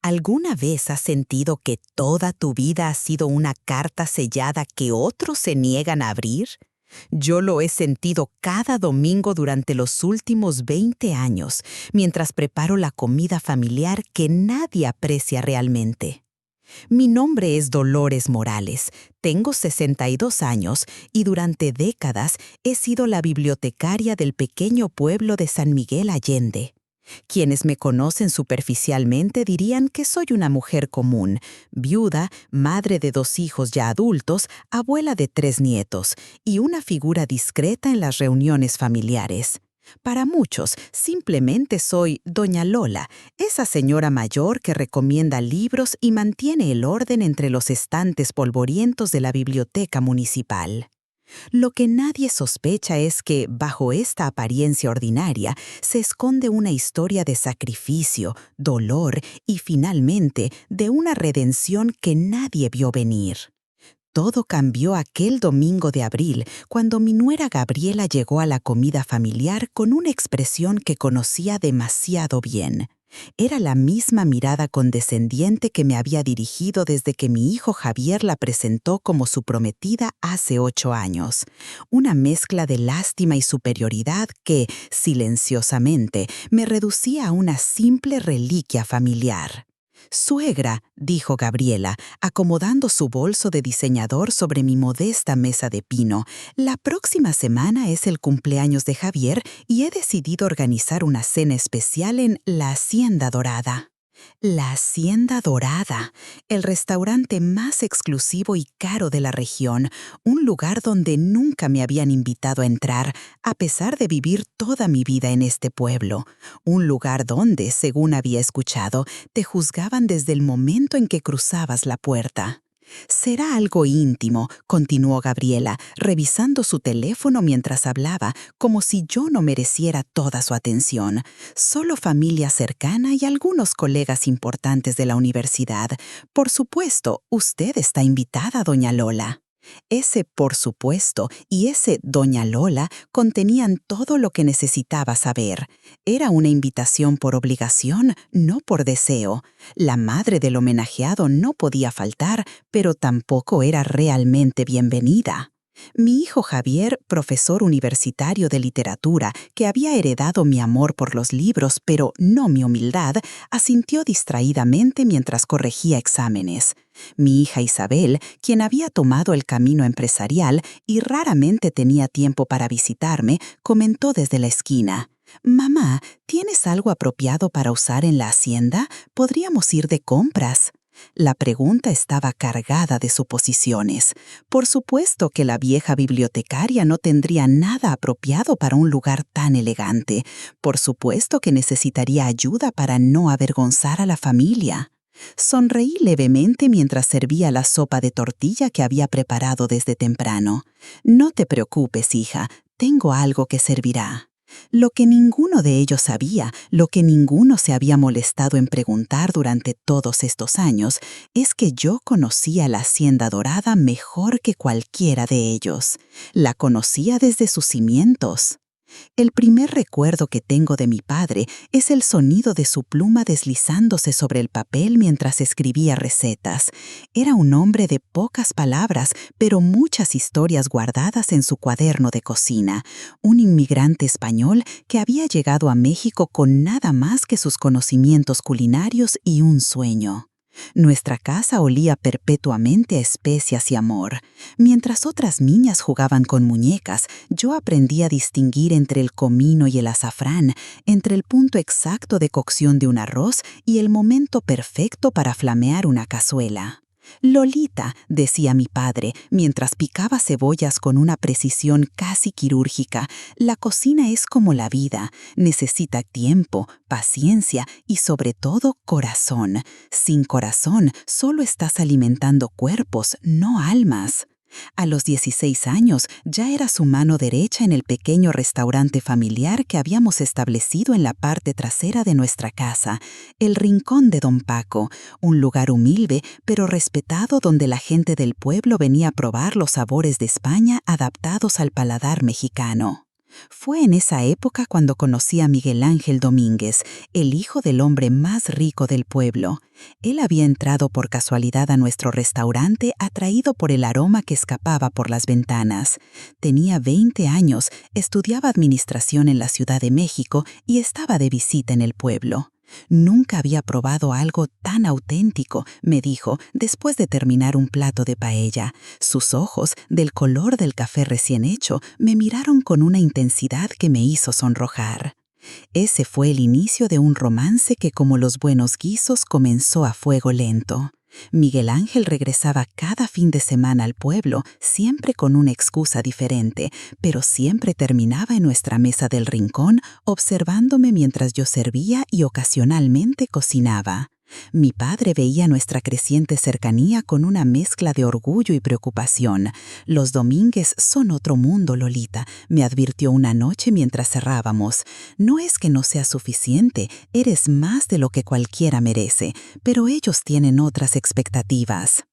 ¿Alguna vez has sentido que toda tu vida ha sido una carta sellada que otros se niegan a abrir? Yo lo he sentido cada domingo durante los últimos 20 años, mientras preparo la comida familiar que nadie aprecia realmente. Mi nombre es Dolores Morales, tengo 62 años y durante décadas he sido la bibliotecaria del pequeño pueblo de San Miguel Allende. Quienes me conocen superficialmente dirían que soy una mujer común, viuda, madre de 2 hijos ya adultos, abuela de 3 nietos y una figura discreta en las reuniones familiares. Para muchos, simplemente soy Doña Lola, esa señora mayor que recomienda libros y mantiene el orden entre los estantes polvorientos de la biblioteca municipal. Lo que nadie sospecha es que, bajo esta apariencia ordinaria, se esconde una historia de sacrificio, dolor y, finalmente, de una redención que nadie vio venir. Todo cambió aquel domingo de abril, cuando mi nuera Gabriela llegó a la comida familiar con una expresión que conocía demasiado bien. Era la misma mirada condescendiente que me había dirigido desde que mi hijo Javier la presentó como su prometida hace 8 años. Una mezcla de lástima y superioridad que, silenciosamente, me reducía a una simple reliquia familiar. «Suegra», dijo Gabriela, acomodando su bolso de diseñador sobre mi modesta mesa de pino, «la próxima semana es el cumpleaños de Javier y he decidido organizar una cena especial en La Hacienda Dorada». La Hacienda Dorada, el restaurante más exclusivo y caro de la región, un lugar donde nunca me habían invitado a entrar, a pesar de vivir toda mi vida en este pueblo. Un lugar donde, según había escuchado, te juzgaban desde el momento en que cruzabas la puerta. «Será algo íntimo», continuó Gabriela, revisando su teléfono mientras hablaba, como si yo no mereciera toda su atención. «Solo familia cercana y algunos colegas importantes de la universidad. Por supuesto, usted está invitada, doña Lola». Ese «por supuesto» y ese «doña Lola» contenían todo lo que necesitaba saber. Era una invitación por obligación, no por deseo. La madre del homenajeado no podía faltar, pero tampoco era realmente bienvenida. Mi hijo Javier, profesor universitario de literatura, que había heredado mi amor por los libros, pero no mi humildad, asintió distraídamente mientras corregía exámenes. Mi hija Isabel, quien había tomado el camino empresarial y raramente tenía tiempo para visitarme, comentó desde la esquina: «Mamá, ¿tienes algo apropiado para usar en la hacienda? Podríamos ir de compras». La pregunta estaba cargada de suposiciones. Por supuesto que la vieja bibliotecaria no tendría nada apropiado para un lugar tan elegante. Por supuesto que necesitaría ayuda para no avergonzar a la familia. Sonreí levemente mientras servía la sopa de tortilla que había preparado desde temprano. «No te preocupes, hija, tengo algo que servirá». Lo que ninguno de ellos sabía, lo que ninguno se había molestado en preguntar durante todos estos años, es que yo conocía la Hacienda Dorada mejor que cualquiera de ellos. La conocía desde sus cimientos. El primer recuerdo que tengo de mi padre es el sonido de su pluma deslizándose sobre el papel mientras escribía recetas. Era un hombre de pocas palabras, pero muchas historias guardadas en su cuaderno de cocina. Un inmigrante español que había llegado a México con nada más que sus conocimientos culinarios y un sueño. Nuestra casa olía perpetuamente a especias y amor. Mientras otras niñas jugaban con muñecas, yo aprendí a distinguir entre el comino y el azafrán, entre el punto exacto de cocción de un arroz y el momento perfecto para flamear una cazuela. «Lolita», decía mi padre, mientras picaba cebollas con una precisión casi quirúrgica, «la cocina es como la vida, necesita tiempo, paciencia y sobre todo corazón. Sin corazón solo estás alimentando cuerpos, no almas». A los 16 años ya era su mano derecha en el pequeño restaurante familiar que habíamos establecido en la parte trasera de nuestra casa, el Rincón de Don Paco, un lugar humilde pero respetado donde la gente del pueblo venía a probar los sabores de España adaptados al paladar mexicano. Fue en esa época cuando conocí a Miguel Ángel Domínguez, el hijo del hombre más rico del pueblo. Él había entrado por casualidad a nuestro restaurante atraído por el aroma que escapaba por las ventanas. Tenía 20 años, estudiaba administración en la Ciudad de México y estaba de visita en el pueblo. Nunca había probado algo tan auténtico, me dijo, después de terminar un plato de paella. Sus ojos, del color del café recién hecho, me miraron con una intensidad que me hizo sonrojar. Ese fue el inicio de un romance que, como los buenos guisos, comenzó a fuego lento. Miguel Ángel regresaba cada fin de semana al pueblo, siempre con una excusa diferente, pero siempre terminaba en nuestra mesa del rincón, observándome mientras yo servía y ocasionalmente cocinaba. Mi padre veía nuestra creciente cercanía con una mezcla de orgullo y preocupación. Los Domínguez son otro mundo, Lolita, me advirtió una noche mientras cerrábamos. No es que no sea suficiente, eres más de lo que cualquiera merece, pero ellos tienen otras expectativas.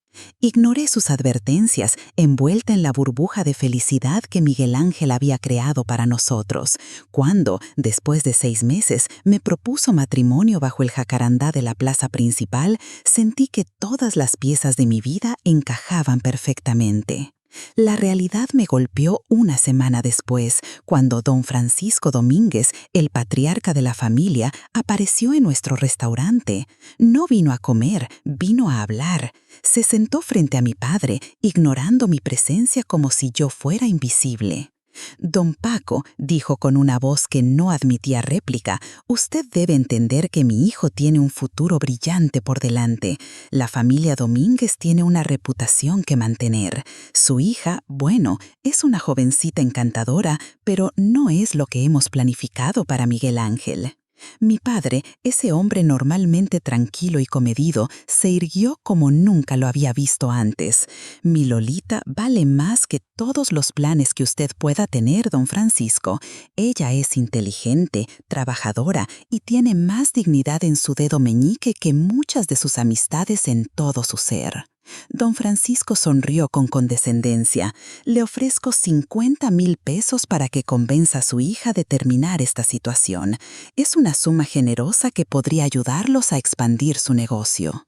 Ignoré sus advertencias, envuelta en la burbuja de felicidad que Miguel Ángel había creado para nosotros, cuando, después de 6 meses, me propuso matrimonio bajo el jacarandá de la plaza principal, sentí que todas las piezas de mi vida encajaban perfectamente. La realidad me golpeó una semana después, cuando don Francisco Domínguez, el patriarca de la familia, apareció en nuestro restaurante. No vino a comer, vino a hablar. Se sentó frente a mi padre, ignorando mi presencia como si yo fuera invisible. Don Paco dijo con una voz que no admitía réplica: «Usted debe entender que mi hijo tiene un futuro brillante por delante. La familia Domínguez tiene una reputación que mantener. Su hija, bueno, es una jovencita encantadora, pero no es lo que hemos planificado para Miguel Ángel». Mi padre, ese hombre normalmente tranquilo y comedido, se irguió como nunca lo había visto antes. «Mi Lolita vale más que todos los planes que usted pueda tener, don Francisco. Ella es inteligente, trabajadora y tiene más dignidad en su dedo meñique que muchas de sus amistades en todo su ser». Don Francisco sonrió con condescendencia. «Le ofrezco 50,000 pesos para que convenza a su hija de terminar esta situación. Es una suma generosa que podría ayudarlos a expandir su negocio».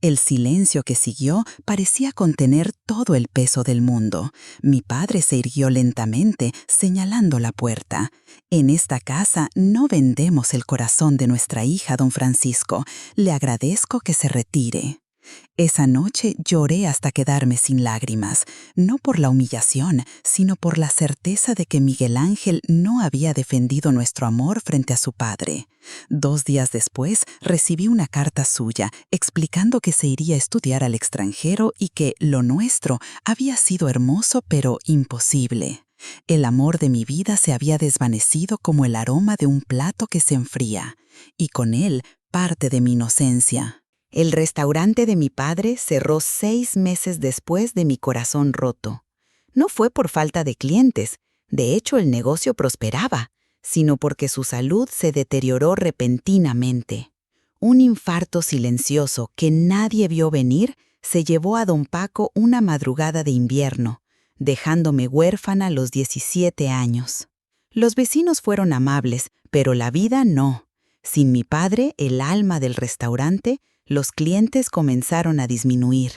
El silencio que siguió parecía contener todo el peso del mundo. Mi padre se irguió lentamente, señalando la puerta. «En esta casa no vendemos el corazón de nuestra hija, don Francisco. Le agradezco que se retire». Esa noche lloré hasta quedarme sin lágrimas, no por la humillación, sino por la certeza de que Miguel Ángel no había defendido nuestro amor frente a su padre. 2 días después recibí una carta suya explicando que se iría a estudiar al extranjero y que lo nuestro había sido hermoso pero imposible. El amor de mi vida se había desvanecido como el aroma de un plato que se enfría, y con él parte de mi inocencia. El restaurante de mi padre cerró 6 meses después de mi corazón roto. No fue por falta de clientes, de hecho el negocio prosperaba, sino porque su salud se deterioró repentinamente. Un infarto silencioso que nadie vio venir se llevó a don Paco una madrugada de invierno, dejándome huérfana a los 17 años. Los vecinos fueron amables, pero la vida no. Sin mi padre, el alma del restaurante, los clientes comenzaron a disminuir.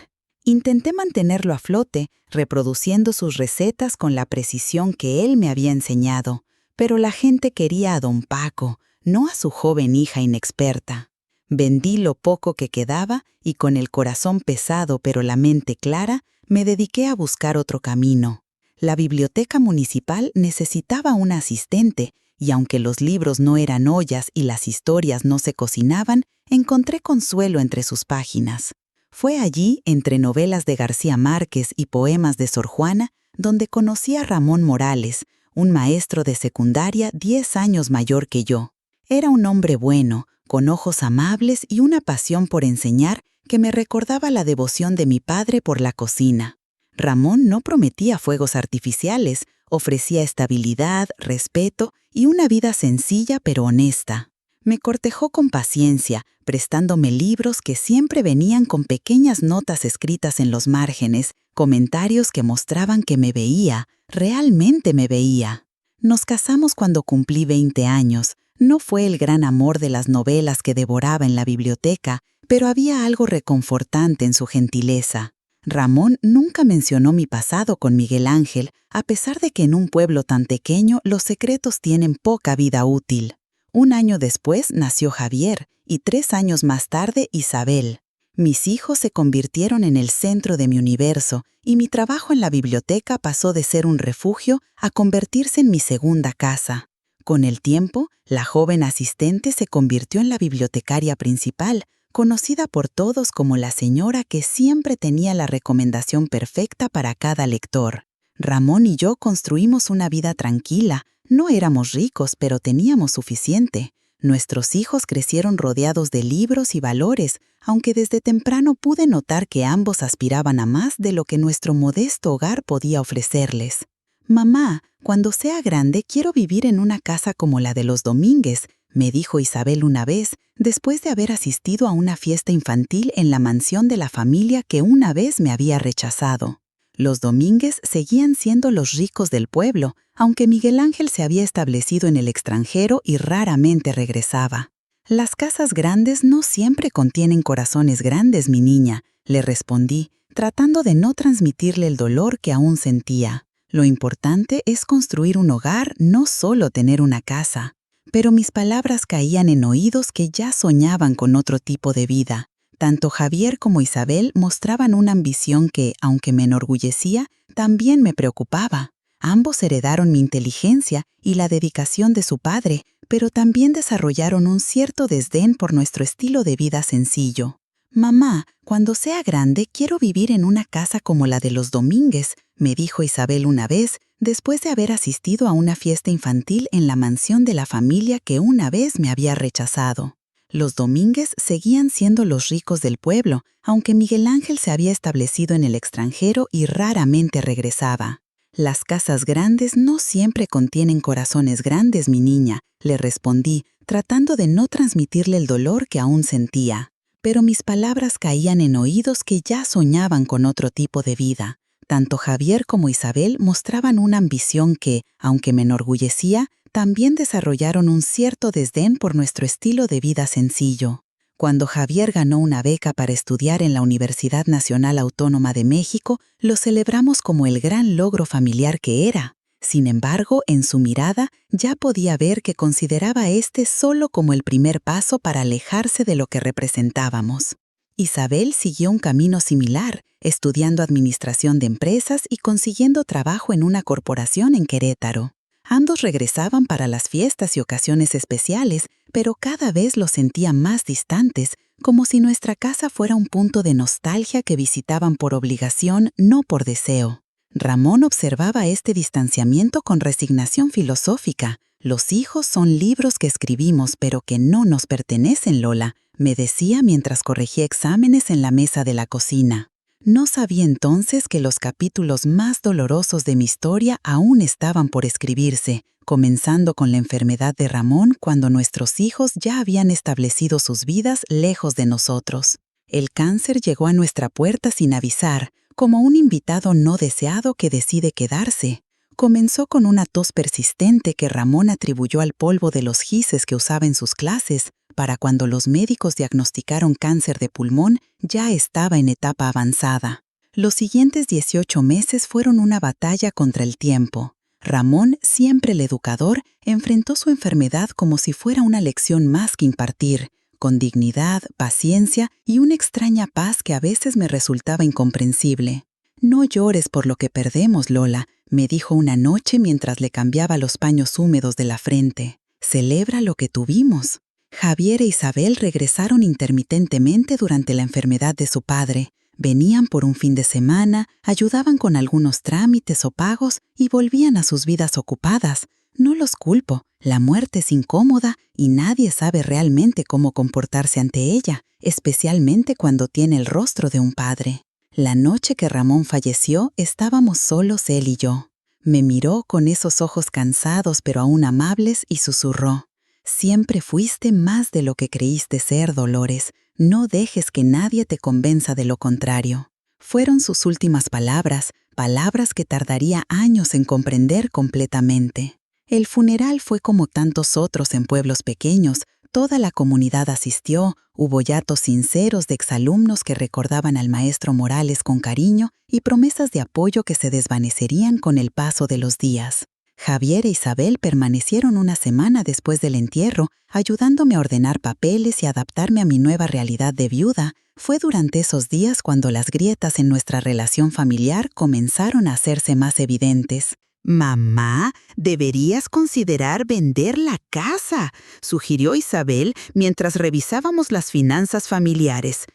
Intenté mantenerlo a flote, reproduciendo sus recetas con la precisión que él me había enseñado, pero la gente quería a don Paco, no a su joven hija inexperta. Vendí lo poco que quedaba y con el corazón pesado pero la mente clara, me dediqué a buscar otro camino. La biblioteca municipal necesitaba un asistente, y aunque los libros no eran ollas y las historias no se cocinaban, encontré consuelo entre sus páginas. Fue allí, entre novelas de García Márquez y poemas de Sor Juana, donde conocí a Ramón Morales, un maestro de secundaria 10 años mayor que yo. Era un hombre bueno, con ojos amables y una pasión por enseñar que me recordaba la devoción de mi padre por la cocina. Ramón no prometía fuegos artificiales, ofrecía estabilidad, respeto y una vida sencilla pero honesta. Me cortejó con paciencia, prestándome libros que siempre venían con pequeñas notas escritas en los márgenes, comentarios que mostraban que me veía, realmente me veía. Nos casamos cuando cumplí 20 años. No fue el gran amor de las novelas que devoraba en la biblioteca, pero había algo reconfortante en su gentileza. Ramón nunca mencionó mi pasado con Miguel Ángel, a pesar de que en un pueblo tan pequeño los secretos tienen poca vida útil. Un año después nació Javier y 3 años más tarde Isabel. Mis hijos se convirtieron en el centro de mi universo y mi trabajo en la biblioteca pasó de ser un refugio a convertirse en mi segunda casa. Con el tiempo, la joven asistente se convirtió en la bibliotecaria principal, conocida por todos como la señora que siempre tenía la recomendación perfecta para cada lector. Ramón y yo construimos una vida tranquila. No éramos ricos, pero teníamos suficiente. Nuestros hijos crecieron rodeados de libros y valores, aunque desde temprano pude notar que ambos aspiraban a más de lo que nuestro modesto hogar podía ofrecerles. «Mamá, cuando sea grande quiero vivir en una casa como la de los Domínguez», me dijo Isabel una vez, después de haber asistido a una fiesta infantil en la mansión de la familia que una vez me había rechazado. Los Domínguez seguían siendo los ricos del pueblo, aunque Miguel Ángel se había establecido en el extranjero y raramente regresaba. «Las casas grandes no siempre contienen corazones grandes, mi niña», le respondí, tratando de no transmitirle el dolor que aún sentía. «Lo importante es construir un hogar, no solo tener una casa». Pero mis palabras caían en oídos que ya soñaban con otro tipo de vida. Tanto Javier como Isabel mostraban una ambición que, aunque me enorgullecía, también me preocupaba. Ambos heredaron mi inteligencia y la dedicación de su padre, pero también desarrollaron un cierto desdén por nuestro estilo de vida sencillo. «Mamá, cuando sea grande quiero vivir en una casa como la de los Domínguez», me dijo Isabel una vez, después de haber asistido a una fiesta infantil en la mansión de la familia que una vez me había rechazado. Los Domínguez seguían siendo los ricos del pueblo, aunque Miguel Ángel se había establecido en el extranjero y raramente regresaba. «Las casas grandes no siempre contienen corazones grandes, mi niña», le respondí, tratando de no transmitirle el dolor que aún sentía. Pero mis palabras caían en oídos que ya soñaban con otro tipo de vida. Tanto Javier como Isabel mostraban una ambición que, aunque me enorgullecía, también desarrollaron un cierto desdén por nuestro estilo de vida sencillo. Cuando Javier ganó una beca para estudiar en la Universidad Nacional Autónoma de México, lo celebramos como el gran logro familiar que era. Sin embargo, en su mirada ya podía ver que consideraba este solo como el primer paso para alejarse de lo que representábamos. Isabel siguió un camino similar, estudiando administración de empresas y consiguiendo trabajo en una corporación en Querétaro. Ambos regresaban para las fiestas y ocasiones especiales, pero cada vez los sentía más distantes, como si nuestra casa fuera un punto de nostalgia que visitaban por obligación, no por deseo. Ramón observaba este distanciamiento con resignación filosófica. «Los hijos son libros que escribimos, pero que no nos pertenecen, Lola», me decía mientras corregía exámenes en la mesa de la cocina. No sabía entonces que los capítulos más dolorosos de mi historia aún estaban por escribirse, comenzando con la enfermedad de Ramón cuando nuestros hijos ya habían establecido sus vidas lejos de nosotros. El cáncer llegó a nuestra puerta sin avisar, como un invitado no deseado que decide quedarse. Comenzó con una tos persistente que Ramón atribuyó al polvo de los gises que usaba en sus clases. Para cuando los médicos diagnosticaron cáncer de pulmón, ya estaba en etapa avanzada. Los siguientes 18 meses fueron una batalla contra el tiempo. Ramón, siempre el educador, enfrentó su enfermedad como si fuera una lección más que impartir, con dignidad, paciencia y una extraña paz que a veces me resultaba incomprensible. «No llores por lo que perdemos, Lola», me dijo una noche mientras le cambiaba los paños húmedos de la frente. «Celebra lo que tuvimos». Javier e Isabel regresaron intermitentemente durante la enfermedad de su padre. Venían por un fin de semana, ayudaban con algunos trámites o pagos y volvían a sus vidas ocupadas. No los culpo, la muerte es incómoda y nadie sabe realmente cómo comportarse ante ella, especialmente cuando tiene el rostro de un padre. La noche que Ramón falleció, estábamos solos él y yo. Me miró con esos ojos cansados pero aún amables y susurró: «Siempre fuiste más de lo que creíste ser, Dolores. No dejes que nadie te convenza de lo contrario». Fueron sus últimas palabras, palabras que tardaría años en comprender completamente. El funeral fue como tantos otros en pueblos pequeños. Toda la comunidad asistió, hubo llantos sinceros de exalumnos que recordaban al maestro Morales con cariño y promesas de apoyo que se desvanecerían con el paso de los días. Javier e Isabel permanecieron una semana después del entierro, ayudándome a ordenar papeles y adaptarme a mi nueva realidad de viuda. Fue durante esos días cuando las grietas en nuestra relación familiar comenzaron a hacerse más evidentes. Mamá, deberías considerar vender la casa, sugirió Isabel mientras revisábamos las finanzas familiares.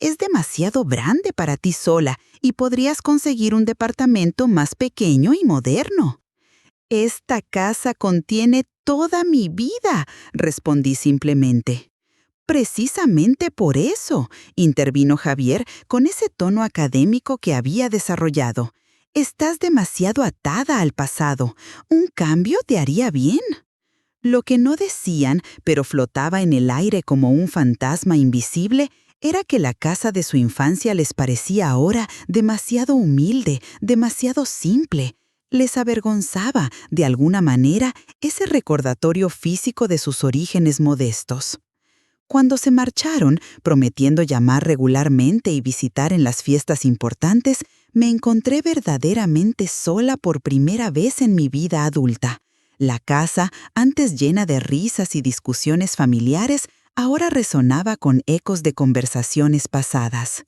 Es demasiado grande para ti sola y podrías conseguir un departamento más pequeño y moderno. Esta casa contiene toda mi vida, respondí simplemente. Precisamente por eso, intervino Javier con ese tono académico que había desarrollado. Estás demasiado atada al pasado. Un cambio te haría bien. Lo que no decían, pero flotaba en el aire como un fantasma invisible, era que la casa de su infancia les parecía ahora demasiado humilde, demasiado simple. Les avergonzaba, de alguna manera, ese recordatorio físico de sus orígenes modestos. Cuando se marcharon, prometiendo llamar regularmente y visitar en las fiestas importantes, me encontré verdaderamente sola por primera vez en mi vida adulta. La casa, antes llena de risas y discusiones familiares, ahora resonaba con ecos de conversaciones pasadas.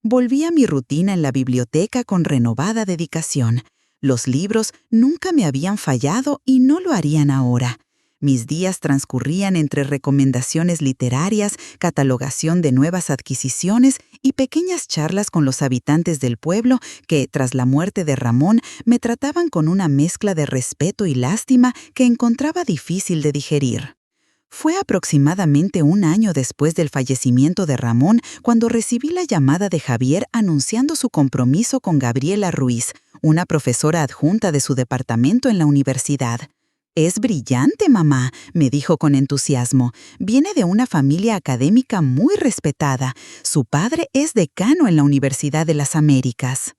Volví a mi rutina en la biblioteca con renovada dedicación. Los libros nunca me habían fallado y no lo harían ahora. Mis días transcurrían entre recomendaciones literarias, catalogación de nuevas adquisiciones y pequeñas charlas con los habitantes del pueblo que, tras la muerte de Ramón, me trataban con una mezcla de respeto y lástima que encontraba difícil de digerir. Fue aproximadamente un año después del fallecimiento de Ramón cuando recibí la llamada de Javier anunciando su compromiso con Gabriela Ruiz, una profesora adjunta de su departamento en la universidad. «Es brillante, mamá», me dijo con entusiasmo. «Viene de una familia académica muy respetada. Su padre es decano en la Universidad de las Américas».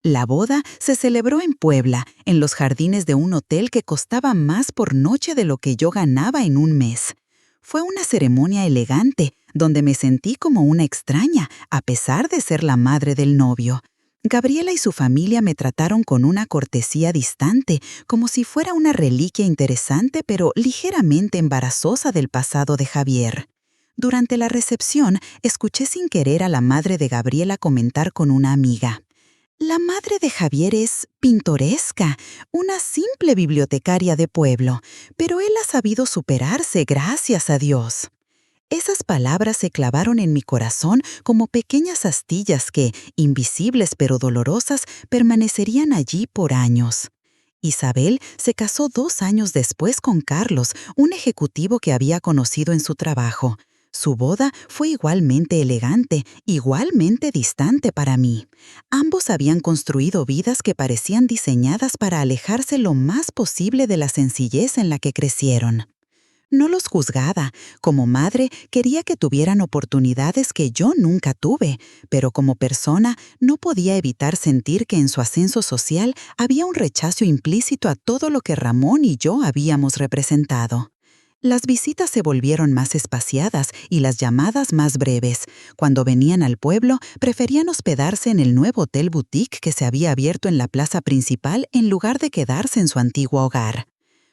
La boda se celebró en Puebla, en los jardines de un hotel que costaba más por noche de lo que yo ganaba en un mes. Fue una ceremonia elegante, donde me sentí como una extraña, a pesar de ser la madre del novio. Gabriela y su familia me trataron con una cortesía distante, como si fuera una reliquia interesante pero ligeramente embarazosa del pasado de Javier. Durante la recepción, escuché sin querer a la madre de Gabriela comentar con una amiga. «La madre de Javier es pintoresca, una simple bibliotecaria de pueblo, pero él ha sabido superarse, gracias a Dios». Esas palabras se clavaron en mi corazón como pequeñas astillas que, invisibles pero dolorosas, permanecerían allí por años. Isabel se casó 2 años después con Carlos, un ejecutivo que había conocido en su trabajo. Su boda fue igualmente elegante, igualmente distante para mí. Ambos habían construido vidas que parecían diseñadas para alejarse lo más posible de la sencillez en la que crecieron. No los juzgaba. Como madre, quería que tuvieran oportunidades que yo nunca tuve, pero como persona no podía evitar sentir que en su ascenso social había un rechazo implícito a todo lo que Ramón y yo habíamos representado. Las visitas se volvieron más espaciadas y las llamadas más breves. Cuando venían al pueblo, preferían hospedarse en el nuevo hotel boutique que se había abierto en la plaza principal en lugar de quedarse en su antiguo hogar.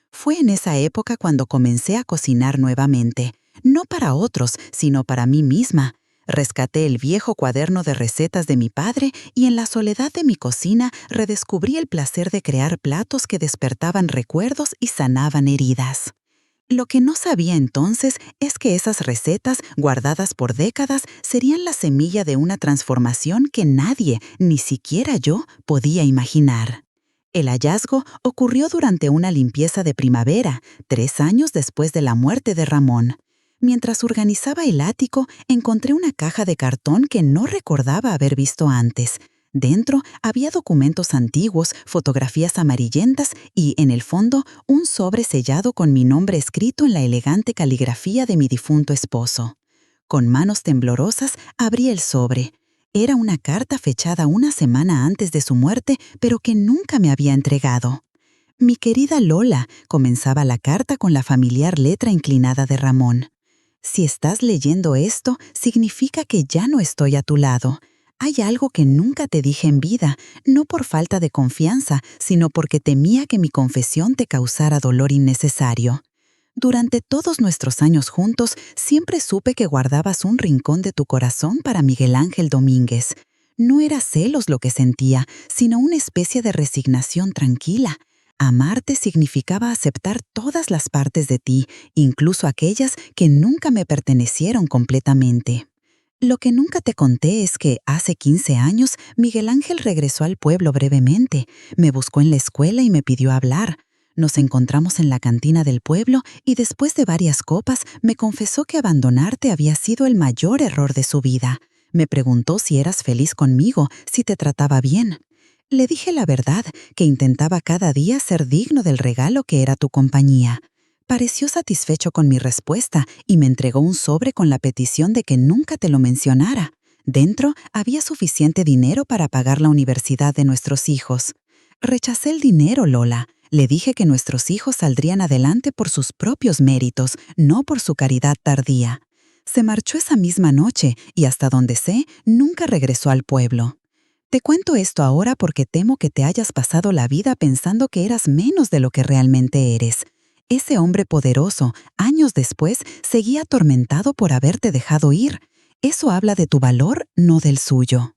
Fue en esa época cuando comencé a cocinar nuevamente, no para otros, sino para mí misma. Rescaté el viejo cuaderno de recetas de mi padre y en la soledad de mi cocina redescubrí el placer de crear platos que despertaban recuerdos y sanaban heridas. Lo que no sabía entonces es que esas recetas, guardadas por décadas, serían la semilla de una transformación que nadie, ni siquiera yo, podía imaginar. El hallazgo ocurrió durante una limpieza de primavera, 3 años después de la muerte de Ramón. Mientras organizaba el ático, encontré una caja de cartón que no recordaba haber visto antes. Dentro había documentos antiguos, fotografías amarillentas y, en el fondo, un sobre sellado con mi nombre escrito en la elegante caligrafía de mi difunto esposo. Con manos temblorosas, abrí el sobre. Era una carta fechada una semana antes de su muerte, pero que nunca me había entregado. Mi querida Lola, comenzaba la carta con la familiar letra inclinada de Ramón. Si estás leyendo esto, significa que ya no estoy a tu lado. Hay algo que nunca te dije en vida, no por falta de confianza, sino porque temía que mi confesión te causara dolor innecesario. Durante todos nuestros años juntos, siempre supe que guardabas un rincón de tu corazón para Miguel Ángel Domínguez. No era celos lo que sentía, sino una especie de resignación tranquila. Amarte significaba aceptar todas las partes de ti, incluso aquellas que nunca me pertenecieron completamente. Lo que nunca te conté es que hace 15 años Miguel Ángel regresó al pueblo brevemente, me buscó en la escuela y me pidió hablar. Nos encontramos en la cantina del pueblo y después de varias copas me confesó que abandonarte había sido el mayor error de su vida. Me preguntó si eras feliz conmigo, si te trataba bien. Le dije la verdad, que intentaba cada día ser digno del regalo que era tu compañía. Pareció satisfecho con mi respuesta y me entregó un sobre con la petición de que nunca te lo mencionara. Dentro había suficiente dinero para pagar la universidad de nuestros hijos. Rechacé el dinero, Lola. Le dije que nuestros hijos saldrían adelante por sus propios méritos, no por su caridad tardía. Se marchó esa misma noche y hasta donde sé, nunca regresó al pueblo. Te cuento esto ahora porque temo que te hayas pasado la vida pensando que eras menos de lo que realmente eres. Ese hombre poderoso, años después, seguía atormentado por haberte dejado ir. Eso habla de tu valor, no del suyo.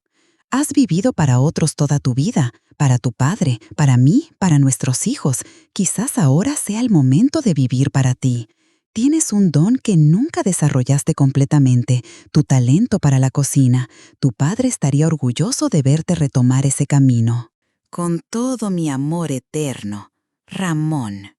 Has vivido para otros toda tu vida, para tu padre, para mí, para nuestros hijos. Quizás ahora sea el momento de vivir para ti. Tienes un don que nunca desarrollaste completamente, tu talento para la cocina. Tu padre estaría orgulloso de verte retomar ese camino. Con todo mi amor eterno, Ramón.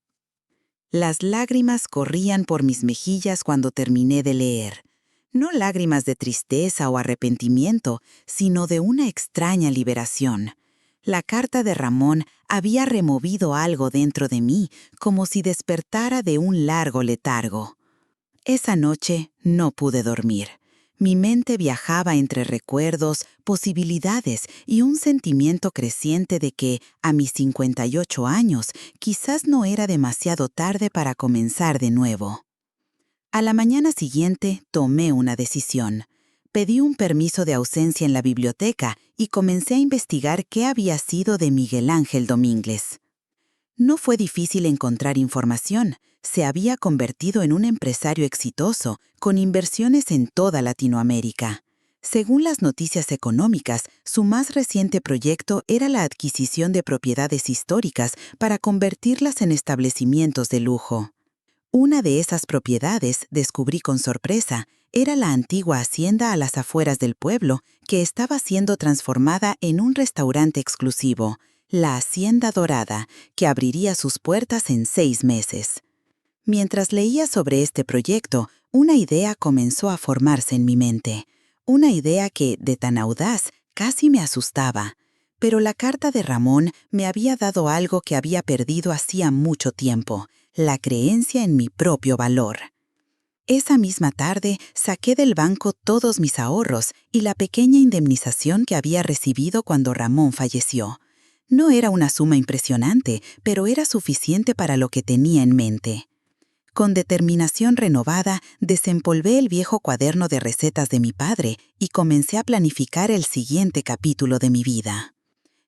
Las lágrimas corrían por mis mejillas cuando terminé de leer. No lágrimas de tristeza o arrepentimiento, sino de una extraña liberación. La carta de Ramón había removido algo dentro de mí, como si despertara de un largo letargo. Esa noche no pude dormir. Mi mente viajaba entre recuerdos, posibilidades y un sentimiento creciente de que, a mis 58 años, quizás no era demasiado tarde para comenzar de nuevo. A la mañana siguiente tomé una decisión. Pedí un permiso de ausencia en la biblioteca y comencé a investigar qué había sido de Miguel Ángel Domínguez. No fue difícil encontrar información. Se había convertido en un empresario exitoso, con inversiones en toda Latinoamérica. Según las noticias económicas, su más reciente proyecto era la adquisición de propiedades históricas para convertirlas en establecimientos de lujo. Una de esas propiedades, descubrí con sorpresa, era la antigua hacienda a las afueras del pueblo, que estaba siendo transformada en un restaurante exclusivo, la Hacienda Dorada, que abriría sus puertas en 6 meses. Mientras leía sobre este proyecto, una idea comenzó a formarse en mi mente. Una idea que, de tan audaz, casi me asustaba. Pero la carta de Ramón me había dado algo que había perdido hacía mucho tiempo: la creencia en mi propio valor. Esa misma tarde saqué del banco todos mis ahorros y la pequeña indemnización que había recibido cuando Ramón falleció. No era una suma impresionante, pero era suficiente para lo que tenía en mente. Con determinación renovada, desempolvé el viejo cuaderno de recetas de mi padre y comencé a planificar el siguiente capítulo de mi vida.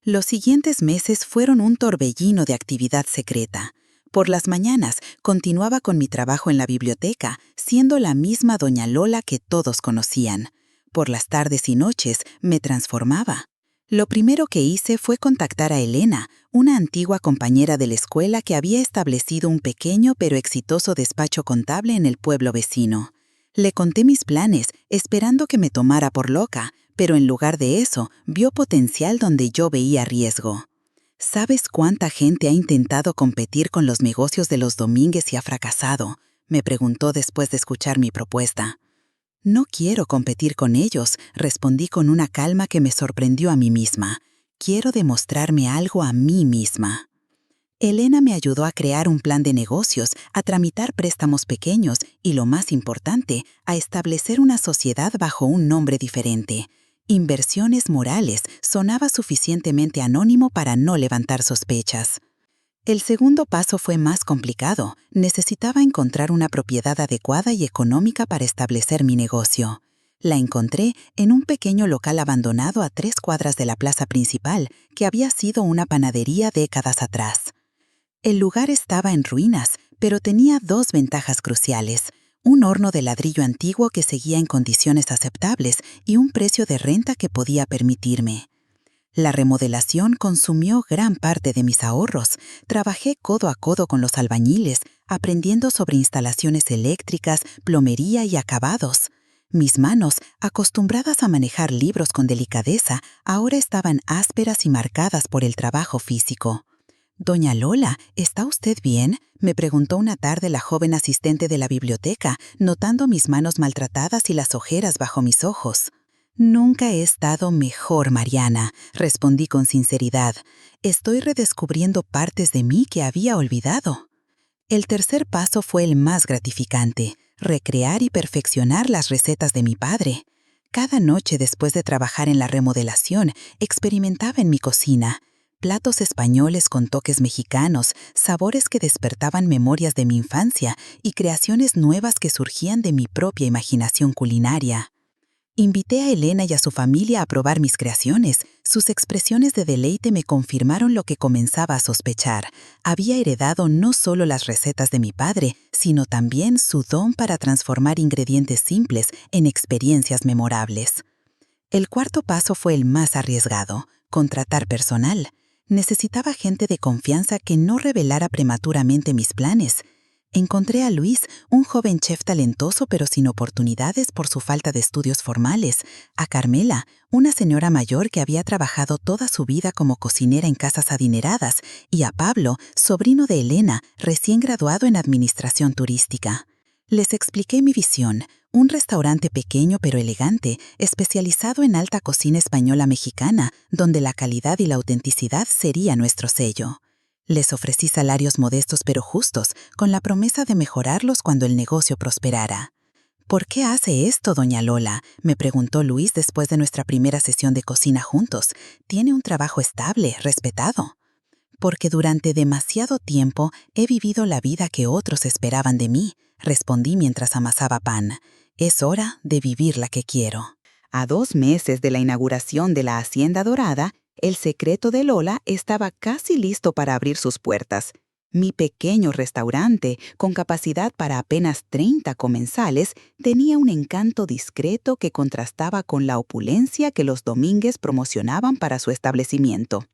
Los siguientes meses fueron un torbellino de actividad secreta. Por las mañanas continuaba con mi trabajo en la biblioteca, siendo la misma doña Lola que todos conocían. Por las tardes y noches me transformaba. Lo primero que hice fue contactar a Elena, una antigua compañera de la escuela que había establecido un pequeño pero exitoso despacho contable en el pueblo vecino. Le conté mis planes, esperando que me tomara por loca, pero en lugar de eso, vio potencial donde yo veía riesgo. ¿Sabes cuánta gente ha intentado competir con los negocios de los Domínguez y ha fracasado?, me preguntó después de escuchar mi propuesta. No quiero competir con ellos, respondí con una calma que me sorprendió a mí misma. Quiero demostrarme algo a mí misma. Elena me ayudó a crear un plan de negocios, a tramitar préstamos pequeños y, lo más importante, a establecer una sociedad bajo un nombre diferente. Inversiones Morales sonaba suficientemente anónimo para no levantar sospechas. El segundo paso fue más complicado. Necesitaba encontrar una propiedad adecuada y económica para establecer mi negocio. La encontré en un pequeño local abandonado a 3 cuadras de la plaza principal, que había sido una panadería décadas atrás. El lugar estaba en ruinas, pero tenía 2 ventajas cruciales: un horno de ladrillo antiguo que seguía en condiciones aceptables y un precio de renta que podía permitirme. La remodelación consumió gran parte de mis ahorros. Trabajé codo a codo con los albañiles, aprendiendo sobre instalaciones eléctricas, plomería y acabados. Mis manos, acostumbradas a manejar libros con delicadeza, ahora estaban ásperas y marcadas por el trabajo físico. «Doña Lola, ¿está usted bien?», me preguntó una tarde la joven asistente de la biblioteca, notando mis manos maltratadas y las ojeras bajo mis ojos. «Nunca he estado mejor, Mariana», respondí con sinceridad. «Estoy redescubriendo partes de mí que había olvidado». El tercer paso fue el más gratificante: recrear y perfeccionar las recetas de mi padre. Cada noche después de trabajar en la remodelación, experimentaba en mi cocina. Platos españoles con toques mexicanos, sabores que despertaban memorias de mi infancia y creaciones nuevas que surgían de mi propia imaginación culinaria. Invité a Elena y a su familia a probar mis creaciones. Sus expresiones de deleite me confirmaron lo que comenzaba a sospechar. Había heredado no solo las recetas de mi padre, sino también su don para transformar ingredientes simples en experiencias memorables. El cuarto paso fue el más arriesgado: contratar personal. Necesitaba gente de confianza que no revelara prematuramente mis planes. Encontré a Luis, un joven chef talentoso pero sin oportunidades por su falta de estudios formales; a Carmela, una señora mayor que había trabajado toda su vida como cocinera en casas adineradas; y a Pablo, sobrino de Elena, recién graduado en administración turística. Les expliqué mi visión: un restaurante pequeño pero elegante, especializado en alta cocina española mexicana, donde la calidad y la autenticidad sería nuestro sello. Les ofrecí salarios modestos pero justos, con la promesa de mejorarlos cuando el negocio prosperara. «¿Por qué hace esto, doña Lola?», me preguntó Luis después de nuestra primera sesión de cocina juntos. «Tiene un trabajo estable, respetado». «Porque durante demasiado tiempo he vivido la vida que otros esperaban de mí», respondí mientras amasaba pan. «Es hora de vivir la que quiero». A 2 meses de la inauguración de la Hacienda Dorada, El Secreto de Lola estaba casi listo para abrir sus puertas. Mi pequeño restaurante, con capacidad para apenas 30 comensales, tenía un encanto discreto que contrastaba con la opulencia que los Domínguez promocionaban para su establecimiento.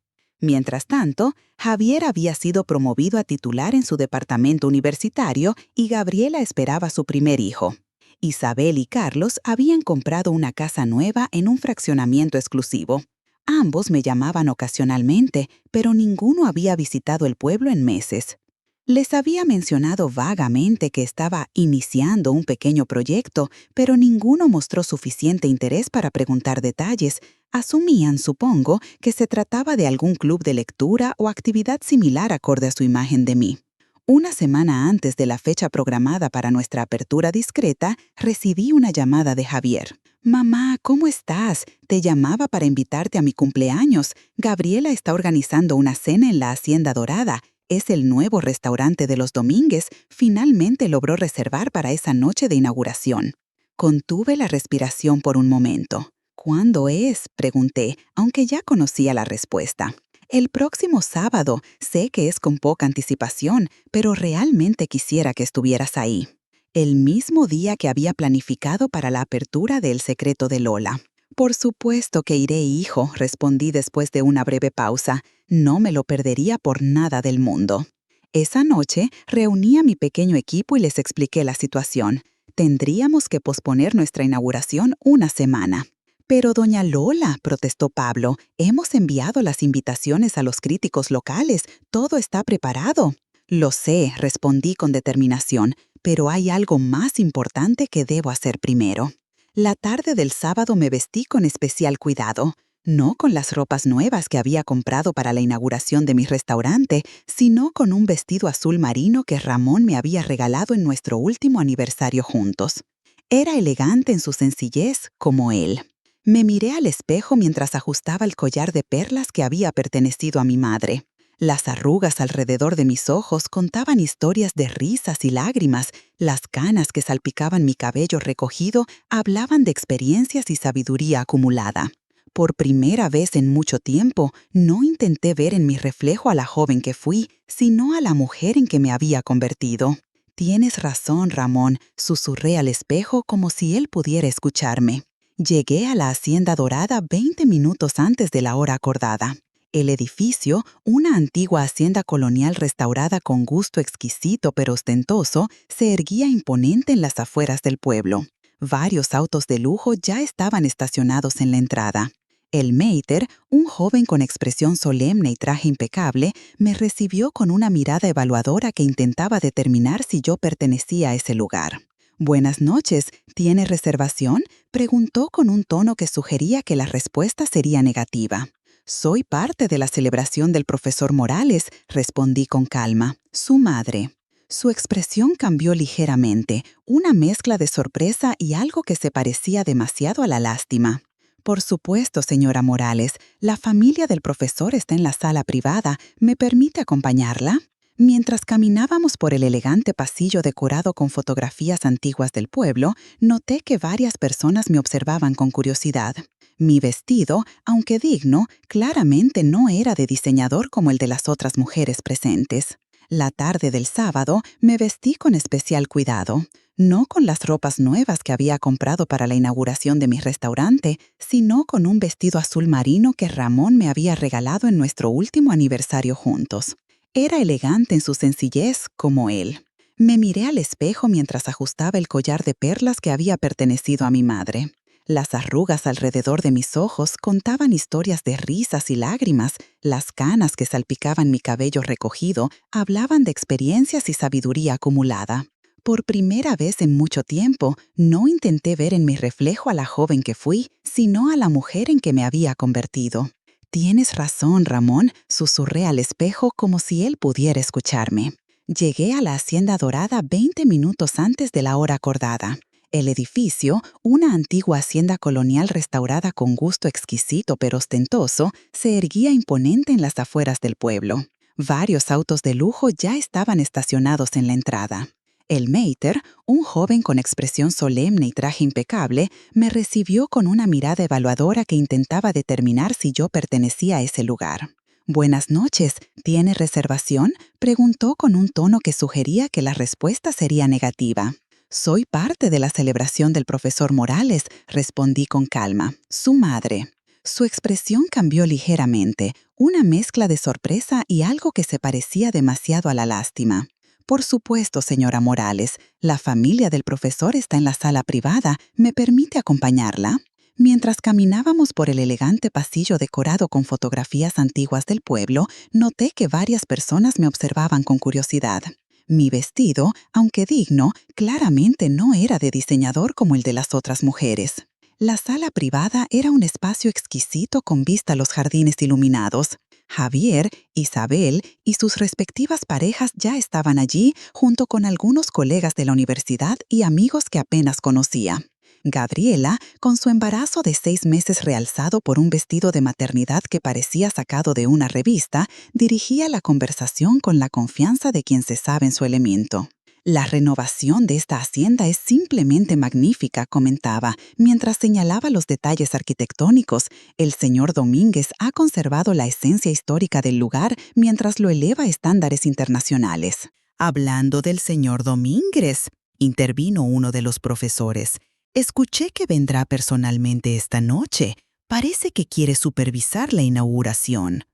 Mientras tanto, Javier había sido promovido a titular en su departamento universitario y Gabriela esperaba su primer hijo. Isabel y Carlos habían comprado una casa nueva en un fraccionamiento exclusivo. Ambos me llamaban ocasionalmente, pero ninguno había visitado el pueblo en meses. Les había mencionado vagamente que estaba iniciando un pequeño proyecto, pero ninguno mostró suficiente interés para preguntar detalles. Asumían, supongo, que se trataba de algún club de lectura o actividad similar acorde a su imagen de mí. Una semana antes de la fecha programada para nuestra apertura discreta, recibí una llamada de Javier. «Mamá, ¿cómo estás? Te llamaba para invitarte a mi cumpleaños. Gabriela está organizando una cena en la Hacienda Dorada. Es el nuevo restaurante de los Domínguez. Finalmente logró reservar para esa noche de inauguración». Contuve la respiración por un momento. «¿Cuándo es?», pregunté, aunque ya conocía la respuesta. «El próximo sábado. Sé que es con poca anticipación, pero realmente quisiera que estuvieras ahí». El mismo día que había planificado para la apertura de El Secreto de Lola. «Por supuesto que iré, hijo», respondí después de una breve pausa. No me lo perdería por nada del mundo. Esa noche reuní a mi pequeño equipo y les expliqué la situación. Tendríamos que posponer nuestra inauguración una semana. «Pero doña Lola», protestó Pablo, «hemos enviado las invitaciones a los críticos locales. Todo está preparado». «Lo sé», respondí con determinación, «pero hay algo más importante que debo hacer primero». La tarde del sábado me vestí con especial cuidado. No con las ropas nuevas que había comprado para la inauguración de mi restaurante, sino con un vestido azul marino que Ramón me había regalado en nuestro último aniversario juntos. Era elegante en su sencillez, como él. Me miré al espejo mientras ajustaba el collar de perlas que había pertenecido a mi madre. Las arrugas alrededor de mis ojos contaban historias de risas y lágrimas. Las canas que salpicaban mi cabello recogido hablaban de experiencias y sabiduría acumulada. Por primera vez en mucho tiempo, no intenté ver en mi reflejo a la joven que fui, sino a la mujer en que me había convertido. «Tienes razón, Ramón», susurré al espejo como si él pudiera escucharme. Llegué a la Hacienda Dorada 20 minutos antes de la hora acordada. El edificio, una antigua hacienda colonial restaurada con gusto exquisito pero ostentoso, se erguía imponente en las afueras del pueblo. Varios autos de lujo ya estaban estacionados en la entrada. El mater, un joven con expresión solemne y traje impecable, me recibió con una mirada evaluadora que intentaba determinar si yo pertenecía a ese lugar. «Buenas noches, ¿tiene reservación?», preguntó con un tono que sugería que la respuesta sería negativa. «Soy parte de la celebración del profesor Morales», respondí con calma. «Su madre». Su expresión cambió ligeramente, una mezcla de sorpresa y algo que se parecía demasiado a la lástima. «Por supuesto, señora Morales, la familia del profesor está en la sala privada. ¿Me permite acompañarla?». Mientras caminábamos por el elegante pasillo decorado con fotografías antiguas del pueblo, noté que varias personas me observaban con curiosidad. Mi vestido, aunque digno, claramente no era de diseñador como el de las otras mujeres presentes. La tarde del sábado me vestí con especial cuidado, no con las ropas nuevas que había comprado para la inauguración de mi restaurante, sino con un vestido azul marino que Ramón me había regalado en nuestro último aniversario juntos. Era elegante en su sencillez, como él. Me miré al espejo mientras ajustaba el collar de perlas que había pertenecido a mi madre. Las arrugas alrededor de mis ojos contaban historias de risas y lágrimas. Las canas que salpicaban mi cabello recogido hablaban de experiencias y sabiduría acumulada. Por primera vez en mucho tiempo, no intenté ver en mi reflejo a la joven que fui, sino a la mujer en que me había convertido. «Tienes razón, Ramón», susurré al espejo como si él pudiera escucharme. Llegué a la Hacienda Dorada 20 minutos antes de la hora acordada. El edificio, una antigua hacienda colonial restaurada con gusto exquisito pero ostentoso, se erguía imponente en las afueras del pueblo. Varios autos de lujo ya estaban estacionados en la entrada. El mater, un joven con expresión solemne y traje impecable, me recibió con una mirada evaluadora que intentaba determinar si yo pertenecía a ese lugar. «Buenas noches, ¿tiene reservación?», preguntó con un tono que sugería que la respuesta sería negativa. «Soy parte de la celebración del profesor Morales», respondí con calma. «Su madre». Su expresión cambió ligeramente, una mezcla de sorpresa y algo que se parecía demasiado a la lástima. «Por supuesto, señora Morales, la familia del profesor está en la sala privada. ¿Me permite acompañarla?». Mientras caminábamos por el elegante pasillo decorado con fotografías antiguas del pueblo, noté que varias personas me observaban con curiosidad. Mi vestido, aunque digno, claramente no era de diseñador como el de las otras mujeres. La sala privada era un espacio exquisito con vista a los jardines iluminados. Javier, Isabel y sus respectivas parejas ya estaban allí junto con algunos colegas de la universidad y amigos que apenas conocía. Gabriela, con su embarazo de 6 meses realzado por un vestido de maternidad que parecía sacado de una revista, dirigía la conversación con la confianza de quien se sabe en su elemento. «La renovación de esta hacienda es simplemente magnífica», comentaba, mientras señalaba los detalles arquitectónicos. «El señor Domínguez ha conservado la esencia histórica del lugar mientras lo eleva a estándares internacionales». «Hablando del señor Domínguez», intervino uno de los profesores, «escuché que vendrá personalmente esta noche. Parece que quiere supervisar la inauguración».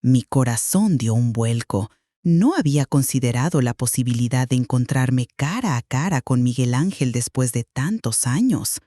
Mi corazón dio un vuelco. No había considerado la posibilidad de encontrarme cara a cara con Miguel Ángel después de tantos años.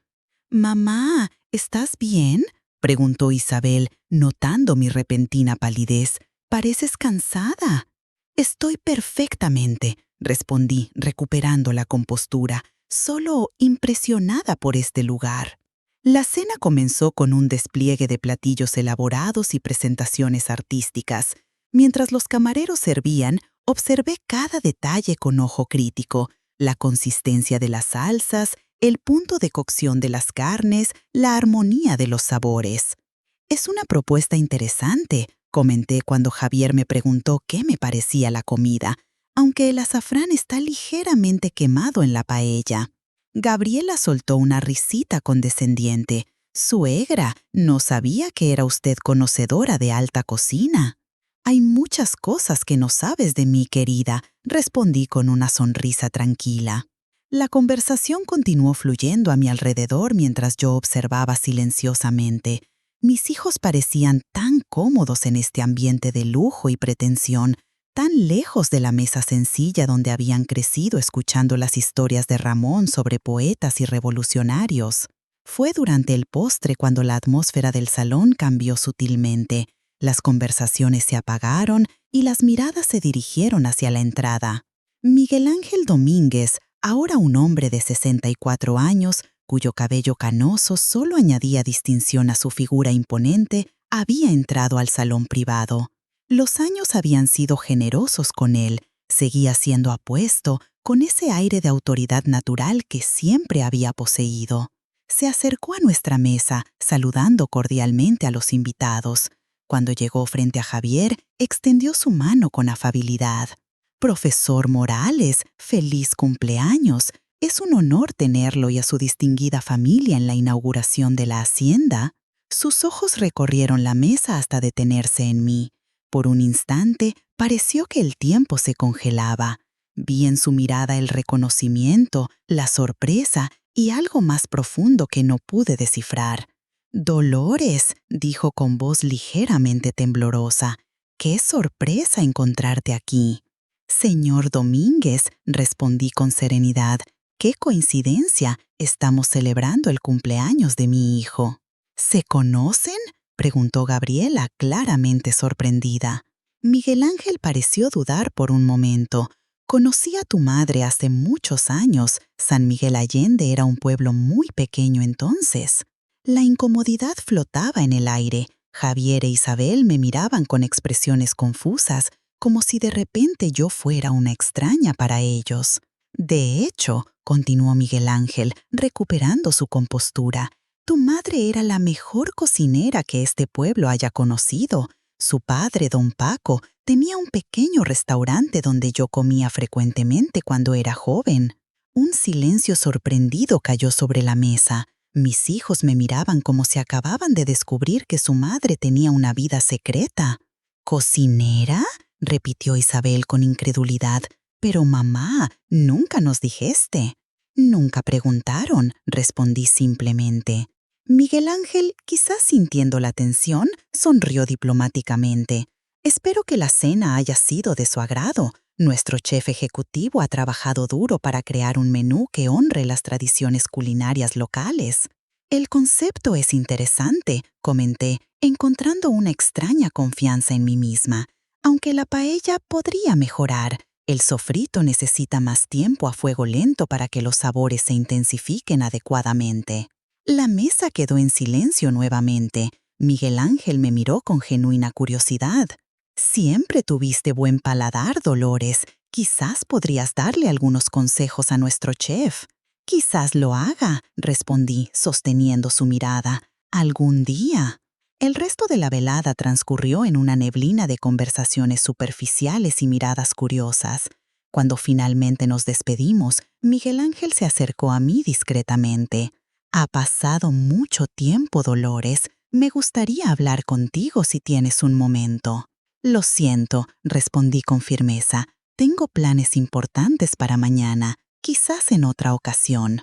«Mamá, ¿estás bien?», preguntó Isabel, notando mi repentina palidez. «Pareces cansada». «Estoy perfectamente», respondí, recuperando la compostura, solo impresionada por este lugar. La cena comenzó con un despliegue de platillos elaborados y presentaciones artísticas. Mientras los camareros servían, observé cada detalle con ojo crítico: la consistencia de las salsas, el punto de cocción de las carnes, la armonía de los sabores. «Es una propuesta interesante», comenté cuando Javier me preguntó qué me parecía la comida, aunque el azafrán está ligeramente quemado en la paella. Gabriela soltó una risita condescendiente. «Suegra, no sabía que era usted conocedora de alta cocina». «Hay muchas cosas que no sabes de mí, querida», respondí con una sonrisa tranquila. La conversación continuó fluyendo a mi alrededor mientras yo observaba silenciosamente. Mis hijos parecían tan cómodos en este ambiente de lujo y pretensión, tan lejos de la mesa sencilla donde habían crecido escuchando las historias de Ramón sobre poetas y revolucionarios. Fue durante el postre cuando la atmósfera del salón cambió sutilmente. Las conversaciones se apagaron y las miradas se dirigieron hacia la entrada. Miguel Ángel Domínguez, ahora un hombre de 64 años, cuyo cabello canoso solo añadía distinción a su figura imponente, había entrado al salón privado. Los años habían sido generosos con él, seguía siendo apuesto, con ese aire de autoridad natural que siempre había poseído. Se acercó a nuestra mesa, saludando cordialmente a los invitados. Cuando llegó frente a Javier, extendió su mano con afabilidad. «Profesor Morales, feliz cumpleaños. Es un honor tenerlo y a su distinguida familia en la inauguración de la hacienda». Sus ojos recorrieron la mesa hasta detenerse en mí. Por un instante, pareció que el tiempo se congelaba. Vi en su mirada el reconocimiento, la sorpresa y algo más profundo que no pude descifrar. «Dolores», dijo con voz ligeramente temblorosa, «qué sorpresa encontrarte aquí». «Señor Domínguez», respondí con serenidad, «qué coincidencia, estamos celebrando el cumpleaños de mi hijo». «¿Se conocen?», preguntó Gabriela, claramente sorprendida. Miguel Ángel pareció dudar por un momento. «Conocí a tu madre hace muchos años. San Miguel Allende era un pueblo muy pequeño entonces». La incomodidad flotaba en el aire. Javier e Isabel me miraban con expresiones confusas, como si de repente yo fuera una extraña para ellos. «De hecho», continuó Miguel Ángel, recuperando su compostura, «tu madre era la mejor cocinera que este pueblo haya conocido. Su padre, don Paco, tenía un pequeño restaurante donde yo comía frecuentemente cuando era joven». Un silencio sorprendido cayó sobre la mesa. Mis hijos me miraban como si acababan de descubrir que su madre tenía una vida secreta. «¿Cocinera?», repitió Isabel con incredulidad. «Pero mamá, nunca nos dijiste». «Nunca preguntaron», respondí simplemente. Miguel Ángel, quizás sintiendo la tensión, sonrió diplomáticamente. «Espero que la cena haya sido de su agrado. Nuestro chef ejecutivo ha trabajado duro para crear un menú que honre las tradiciones culinarias locales». «El concepto es interesante», comenté, encontrando una extraña confianza en mí misma. «Aunque la paella podría mejorar. El sofrito necesita más tiempo a fuego lento para que los sabores se intensifiquen adecuadamente». La mesa quedó en silencio nuevamente. Miguel Ángel me miró con genuina curiosidad. «Siempre tuviste buen paladar, Dolores. Quizás podrías darle algunos consejos a nuestro chef». «Quizás lo haga», respondí, sosteniendo su mirada. «Algún día». El resto de la velada transcurrió en una neblina de conversaciones superficiales y miradas curiosas. Cuando finalmente nos despedimos, Miguel Ángel se acercó a mí discretamente. «Ha pasado mucho tiempo, Dolores. Me gustaría hablar contigo si tienes un momento». «Lo siento», respondí con firmeza. «Tengo planes importantes para mañana, quizás en otra ocasión».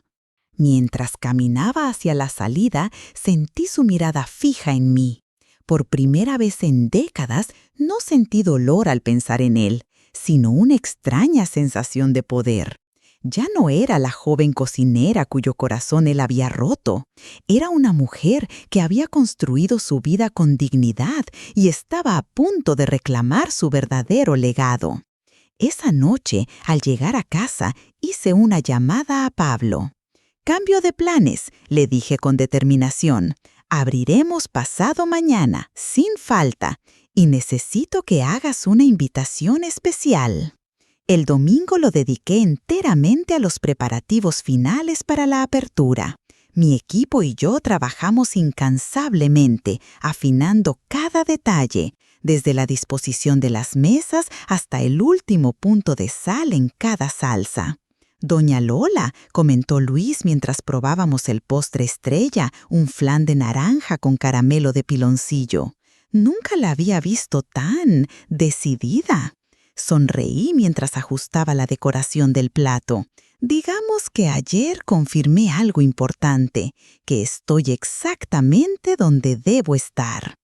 Mientras caminaba hacia la salida, sentí su mirada fija en mí. Por primera vez en décadas, no sentí dolor al pensar en él, sino una extraña sensación de poder. Ya no era la joven cocinera cuyo corazón él había roto. Era una mujer que había construido su vida con dignidad y estaba a punto de reclamar su verdadero legado. Esa noche, al llegar a casa, hice una llamada a Pablo. «Cambio de planes», le dije con determinación. «Abriremos pasado mañana, sin falta, y necesito que hagas una invitación especial». El domingo lo dediqué enteramente a los preparativos finales para la apertura. Mi equipo y yo trabajamos incansablemente, afinando cada detalle, desde la disposición de las mesas hasta el último punto de sal en cada salsa. Doña Lola, comentó Luis mientras probábamos el postre estrella, un flan de naranja con caramelo de piloncillo. Nunca la había visto tan decidida. Sonreí mientras ajustaba la decoración del plato. Digamos que ayer confirmé algo importante, que estoy exactamente donde debo estar.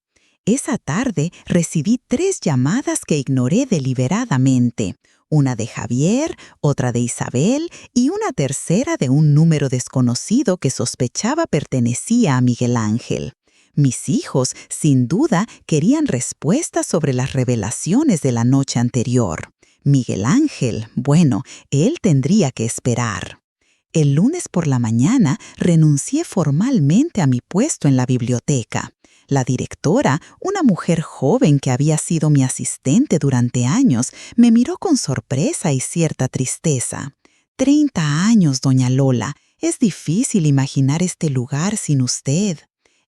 Esa tarde recibí 3 llamadas que ignoré deliberadamente. Una de Javier, otra de Isabel y una tercera de un número desconocido que sospechaba pertenecía a Miguel Ángel. Mis hijos, sin duda, querían respuestas sobre las revelaciones de la noche anterior. Miguel Ángel, bueno, él tendría que esperar. El lunes por la mañana renuncié formalmente a mi puesto en la biblioteca. La directora, una mujer joven que había sido mi asistente durante años, me miró con sorpresa y cierta tristeza. 30 años, doña Lola. Es difícil imaginar este lugar sin usted.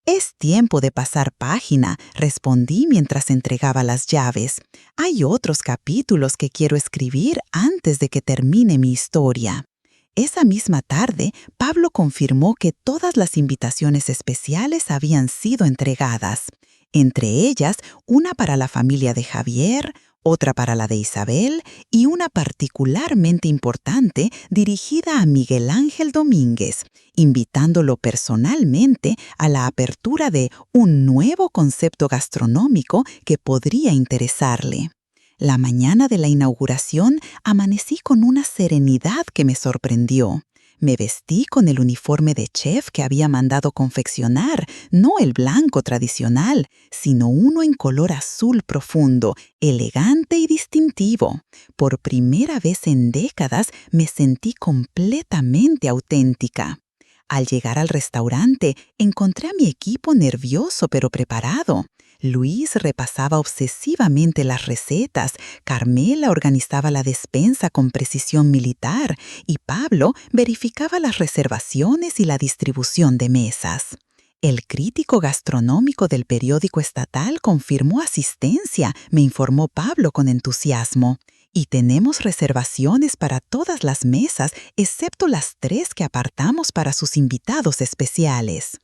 Es tiempo de pasar página, respondí mientras entregaba las llaves. Hay otros capítulos que quiero escribir antes de que termine mi historia. Esa misma tarde, Pablo confirmó que todas las invitaciones especiales habían sido entregadas. Entre ellas, una para la familia de Javier, otra para la de Isabel y una particularmente importante dirigida a Miguel Ángel Domínguez, invitándolo personalmente a la apertura de un nuevo concepto gastronómico que podría interesarle. La mañana de la inauguración amanecí con una serenidad que me sorprendió. Me vestí con el uniforme de chef que había mandado confeccionar, no el blanco tradicional, sino uno en color azul profundo, elegante y distintivo. Por primera vez en décadas me sentí completamente auténtica. Al llegar al restaurante, encontré a mi equipo nervioso pero preparado. Luis repasaba obsesivamente las recetas, Carmela organizaba la despensa con precisión militar y Pablo verificaba las reservaciones y la distribución de mesas. El crítico gastronómico del periódico estatal confirmó asistencia, me informó Pablo con entusiasmo. Y tenemos reservaciones para todas las mesas, excepto las 3 que apartamos para sus invitados especiales.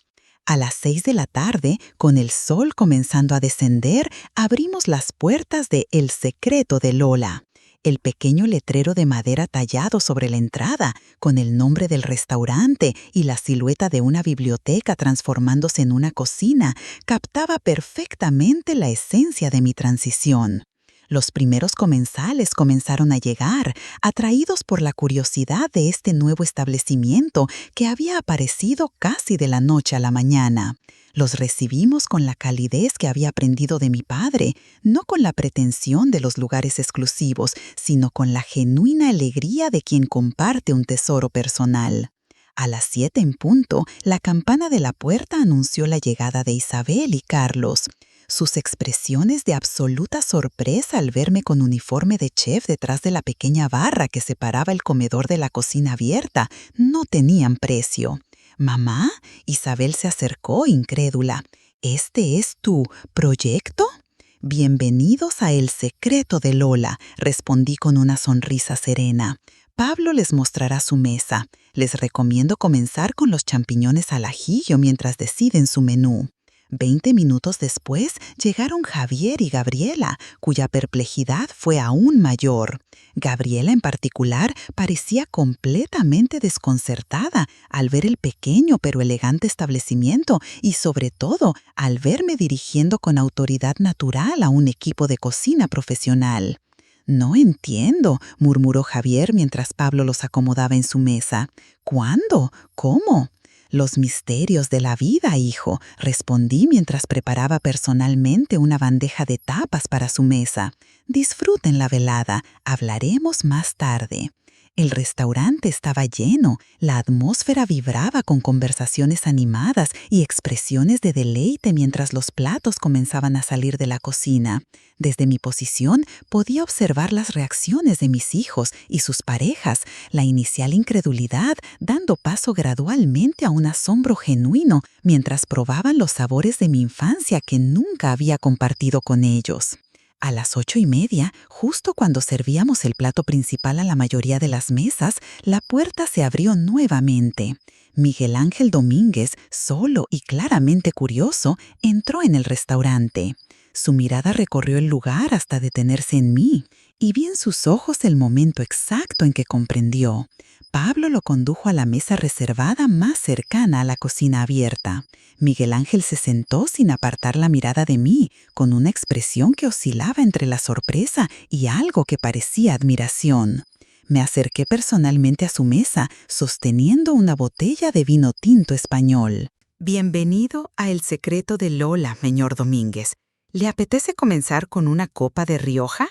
A las 6 de la tarde, con el sol comenzando a descender, abrimos las puertas de El Secreto de Lola. El pequeño letrero de madera tallado sobre la entrada, con el nombre del restaurante y la silueta de una biblioteca transformándose en una cocina, captaba perfectamente la esencia de mi transición. Los primeros comensales comenzaron a llegar, atraídos por la curiosidad de este nuevo establecimiento que había aparecido casi de la noche a la mañana. Los recibimos con la calidez que había aprendido de mi padre, no con la pretensión de los lugares exclusivos, sino con la genuina alegría de quien comparte un tesoro personal. A las 7 en punto, la campana de la puerta anunció la llegada de Isabel y Carlos. Sus expresiones de absoluta sorpresa al verme con uniforme de chef detrás de la pequeña barra que separaba el comedor de la cocina abierta no tenían precio. «¿Mamá?» Isabel se acercó incrédula. «¿Este es tu proyecto?» «Bienvenidos a El Secreto de Lola», respondí con una sonrisa serena. «Pablo les mostrará su mesa. Les recomiendo comenzar con los champiñones al ajillo mientras deciden su menú». 20 minutos después llegaron Javier y Gabriela, cuya perplejidad fue aún mayor. Gabriela en particular parecía completamente desconcertada al ver el pequeño pero elegante establecimiento y sobre todo al verme dirigiendo con autoridad natural a un equipo de cocina profesional. «No entiendo», murmuró Javier mientras Pablo los acomodaba en su mesa. «¿Cuándo? ¿Cómo?» «Los misterios de la vida, hijo», respondí mientras preparaba personalmente una bandeja de tapas para su mesa. «Disfruten la velada, hablaremos más tarde». El restaurante estaba lleno, la atmósfera vibraba con conversaciones animadas y expresiones de deleite mientras los platos comenzaban a salir de la cocina. Desde mi posición podía observar las reacciones de mis hijos y sus parejas, la inicial incredulidad dando paso gradualmente a un asombro genuino mientras probaban los sabores de mi infancia que nunca había compartido con ellos. A las 8:30, justo cuando servíamos el plato principal a la mayoría de las mesas, la puerta se abrió nuevamente. Miguel Ángel Domínguez, solo y claramente curioso, entró en el restaurante. Su mirada recorrió el lugar hasta detenerse en mí, y vi en sus ojos el momento exacto en que comprendió. Pablo lo condujo a la mesa reservada más cercana a la cocina abierta. Miguel Ángel se sentó sin apartar la mirada de mí, con una expresión que oscilaba entre la sorpresa y algo que parecía admiración. Me acerqué personalmente a su mesa, sosteniendo una botella de vino tinto español. Bienvenido a El secreto de Lola, señor Domínguez. ¿Le apetece comenzar con una copa de Rioja?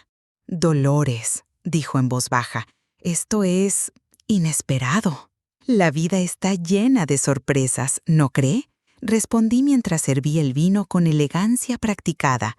Dolores, dijo en voz baja, esto es inesperado. La vida está llena de sorpresas, ¿no cree? Respondí mientras serví el vino con elegancia practicada.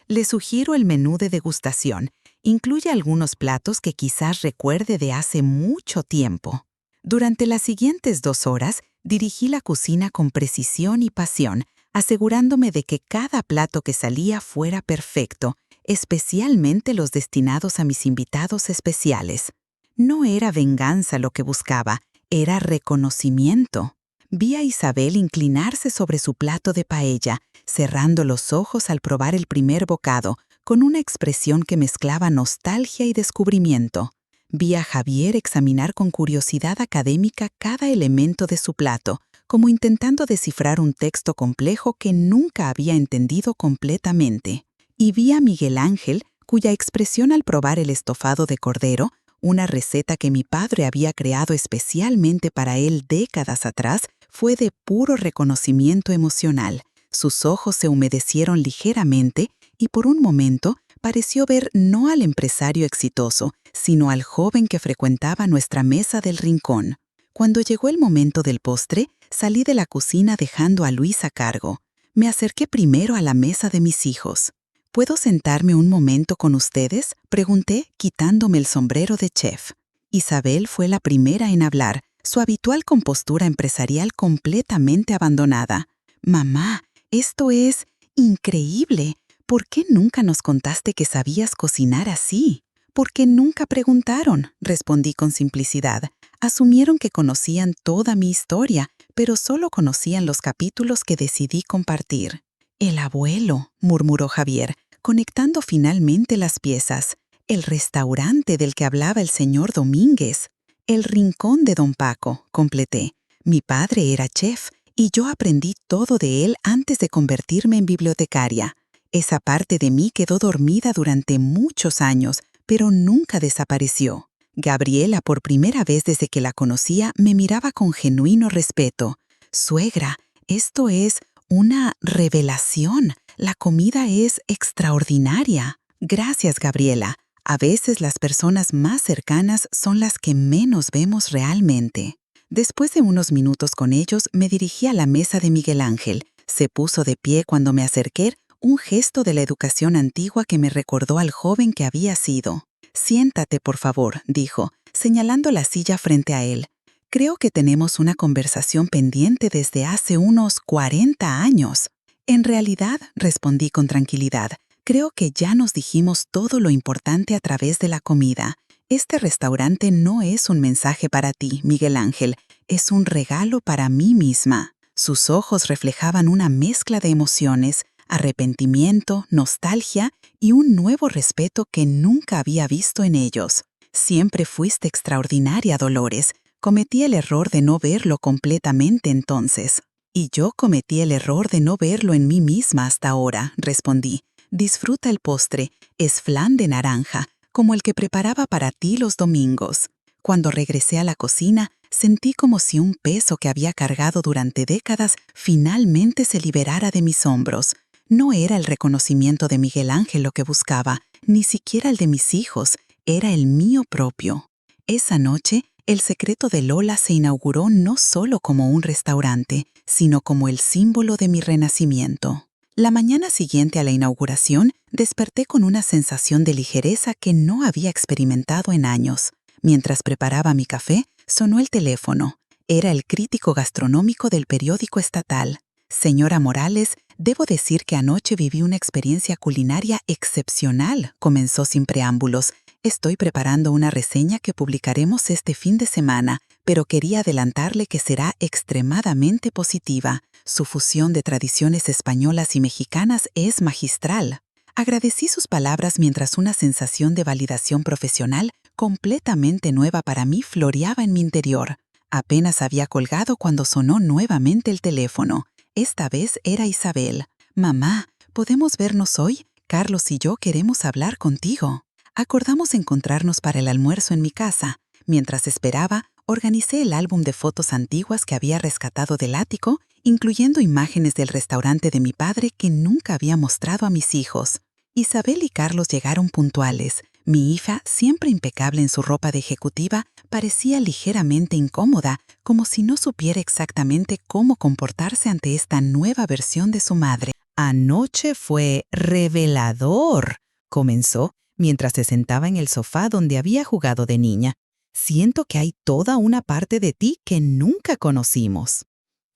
Le sugiero el menú de degustación. Incluye algunos platos que quizás recuerde de hace mucho tiempo. Durante las siguientes 2 horas, dirigí la cocina con precisión y pasión, asegurándome de que cada plato que salía fuera perfecto, especialmente los destinados a mis invitados especiales. No era venganza lo que buscaba, era reconocimiento. Vi a Isabel inclinarse sobre su plato de paella, cerrando los ojos al probar el primer bocado, con una expresión que mezclaba nostalgia y descubrimiento. Vi a Javier examinar con curiosidad académica cada elemento de su plato, como intentando descifrar un texto complejo que nunca había entendido completamente. Y vi a Miguel Ángel, cuya expresión al probar el estofado de cordero, una receta que mi padre había creado especialmente para él décadas atrás, fue de puro reconocimiento emocional. Sus ojos se humedecieron ligeramente y por un momento pareció ver no al empresario exitoso, sino al joven que frecuentaba nuestra mesa del rincón. Cuando llegó el momento del postre, salí de la cocina dejando a Luis a cargo. Me acerqué primero a la mesa de mis hijos. ¿Puedo sentarme un momento con ustedes?, pregunté, quitándome el sombrero de chef. Isabel fue la primera en hablar, su habitual compostura empresarial completamente abandonada. «Mamá, esto es increíble. ¿Por qué nunca nos contaste que sabías cocinar así?» «Porque nunca preguntaron», respondí con simplicidad. Asumieron que conocían toda mi historia, pero solo conocían los capítulos que decidí compartir. «El abuelo», murmuró Javier, conectando finalmente las piezas. «El restaurante del que hablaba el señor Domínguez. El rincón de don Paco», completé. «Mi padre era chef y yo aprendí todo de él antes de convertirme en bibliotecaria. Esa parte de mí quedó dormida durante muchos años, pero nunca desapareció». Gabriela, por primera vez desde que la conocía, me miraba con genuino respeto. «Suegra, esto es una revelación. La comida es extraordinaria». «Gracias, Gabriela. A veces las personas más cercanas son las que menos vemos realmente». Después de unos minutos con ellos, me dirigí a la mesa de Miguel Ángel. Se puso de pie cuando me acerqué, un gesto de la educación antigua que me recordó al joven que había sido. «Siéntate, por favor», dijo, señalando la silla frente a él. «Creo que tenemos una conversación pendiente desde hace unos 40 años». «En realidad», respondí con tranquilidad, «creo que ya nos dijimos todo lo importante a través de la comida. Este restaurante no es un mensaje para ti, Miguel Ángel, es un regalo para mí misma». Sus ojos reflejaban una mezcla de emociones, arrepentimiento, nostalgia y un nuevo respeto que nunca había visto en ellos. «Siempre fuiste extraordinaria, Dolores. Cometí el error de no verlo completamente entonces». «Y yo cometí el error de no verlo en mí misma hasta ahora», respondí. «Disfruta el postre, es flan de naranja, como el que preparaba para ti los domingos». Cuando regresé a la cocina, sentí como si un peso que había cargado durante décadas finalmente se liberara de mis hombros. No era el reconocimiento de Miguel Ángel lo que buscaba, ni siquiera el de mis hijos, era el mío propio. Esa noche, El Secreto de Lola se inauguró no solo como un restaurante, sino como el símbolo de mi renacimiento. La mañana siguiente a la inauguración, desperté con una sensación de ligereza que no había experimentado en años. Mientras preparaba mi café, sonó el teléfono. Era el crítico gastronómico del periódico estatal. Señora Morales, debo decir que anoche viví una experiencia culinaria excepcional, comenzó sin preámbulos. Estoy preparando una reseña que publicaremos este fin de semana, pero quería adelantarle que será extremadamente positiva. Su fusión de tradiciones españolas y mexicanas es magistral. Agradecí sus palabras mientras una sensación de validación profesional completamente nueva para mí floreaba en mi interior. Apenas había colgado cuando sonó nuevamente el teléfono. Esta vez era Isabel. «Mamá, ¿podemos vernos hoy? Carlos y yo queremos hablar contigo». Acordamos encontrarnos para el almuerzo en mi casa. Mientras esperaba, organicé el álbum de fotos antiguas que había rescatado del ático, incluyendo imágenes del restaurante de mi padre que nunca había mostrado a mis hijos. Isabel y Carlos llegaron puntuales. Mi hija, siempre impecable en su ropa de ejecutiva, parecía ligeramente incómoda, como si no supiera exactamente cómo comportarse ante esta nueva versión de su madre. Anoche fue revelador, comenzó, mientras se sentaba en el sofá donde había jugado de niña. Siento que hay toda una parte de ti que nunca conocimos.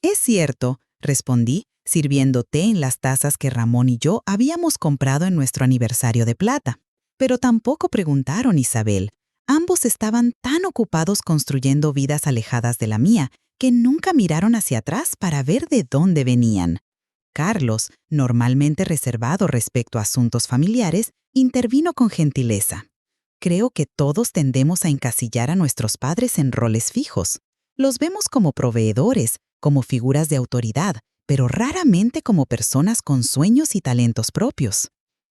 Es cierto, respondí, sirviendo té en las tazas que Ramón y yo habíamos comprado en nuestro aniversario de plata. Pero tampoco preguntaron, Isabel. Ambos estaban tan ocupados construyendo vidas alejadas de la mía que nunca miraron hacia atrás para ver de dónde venían. Carlos, normalmente reservado respecto a asuntos familiares, intervino con gentileza. Creo que todos tendemos a encasillar a nuestros padres en roles fijos. Los vemos como proveedores, como figuras de autoridad, pero raramente como personas con sueños y talentos propios.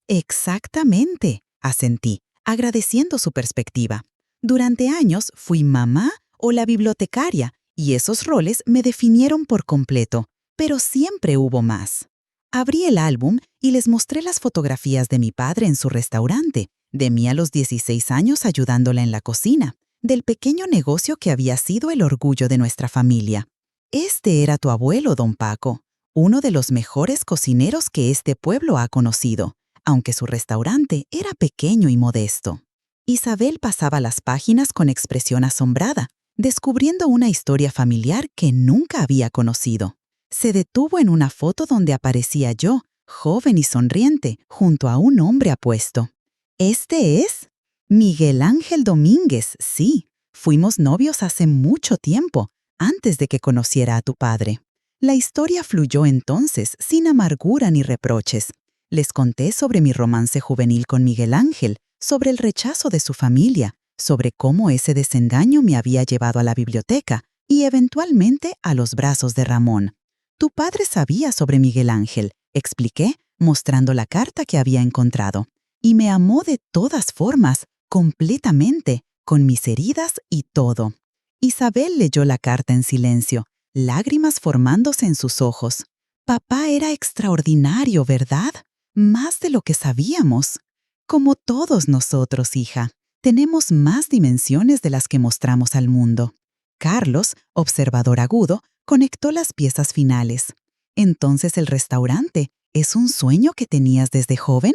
Exactamente, asentí, agradeciendo su perspectiva. Durante años fui mamá o la bibliotecaria, y esos roles me definieron por completo, pero siempre hubo más. Abrí el álbum y les mostré las fotografías de mi padre en su restaurante, de mí a los 16 años ayudándola en la cocina, del pequeño negocio que había sido el orgullo de nuestra familia. Este era tu abuelo, don Paco, uno de los mejores cocineros que este pueblo ha conocido, aunque su restaurante era pequeño y modesto. Isabel pasaba las páginas con expresión asombrada, descubriendo una historia familiar que nunca había conocido. Se detuvo en una foto donde aparecía yo, joven y sonriente, junto a un hombre apuesto. ¿Este es? Miguel Ángel Domínguez, sí. Fuimos novios hace mucho tiempo, antes de que conociera a tu padre. La historia fluyó entonces, sin amargura ni reproches. Les conté sobre mi romance juvenil con Miguel Ángel, sobre el rechazo de su familia, sobre cómo ese desengaño me había llevado a la biblioteca y eventualmente a los brazos de Ramón. Tu padre sabía sobre Miguel Ángel, expliqué, mostrando la carta que había encontrado. Y me amó de todas formas, completamente, con mis heridas y todo. Isabel leyó la carta en silencio, lágrimas formándose en sus ojos. Papá era extraordinario, ¿verdad? Más de lo que sabíamos. Como todos nosotros, hija, tenemos más dimensiones de las que mostramos al mundo. Carlos, observador agudo, conectó las piezas finales. Entonces el restaurante, ¿es un sueño que tenías desde joven?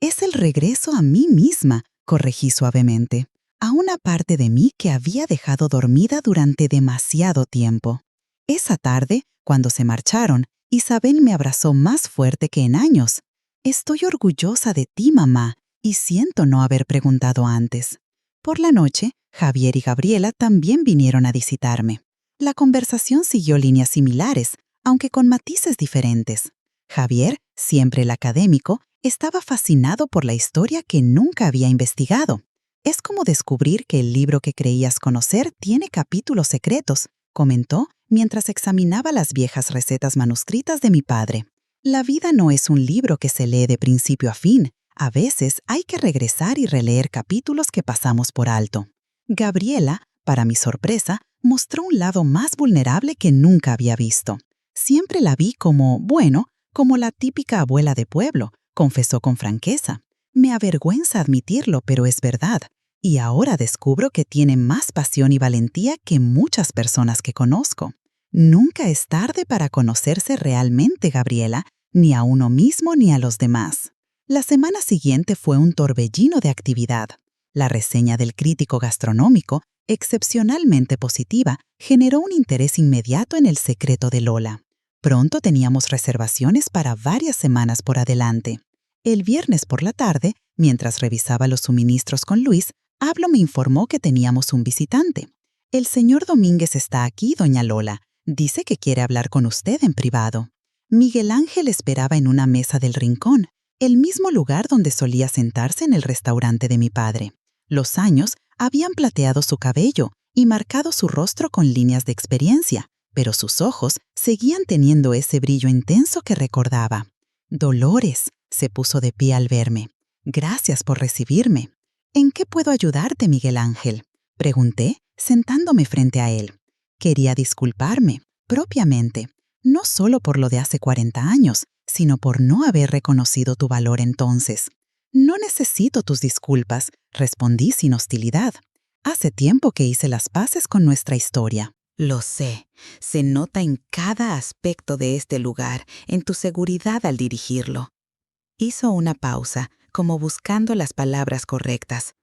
Es el regreso a mí misma, corregí suavemente, a una parte de mí que había dejado dormida durante demasiado tiempo. Esa tarde, cuando se marcharon, Isabel me abrazó más fuerte que en años. Estoy orgullosa de ti, mamá, y siento no haber preguntado antes. Por la noche, Javier y Gabriela también vinieron a visitarme. La conversación siguió líneas similares, aunque con matices diferentes. Javier, siempre el académico, estaba fascinado por la historia que nunca había investigado. Es como descubrir que el libro que creías conocer tiene capítulos secretos, comentó mientras examinaba las viejas recetas manuscritas de mi padre. La vida no es un libro que se lee de principio a fin. A veces hay que regresar y releer capítulos que pasamos por alto. Gabriela, para mi sorpresa, mostró un lado más vulnerable que nunca había visto. Siempre la vi como, bueno, como la típica abuela de pueblo, confesó con franqueza. Me avergüenza admitirlo, pero es verdad. Y ahora descubro que tiene más pasión y valentía que muchas personas que conozco. Nunca es tarde para conocerse realmente, Gabriela, ni a uno mismo ni a los demás. La semana siguiente fue un torbellino de actividad. La reseña del crítico gastronómico, excepcionalmente positiva, generó un interés inmediato en El secreto de Lola. Pronto teníamos reservaciones para varias semanas por adelante. El viernes por la tarde, mientras revisaba los suministros con Luis, Hablo me informó que teníamos un visitante. El señor Domínguez está aquí, doña Lola. Dice que quiere hablar con usted en privado. Miguel Ángel esperaba en una mesa del rincón, el mismo lugar donde solía sentarse en el restaurante de mi padre. Los años habían plateado su cabello y marcado su rostro con líneas de experiencia, pero sus ojos seguían teniendo ese brillo intenso que recordaba. Dolores, se puso de pie al verme. Gracias por recibirme. ¿En qué puedo ayudarte, Miguel Ángel?, pregunté, sentándome frente a él. Quería disculparme, propiamente, no solo por lo de hace 40 años, sino por no haber reconocido tu valor entonces. No necesito tus disculpas, respondí sin hostilidad. Hace tiempo que hice las paces con nuestra historia. Lo sé, se nota en cada aspecto de este lugar, en tu seguridad al dirigirlo. Hizo una pausa, como buscando las palabras correctas.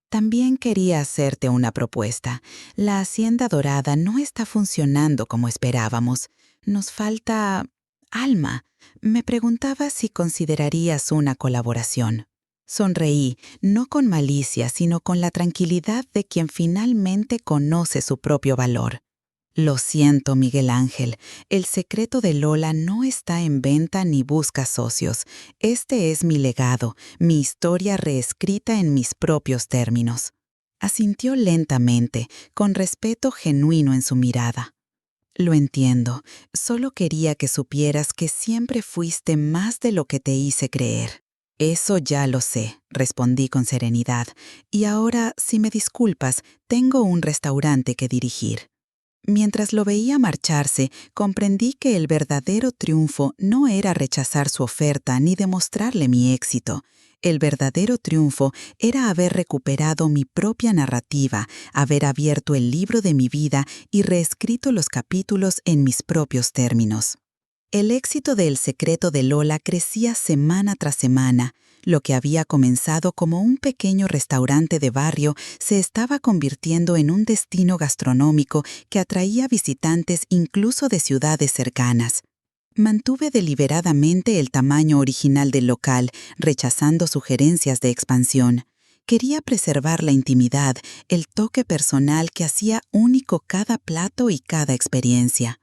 También quería hacerte una propuesta. La Hacienda Dorada no está funcionando como esperábamos. Nos falta alma. Me preguntaba si considerarías una colaboración. Sonreí, no con malicia, sino con la tranquilidad de quien finalmente conoce su propio valor. Lo siento, Miguel Ángel. El secreto de Lola no está en venta ni busca socios. Este es mi legado, mi historia reescrita en mis propios términos. Asintió lentamente, con respeto genuino en su mirada. Lo entiendo. Solo quería que supieras que siempre fuiste más de lo que te hice creer. Eso ya lo sé, respondí con serenidad. Y ahora, si me disculpas, tengo un restaurante que dirigir. Mientras lo veía marcharse, comprendí que el verdadero triunfo no era rechazar su oferta ni demostrarle mi éxito. El verdadero triunfo era haber recuperado mi propia narrativa, haber abierto el libro de mi vida y reescrito los capítulos en mis propios términos. El éxito de El secreto de Lola crecía semana tras semana. Lo que había comenzado como un pequeño restaurante de barrio se estaba convirtiendo en un destino gastronómico que atraía visitantes incluso de ciudades cercanas. Mantuve deliberadamente el tamaño original del local, rechazando sugerencias de expansión. Quería preservar la intimidad, el toque personal que hacía único cada plato y cada experiencia.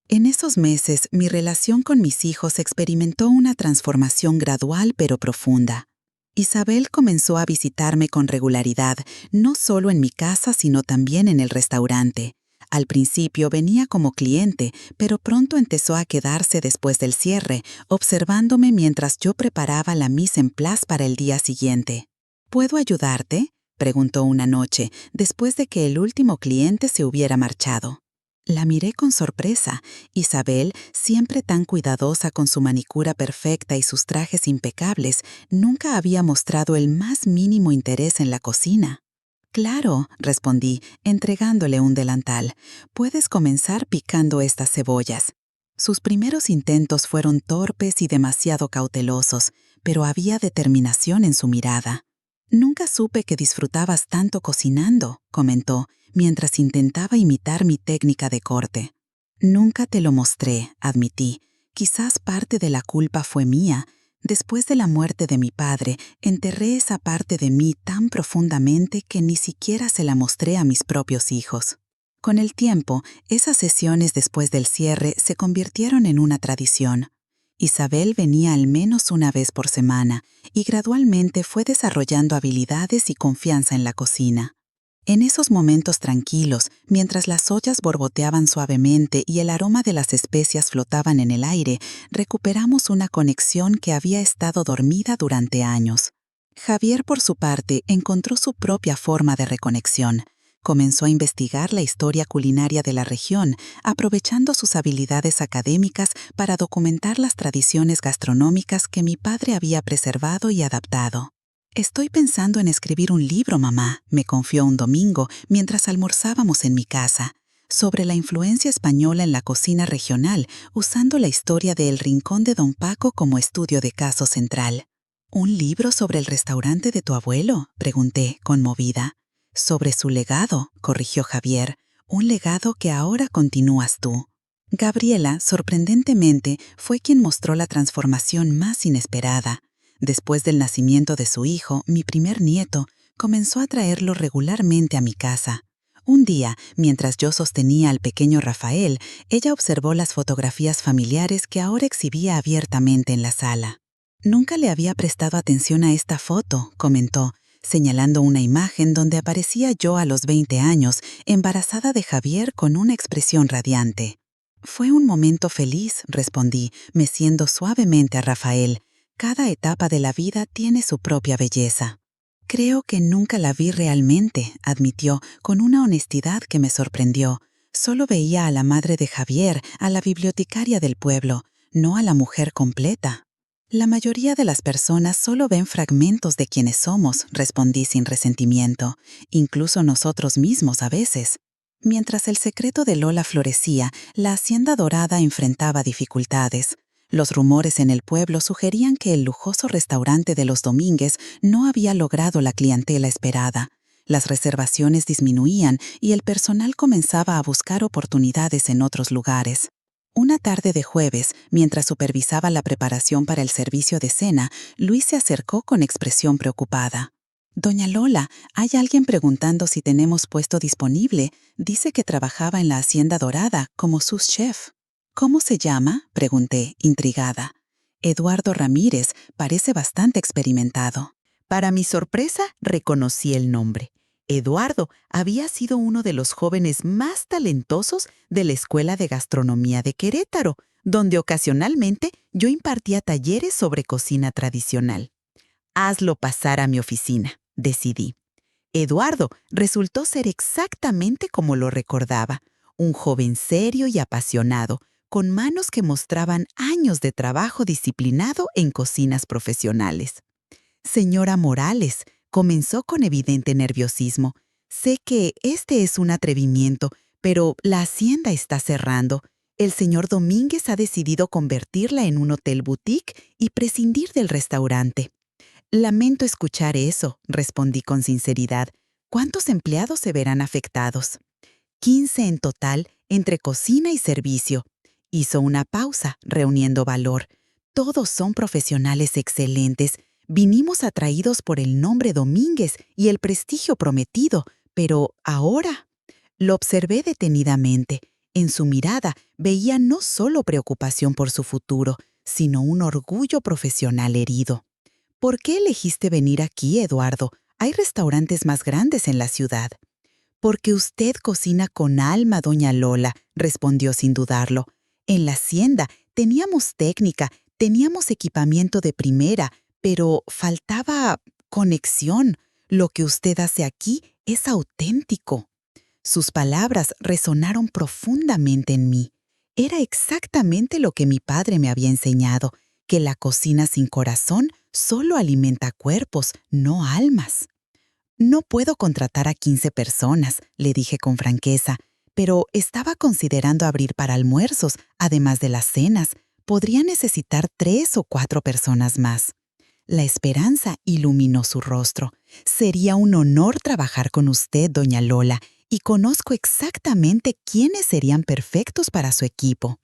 En esos meses, mi relación con mis hijos experimentó una transformación gradual pero profunda. Isabel comenzó a visitarme con regularidad, no solo en mi casa, sino también en el restaurante. Al principio venía como cliente, pero pronto empezó a quedarse después del cierre, observándome mientras yo preparaba la mise en place para el día siguiente. ¿Puedo ayudarte?, preguntó una noche, después de que el último cliente se hubiera marchado. La miré con sorpresa. Isabel, siempre tan cuidadosa con su manicura perfecta y sus trajes impecables, nunca había mostrado el más mínimo interés en la cocina. «Claro», respondí, entregándole un delantal. «Puedes comenzar picando estas cebollas». Sus primeros intentos fueron torpes y demasiado cautelosos, pero había determinación en su mirada. «Nunca supe que disfrutabas tanto cocinando», comentó, mientras intentaba imitar mi técnica de corte. «Nunca te lo mostré», admití. «Quizás parte de la culpa fue mía. Después de la muerte de mi padre, enterré esa parte de mí tan profundamente que ni siquiera se la mostré a mis propios hijos». Con el tiempo, esas sesiones después del cierre se convirtieron en una tradición. Isabel venía al menos una vez por semana y gradualmente fue desarrollando habilidades y confianza en la cocina. En esos momentos tranquilos, mientras las ollas borboteaban suavemente y el aroma de las especias flotaban en el aire, recuperamos una conexión que había estado dormida durante años. Javier, por su parte, encontró su propia forma de reconexión. Comenzó a investigar la historia culinaria de la región, aprovechando sus habilidades académicas para documentar las tradiciones gastronómicas que mi padre había preservado y adaptado. Estoy pensando en escribir un libro, mamá, me confió un domingo mientras almorzábamos en mi casa, sobre la influencia española en la cocina regional, usando la historia de El Rincón de Don Paco como estudio de caso central. ¿Un libro sobre el restaurante de tu abuelo?, pregunté, conmovida. Sobre su legado, corrigió Javier, un legado que ahora continúas tú. Gabriela, sorprendentemente, fue quien mostró la transformación más inesperada. Después del nacimiento de su hijo, mi primer nieto, comenzó a traerlo regularmente a mi casa. Un día, mientras yo sostenía al pequeño Rafael, ella observó las fotografías familiares que ahora exhibía abiertamente en la sala. Nunca le había prestado atención a esta foto, comentó, señalando una imagen donde aparecía yo a los 20 años, embarazada de Javier con una expresión radiante. Fue un momento feliz, respondí, meciendo suavemente a Rafael. Cada etapa de la vida tiene su propia belleza. Creo que nunca la vi realmente, admitió, con una honestidad que me sorprendió. Solo veía a la madre de Javier, a la bibliotecaria del pueblo, no a la mujer completa. La mayoría de las personas solo ven fragmentos de quienes somos, respondí sin resentimiento, incluso nosotros mismos a veces. Mientras el secreto de Lola florecía, la Hacienda Dorada enfrentaba dificultades. Los rumores en el pueblo sugerían que el lujoso restaurante de los Domínguez no había logrado la clientela esperada. Las reservaciones disminuían y el personal comenzaba a buscar oportunidades en otros lugares. Una tarde de jueves, mientras supervisaba la preparación para el servicio de cena, Luis se acercó con expresión preocupada. «Doña Lola, hay alguien preguntando si tenemos puesto disponible. Dice que trabajaba en la Hacienda Dorada como sous chef». «¿Cómo se llama?», pregunté, intrigada. «Eduardo Ramírez, parece bastante experimentado». Para mi sorpresa, reconocí el nombre. Eduardo había sido uno de los jóvenes más talentosos de la Escuela de Gastronomía de Querétaro, donde ocasionalmente yo impartía talleres sobre cocina tradicional. «Hazlo pasar a mi oficina», decidí. Eduardo resultó ser exactamente como lo recordaba, un joven serio y apasionado, con manos que mostraban años de trabajo disciplinado en cocinas profesionales. «Señora Morales», comenzó con evidente nerviosismo, «sé que este es un atrevimiento, pero la hacienda está cerrando. El señor Domínguez ha decidido convertirla en un hotel boutique y prescindir del restaurante». «Lamento escuchar eso», respondí con sinceridad. «¿Cuántos empleados se verán afectados?» 15 en total, entre cocina y servicio. Hizo una pausa, reuniendo valor. «Todos son profesionales excelentes. Vinimos atraídos por el nombre Domínguez y el prestigio prometido, pero ahora…» Lo observé detenidamente. En su mirada veía no solo preocupación por su futuro, sino un orgullo profesional herido. «¿Por qué elegiste venir aquí, Eduardo? Hay restaurantes más grandes en la ciudad». «Porque usted cocina con alma, doña Lola», respondió sin dudarlo. «En la hacienda teníamos técnica, teníamos equipamiento de primera, pero faltaba conexión. Lo que usted hace aquí es auténtico». Sus palabras resonaron profundamente en mí. Era exactamente lo que mi padre me había enseñado, que la cocina sin corazón solo alimenta cuerpos, no almas. «No puedo contratar a 15 personas», le dije con franqueza, «pero estaba considerando abrir para almuerzos, además de las cenas. Podría necesitar 3 o 4 personas más». La esperanza iluminó su rostro. «Sería un honor trabajar con usted, doña Lola, y conozco exactamente quiénes serían perfectos para su equipo».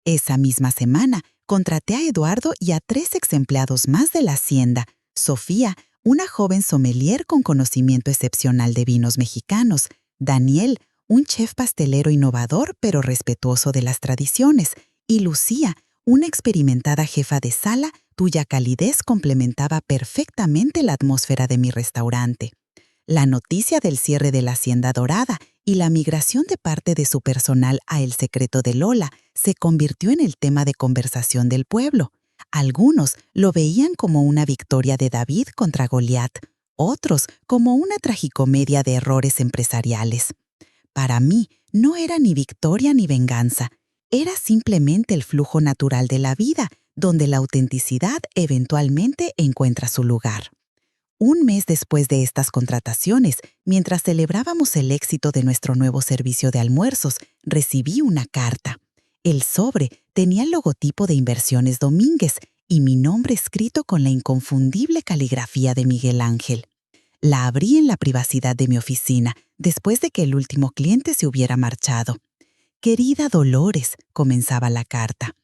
Esa misma semana, contraté a Eduardo y a 3 exempleados más de la hacienda: Sofía, una joven sommelier con conocimiento excepcional de vinos mexicanos; Daniel, un chef pastelero innovador pero respetuoso de las tradiciones; y Lucía, una experimentada jefa de sala cuya calidez complementaba perfectamente la atmósfera de mi restaurante. La noticia del cierre de la Hacienda Dorada y la migración de parte de su personal a El Secreto de Lola se convirtió en el tema de conversación del pueblo. Algunos lo veían como una victoria de David contra Goliat, otros como una tragicomedia de errores empresariales. Para mí, no era ni victoria ni venganza. Era simplemente el flujo natural de la vida, donde la autenticidad eventualmente encuentra su lugar. Un mes después de estas contrataciones, mientras celebrábamos el éxito de nuestro nuevo servicio de almuerzos, recibí una carta. El sobre tenía el logotipo de Inversiones Domínguez y mi nombre escrito con la inconfundible caligrafía de Miguel Ángel. La abrí en la privacidad de mi oficina, después de que el último cliente se hubiera marchado. «Querida Dolores», comenzaba la carta,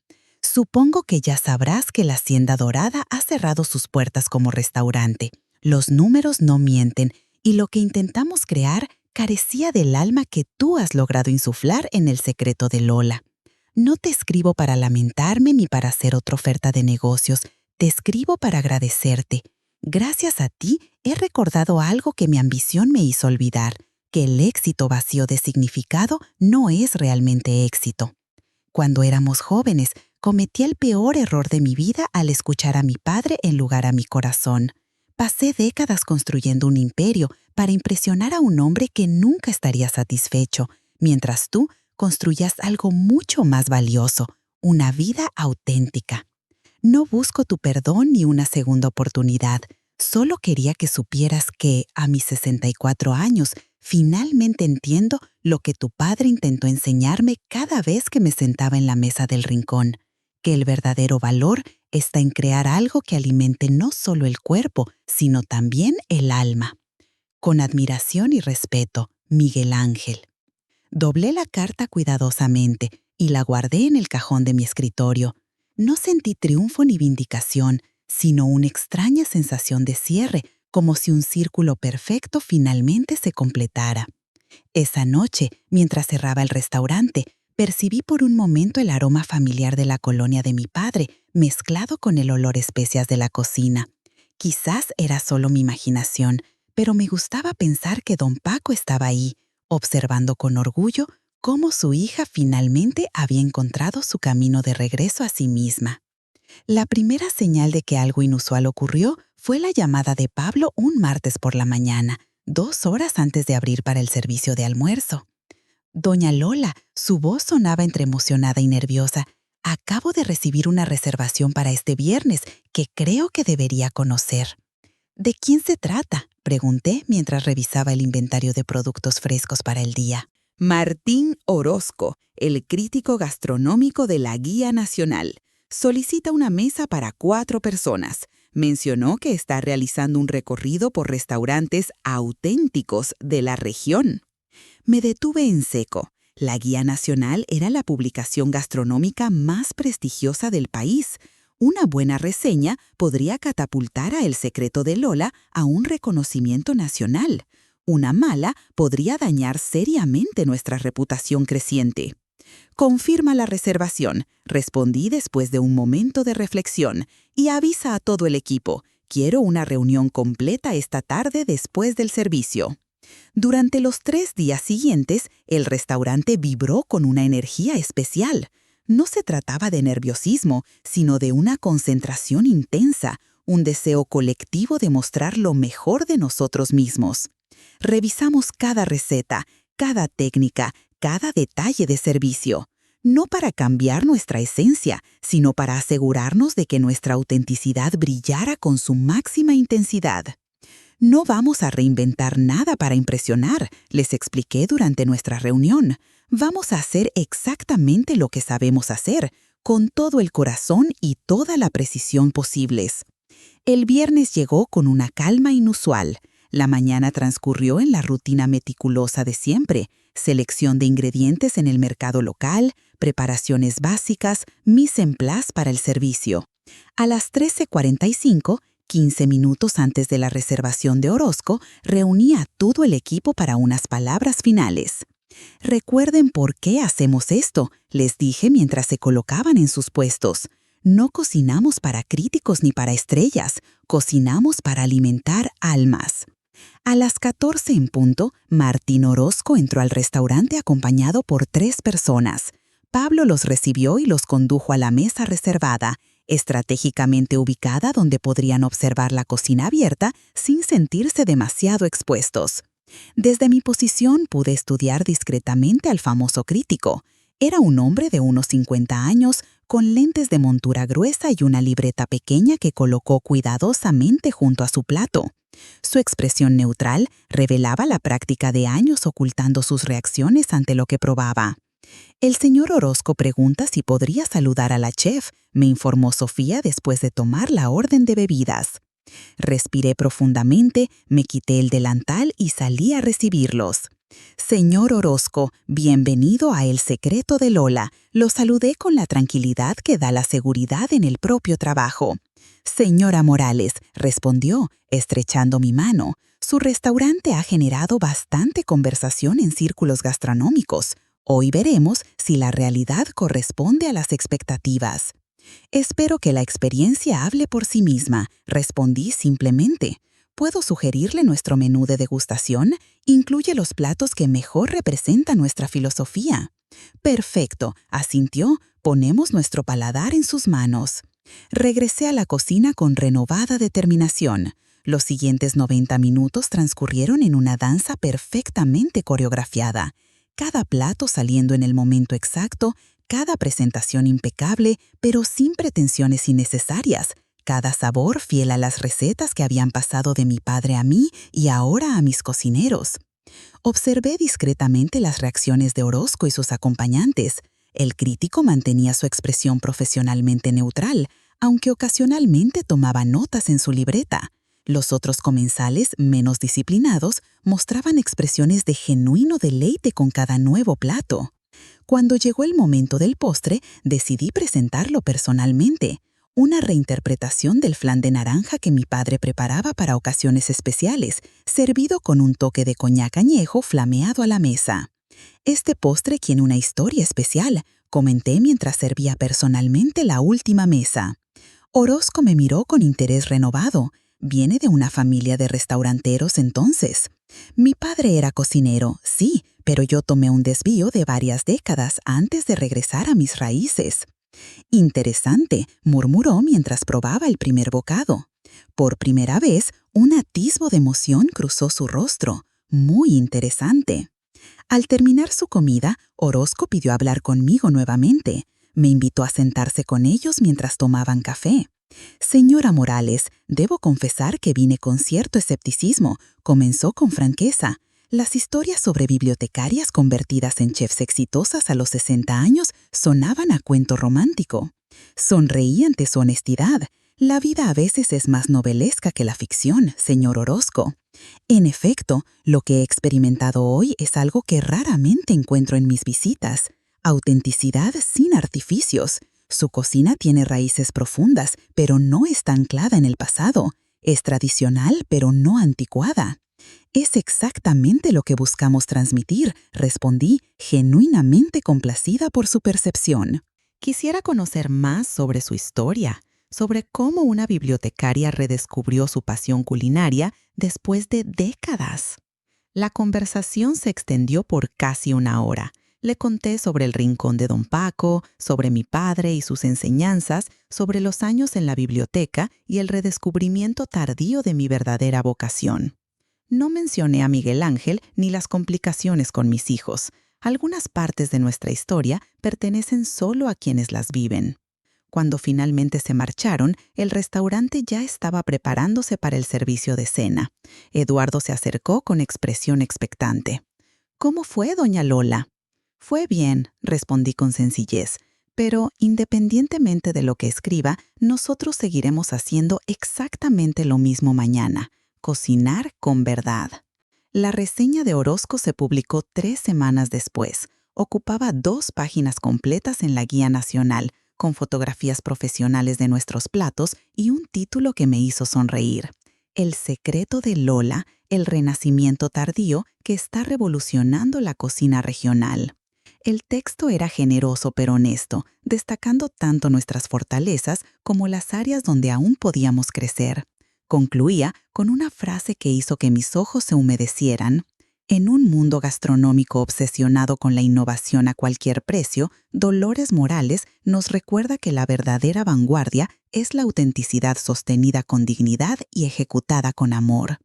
«supongo que ya sabrás que la Hacienda Dorada ha cerrado sus puertas como restaurante. Los números no mienten y lo que intentamos crear carecía del alma que tú has logrado insuflar en el secreto de Lola. No te escribo para lamentarme ni para hacer otra oferta de negocios, te escribo para agradecerte. Gracias a ti he recordado algo que mi ambición me hizo olvidar, que el éxito vacío de significado no es realmente éxito. Cuando éramos jóvenes, cometí el peor error de mi vida al escuchar a mi padre en lugar a mi corazón. Pasé décadas construyendo un imperio para impresionar a un hombre que nunca estaría satisfecho, mientras tú construyas algo mucho más valioso, una vida auténtica. No busco tu perdón ni una segunda oportunidad. Solo quería que supieras que, a mis 64 años, finalmente entiendo lo que tu padre intentó enseñarme cada vez que me sentaba en la mesa del rincón, que el verdadero valor está en crear algo que alimente no solo el cuerpo, sino también el alma. Con admiración y respeto, Miguel Ángel. Doblé la carta cuidadosamente y la guardé en el cajón de mi escritorio. No sentí triunfo ni vindicación, sino una extraña sensación de cierre, como si un círculo perfecto finalmente se completara. Esa noche, mientras cerraba el restaurante, percibí por un momento el aroma familiar de la colonia de mi padre, mezclado con el olor a especias de la cocina. Quizás era solo mi imaginación, pero me gustaba pensar que don Paco estaba ahí, observando con orgullo cómo su hija finalmente había encontrado su camino de regreso a sí misma. La primera señal de que algo inusual ocurrió fue la llamada de Pablo un martes por la mañana, 2 horas antes de abrir para el servicio de almuerzo. «Doña Lola», su voz sonaba entre emocionada y nerviosa, «acabo de recibir una reservación para este viernes que creo que debería conocer». «¿De quién se trata?», pregunté mientras revisaba el inventario de productos frescos para el día. Martín Orozco, el crítico gastronómico de la Guía Nacional, solicita una mesa para 4 personas. Mencionó que está realizando un recorrido por restaurantes auténticos de la región. Me detuve en seco. La Guía Nacional era la publicación gastronómica más prestigiosa del país. Una buena reseña podría catapultar a El Secreto de Lola a un reconocimiento nacional. Una mala podría dañar seriamente nuestra reputación creciente. «Confirma la reservación», respondí después de un momento de reflexión, «y avisa a todo el equipo. Quiero una reunión completa esta tarde después del servicio». Durante los 3 días siguientes, el restaurante vibró con una energía especial. No se trataba de nerviosismo, sino de una concentración intensa, un deseo colectivo de mostrar lo mejor de nosotros mismos. Revisamos cada receta, cada técnica, cada detalle de servicio, no para cambiar nuestra esencia, sino para asegurarnos de que nuestra autenticidad brillara con su máxima intensidad. «No vamos a reinventar nada para impresionar», les expliqué durante nuestra reunión. «Vamos a hacer exactamente lo que sabemos hacer, con todo el corazón y toda la precisión posibles». El viernes llegó con una calma inusual. La mañana transcurrió en la rutina meticulosa de siempre: selección de ingredientes en el mercado local, preparaciones básicas, mise en place para el servicio. A las 13:45, 15 minutos antes de la reservación de Orozco, reuní a todo el equipo para unas palabras finales. «Recuerden por qué hacemos esto», les dije mientras se colocaban en sus puestos. «No cocinamos para críticos ni para estrellas, cocinamos para alimentar almas». A las 14 en punto, Martín Orozco entró al restaurante acompañado por 3 personas. Pablo los recibió y los condujo a la mesa reservada, estratégicamente ubicada donde podrían observar la cocina abierta sin sentirse demasiado expuestos. Desde mi posición pude estudiar discretamente al famoso crítico. Era un hombre de unos 50 años, con lentes de montura gruesa y una libreta pequeña que colocó cuidadosamente junto a su plato. Su expresión neutral revelaba la práctica de años ocultando sus reacciones ante lo que probaba. El señor Orozco pregunta si podría saludar a la chef, me informó Sofía después de tomar la orden de bebidas. Respiré profundamente, me quité el delantal y salí a recibirlos. Señor Orozco, bienvenido a El Secreto de Lola. Lo saludé con la tranquilidad que da la seguridad en el propio trabajo. Señora Morales, respondió, estrechando mi mano. Su restaurante ha generado bastante conversación en círculos gastronómicos. Hoy veremos si la realidad corresponde a las expectativas. Espero que la experiencia hable por sí misma, respondí simplemente. ¿Puedo sugerirle nuestro menú de degustación? Incluye los platos que mejor representan nuestra filosofía. Perfecto, asintió. Ponemos nuestro paladar en sus manos. Regresé a la cocina con renovada determinación. Los siguientes 90 minutos transcurrieron en una danza perfectamente coreografiada. Cada plato saliendo en el momento exacto, cada presentación impecable, pero sin pretensiones innecesarias. Cada sabor fiel a las recetas que habían pasado de mi padre a mí y ahora a mis cocineros. Observé discretamente las reacciones de Orozco y sus acompañantes. El crítico mantenía su expresión profesionalmente neutral, aunque ocasionalmente tomaba notas en su libreta. Los otros comensales, menos disciplinados, mostraban expresiones de genuino deleite con cada nuevo plato. Cuando llegó el momento del postre, decidí presentarlo personalmente. Una reinterpretación del flan de naranja que mi padre preparaba para ocasiones especiales, servido con un toque de coñac añejo flameado a la mesa. Este postre tiene una historia especial, comenté mientras servía personalmente la última mesa. Orozco me miró con interés renovado. Viene de una familia de restauranteros entonces. Mi padre era cocinero, sí, pero yo tomé un desvío de varias décadas antes de regresar a mis raíces. Interesante, murmuró mientras probaba el primer bocado. Por primera vez, un atisbo de emoción cruzó su rostro. Muy interesante. Al terminar su comida, Orozco pidió hablar conmigo nuevamente. Me invitó a sentarse con ellos mientras tomaban café. Señora Morales, debo confesar que vine con cierto escepticismo. Comenzó con franqueza. Las historias sobre bibliotecarias convertidas en chefs exitosas a los 60 años sonaban a cuento romántico. Sonreí ante su honestidad. La vida a veces es más novelesca que la ficción, señor Orozco. En efecto, lo que he experimentado hoy es algo que raramente encuentro en mis visitas. Autenticidad sin artificios. Su cocina tiene raíces profundas, pero no está anclada en el pasado. Es tradicional, pero no anticuada. Es exactamente lo que buscamos transmitir, respondí, genuinamente complacida por su percepción. Quisiera conocer más sobre su historia, sobre cómo una bibliotecaria redescubrió su pasión culinaria después de décadas. La conversación se extendió por casi una hora. Le conté sobre el rincón de Don Paco, sobre mi padre y sus enseñanzas, sobre los años en la biblioteca y el redescubrimiento tardío de mi verdadera vocación. No mencioné a Miguel Ángel ni las complicaciones con mis hijos. Algunas partes de nuestra historia pertenecen solo a quienes las viven. Cuando finalmente se marcharon, el restaurante ya estaba preparándose para el servicio de cena. Eduardo se acercó con expresión expectante. ¿Cómo fue, doña Lola? Fue bien, respondí con sencillez, pero independientemente de lo que escriba, nosotros seguiremos haciendo exactamente lo mismo mañana, cocinar con verdad. La reseña de Orozco se publicó 3 semanas después. Ocupaba 2 páginas completas en la Guía Nacional, con fotografías profesionales de nuestros platos y un título que me hizo sonreír. El secreto de Lola, el renacimiento tardío que está revolucionando la cocina regional. El texto era generoso pero honesto, destacando tanto nuestras fortalezas como las áreas donde aún podíamos crecer. Concluía con una frase que hizo que mis ojos se humedecieran. En un mundo gastronómico obsesionado con la innovación a cualquier precio, Dolores Morales nos recuerda que la verdadera vanguardia es la autenticidad sostenida con dignidad y ejecutada con amor.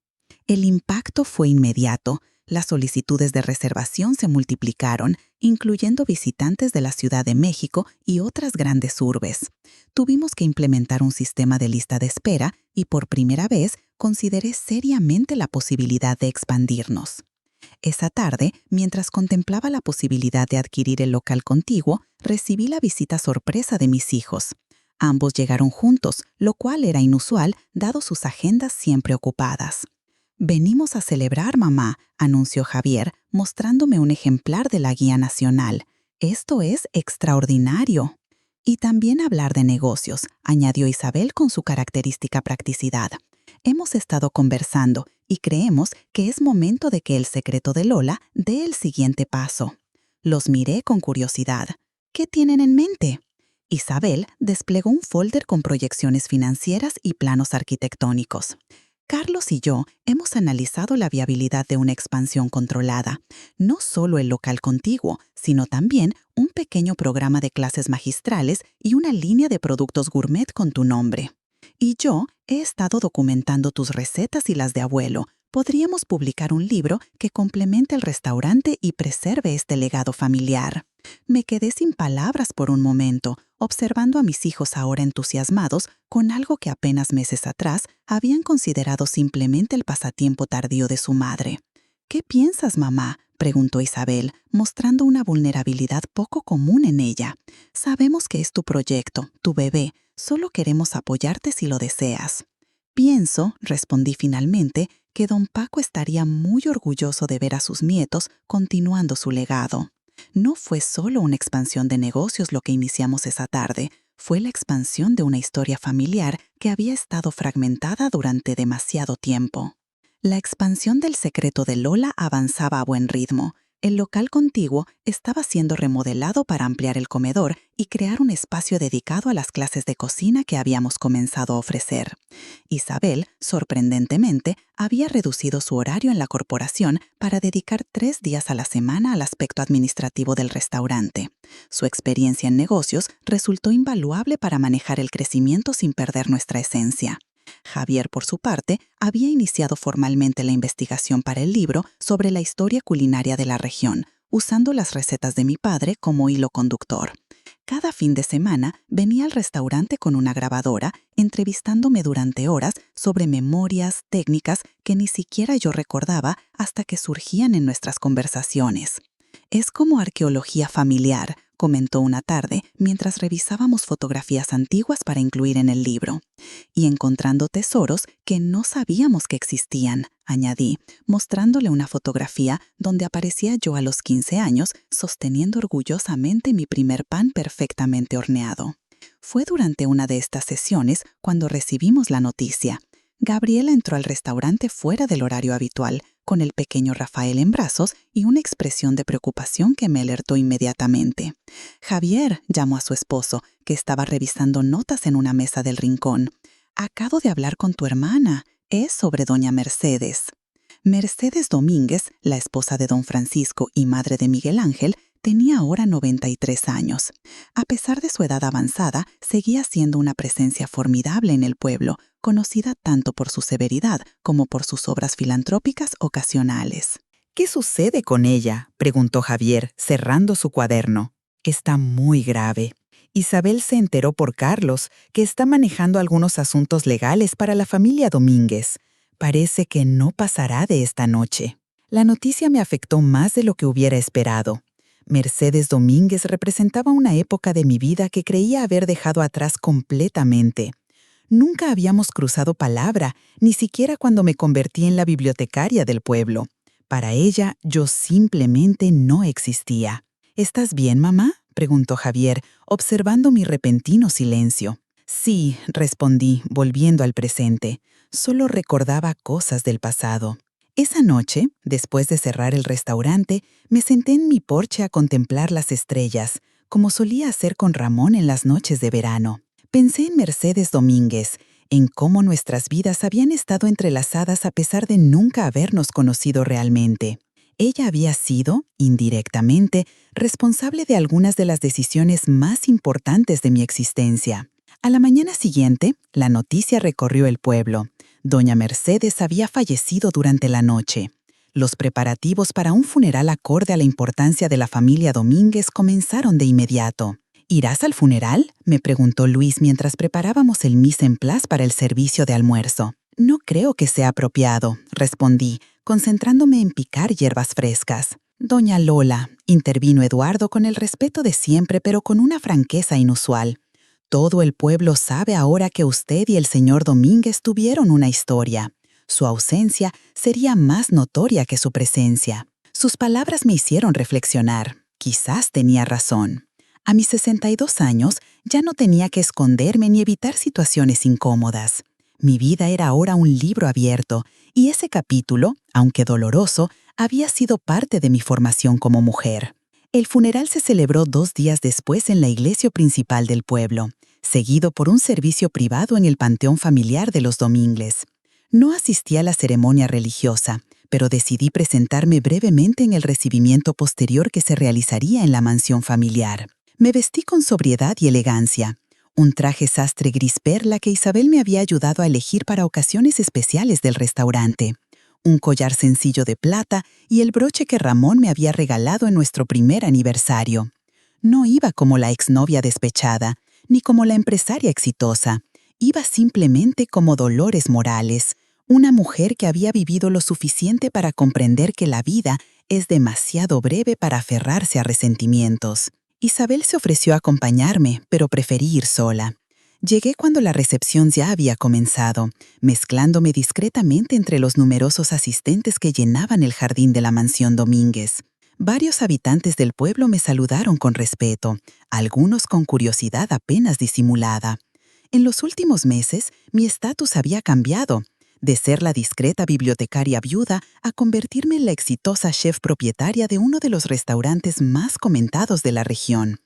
El impacto fue inmediato. Las solicitudes de reservación se multiplicaron, incluyendo visitantes de la Ciudad de México y otras grandes urbes. Tuvimos que implementar un sistema de lista de espera y por primera vez consideré seriamente la posibilidad de expandirnos. Esa tarde, mientras contemplaba la posibilidad de adquirir el local contiguo, recibí la visita sorpresa de mis hijos. Ambos llegaron juntos, lo cual era inusual, dado sus agendas siempre ocupadas. «Venimos a celebrar, mamá», anunció Javier, mostrándome un ejemplar de la Guía Nacional. «Esto es extraordinario». «Y también hablar de negocios», añadió Isabel con su característica practicidad. «Hemos estado conversando y creemos que es momento de que el secreto de Lola dé el siguiente paso». Los miré con curiosidad. «¿Qué tienen en mente?» Isabel desplegó un folder con proyecciones financieras y planos arquitectónicos. «Carlos y yo hemos analizado la viabilidad de una expansión controlada, no solo el local contiguo, sino también un pequeño programa de clases magistrales y una línea de productos gourmet con tu nombre. Y yo he estado documentando tus recetas y las de abuelo. Podríamos publicar un libro que complemente el restaurante y preserve este legado familiar». Me quedé sin palabras por un momento, observando a mis hijos ahora entusiasmados con algo que apenas meses atrás habían considerado simplemente el pasatiempo tardío de su madre. «¿Qué piensas, mamá?», preguntó Isabel, mostrando una vulnerabilidad poco común en ella. «Sabemos que es tu proyecto, tu bebé. Solo queremos apoyarte si lo deseas». «Pienso», respondí finalmente, «que don Paco estaría muy orgulloso de ver a sus nietos continuando su legado». No fue solo una expansión de negocios lo que iniciamos esa tarde, fue la expansión de una historia familiar que había estado fragmentada durante demasiado tiempo. La expansión del secreto de Lola avanzaba a buen ritmo. El local contiguo estaba siendo remodelado para ampliar el comedor y crear un espacio dedicado a las clases de cocina que habíamos comenzado a ofrecer. Isabel, sorprendentemente, había reducido su horario en la corporación para dedicar 3 días a la semana al aspecto administrativo del restaurante. Su experiencia en negocios resultó invaluable para manejar el crecimiento sin perder nuestra esencia. Javier, por su parte, había iniciado formalmente la investigación para el libro sobre la historia culinaria de la región, usando las recetas de mi padre como hilo conductor. Cada fin de semana venía al restaurante con una grabadora, entrevistándome durante horas sobre memorias, técnicas que ni siquiera yo recordaba hasta que surgían en nuestras conversaciones. «Es como arqueología familiar», comentó una tarde mientras revisábamos fotografías antiguas para incluir en el libro. «Y encontrando tesoros que no sabíamos que existían», añadí, mostrándole una fotografía donde aparecía yo a los 15 años sosteniendo orgullosamente mi primer pan perfectamente horneado. Fue durante una de estas sesiones cuando recibimos la noticia. Gabriela entró al restaurante fuera del horario habitual, con el pequeño Rafael en brazos y una expresión de preocupación que me alertó inmediatamente. «Javier», llamó a su esposo, que estaba revisando notas en una mesa del rincón. «Acabo de hablar con tu hermana. Es sobre doña Mercedes». Mercedes Domínguez, la esposa de don Francisco y madre de Miguel Ángel, tenía ahora 93 años. A pesar de su edad avanzada, seguía siendo una presencia formidable en el pueblo, conocida tanto por su severidad como por sus obras filantrópicas ocasionales. «¿Qué sucede con ella?», preguntó Javier, cerrando su cuaderno. «Está muy grave. Isabel se enteró por Carlos, que está manejando algunos asuntos legales para la familia Domínguez. Parece que no pasará de esta noche». La noticia me afectó más de lo que hubiera esperado. Mercedes Domínguez representaba una época de mi vida que creía haber dejado atrás completamente. Nunca habíamos cruzado palabra, ni siquiera cuando me convertí en la bibliotecaria del pueblo. Para ella, yo simplemente no existía. «¿Estás bien, mamá?», preguntó Javier, observando mi repentino silencio. «Sí», respondí, volviendo al presente. Solo recordaba cosas del pasado. Esa noche, después de cerrar el restaurante, me senté en mi porche a contemplar las estrellas, como solía hacer con Ramón en las noches de verano. Pensé en Mercedes Domínguez, en cómo nuestras vidas habían estado entrelazadas a pesar de nunca habernos conocido realmente. Ella había sido, indirectamente, responsable de algunas de las decisiones más importantes de mi existencia. A la mañana siguiente, la noticia recorrió el pueblo. Doña Mercedes había fallecido durante la noche. Los preparativos para un funeral acorde a la importancia de la familia Domínguez comenzaron de inmediato. ¿Irás al funeral?, me preguntó Luis mientras preparábamos el mise en place para el servicio de almuerzo. No creo que sea apropiado, respondí, concentrándome en picar hierbas frescas. Doña Lola, intervino Eduardo con el respeto de siempre, pero con una franqueza inusual. Todo el pueblo sabe ahora que usted y el señor Domínguez tuvieron una historia. Su ausencia sería más notoria que su presencia. Sus palabras me hicieron reflexionar. Quizás tenía razón. A mis 62 años ya no tenía que esconderme ni evitar situaciones incómodas. Mi vida era ahora un libro abierto, y ese capítulo, aunque doloroso, había sido parte de mi formación como mujer. El funeral se celebró 2 días después en la iglesia principal del pueblo, seguido por un servicio privado en el panteón familiar de los Domínguez. No asistí a la ceremonia religiosa, pero decidí presentarme brevemente en el recibimiento posterior que se realizaría en la mansión familiar. Me vestí con sobriedad y elegancia. Un traje sastre gris perla que Isabel me había ayudado a elegir para ocasiones especiales del restaurante. Un collar sencillo de plata y el broche que Ramón me había regalado en nuestro primer aniversario. No iba como la exnovia despechada, ni como la empresaria exitosa. Iba simplemente como Dolores Morales, una mujer que había vivido lo suficiente para comprender que la vida es demasiado breve para aferrarse a resentimientos. Isabel se ofreció a acompañarme, pero preferí ir sola. Llegué cuando la recepción ya había comenzado, mezclándome discretamente entre los numerosos asistentes que llenaban el jardín de la mansión Domínguez. Varios habitantes del pueblo me saludaron con respeto, algunos con curiosidad apenas disimulada. En los últimos meses, mi estatus había cambiado, de ser la discreta bibliotecaria viuda a convertirme en la exitosa chef propietaria de uno de los restaurantes más comentados de la región.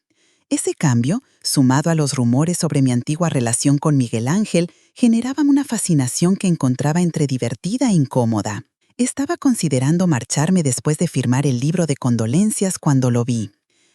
Ese cambio, sumado a los rumores sobre mi antigua relación con Miguel Ángel, generaba una fascinación que encontraba entre divertida e incómoda. Estaba considerando marcharme después de firmar el libro de condolencias cuando lo vi.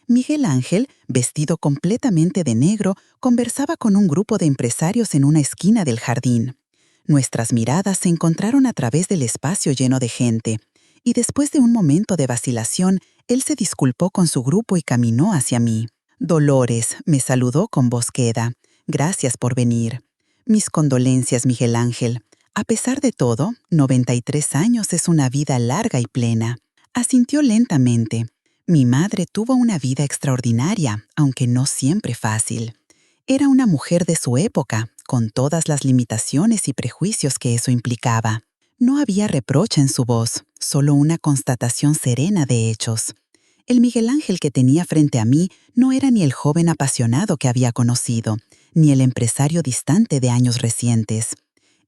Miguel Ángel, vestido completamente de negro, conversaba con un grupo de empresarios en una esquina del jardín. Nuestras miradas se encontraron a través del espacio lleno de gente, y después de un momento de vacilación, él se disculpó con su grupo y caminó hacia mí. Dolores, me saludó con voz queda. Gracias por venir. Mis condolencias, Miguel Ángel. A pesar de todo, 93 años es una vida larga y plena. Asintió lentamente. Mi madre tuvo una vida extraordinaria, aunque no siempre fácil. Era una mujer de su época, con todas las limitaciones y prejuicios que eso implicaba. No había reproche en su voz, solo una constatación serena de hechos. El Miguel Ángel que tenía frente a mí no era ni el joven apasionado que había conocido, ni el empresario distante de años recientes.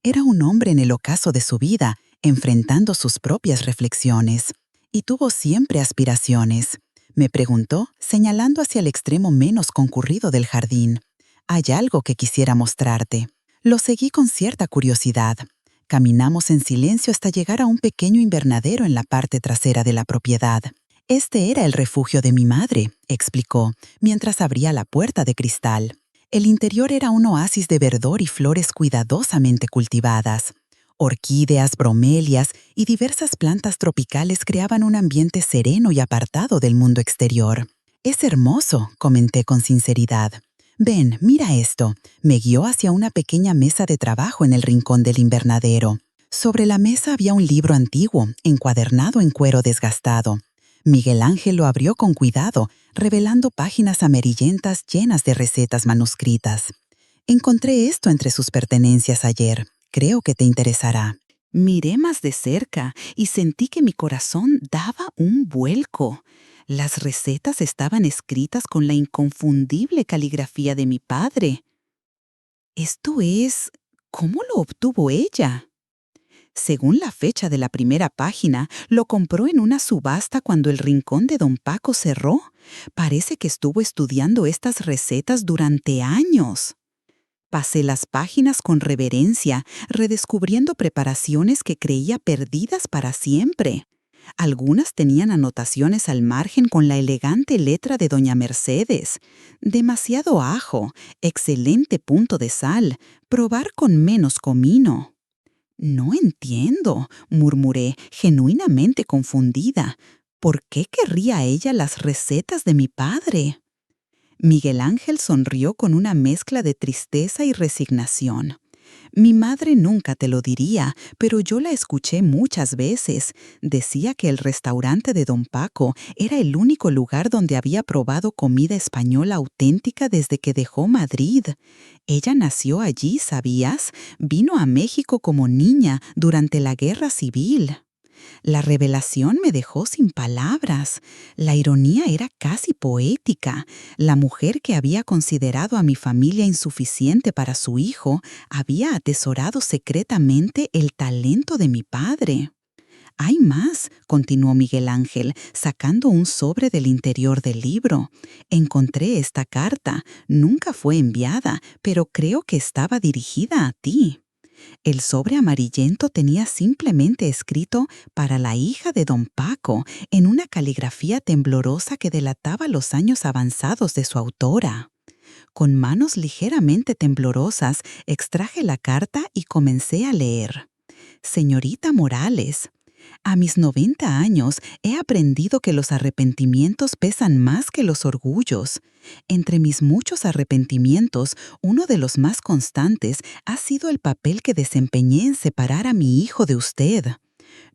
Era un hombre en el ocaso de su vida, enfrentando sus propias reflexiones. Y tuvo siempre aspiraciones. Me preguntó, señalando hacia el extremo menos concurrido del jardín. «Hay algo que quisiera mostrarte». Lo seguí con cierta curiosidad. Caminamos en silencio hasta llegar a un pequeño invernadero en la parte trasera de la propiedad. «Este era el refugio de mi madre», explicó, mientras abría la puerta de cristal. El interior era un oasis de verdor y flores cuidadosamente cultivadas. Orquídeas, bromelias y diversas plantas tropicales creaban un ambiente sereno y apartado del mundo exterior. «Es hermoso», comenté con sinceridad. «Ven, mira esto». Me guió hacia una pequeña mesa de trabajo en el rincón del invernadero. Sobre la mesa había un libro antiguo, encuadernado en cuero desgastado. Miguel Ángel lo abrió con cuidado, revelando páginas amarillentas llenas de recetas manuscritas. «Encontré esto entre sus pertenencias ayer. Creo que te interesará». Miré más de cerca y sentí que mi corazón daba un vuelco. Las recetas estaban escritas con la inconfundible caligrafía de mi padre. Esto es... ¿Cómo lo obtuvo ella? Según la fecha de la primera página, lo compró en una subasta cuando el rincón de don Paco cerró. Parece que estuvo estudiando estas recetas durante años. Pasé las páginas con reverencia, redescubriendo preparaciones que creía perdidas para siempre. Algunas tenían anotaciones al margen con la elegante letra de doña Mercedes. Demasiado ajo, excelente punto de sal, probar con menos comino. No entiendo, murmuré, genuinamente confundida. ¿Por qué querría ella las recetas de mi padre? Miguel Ángel sonrió con una mezcla de tristeza y resignación. Mi madre nunca te lo diría, pero yo la escuché muchas veces. Decía que el restaurante de Don Paco era el único lugar donde había probado comida española auténtica desde que dejó Madrid. Ella nació allí, ¿sabías? Vino a México como niña durante la Guerra Civil. La revelación me dejó sin palabras. La ironía era casi poética. La mujer que había considerado a mi familia insuficiente para su hijo había atesorado secretamente el talento de mi padre. Hay más, continuó Miguel Ángel, sacando un sobre del interior del libro. Encontré esta carta. Nunca fue enviada, pero creo que estaba dirigida a ti. El sobre amarillento tenía simplemente escrito para la hija de don Paco en una caligrafía temblorosa que delataba los años avanzados de su autora. Con manos ligeramente temblorosas extraje la carta y comencé a leer. Señorita Morales, a mis 90 años he aprendido que los arrepentimientos pesan más que los orgullos. Entre mis muchos arrepentimientos, uno de los más constantes ha sido el papel que desempeñé en separar a mi hijo de usted.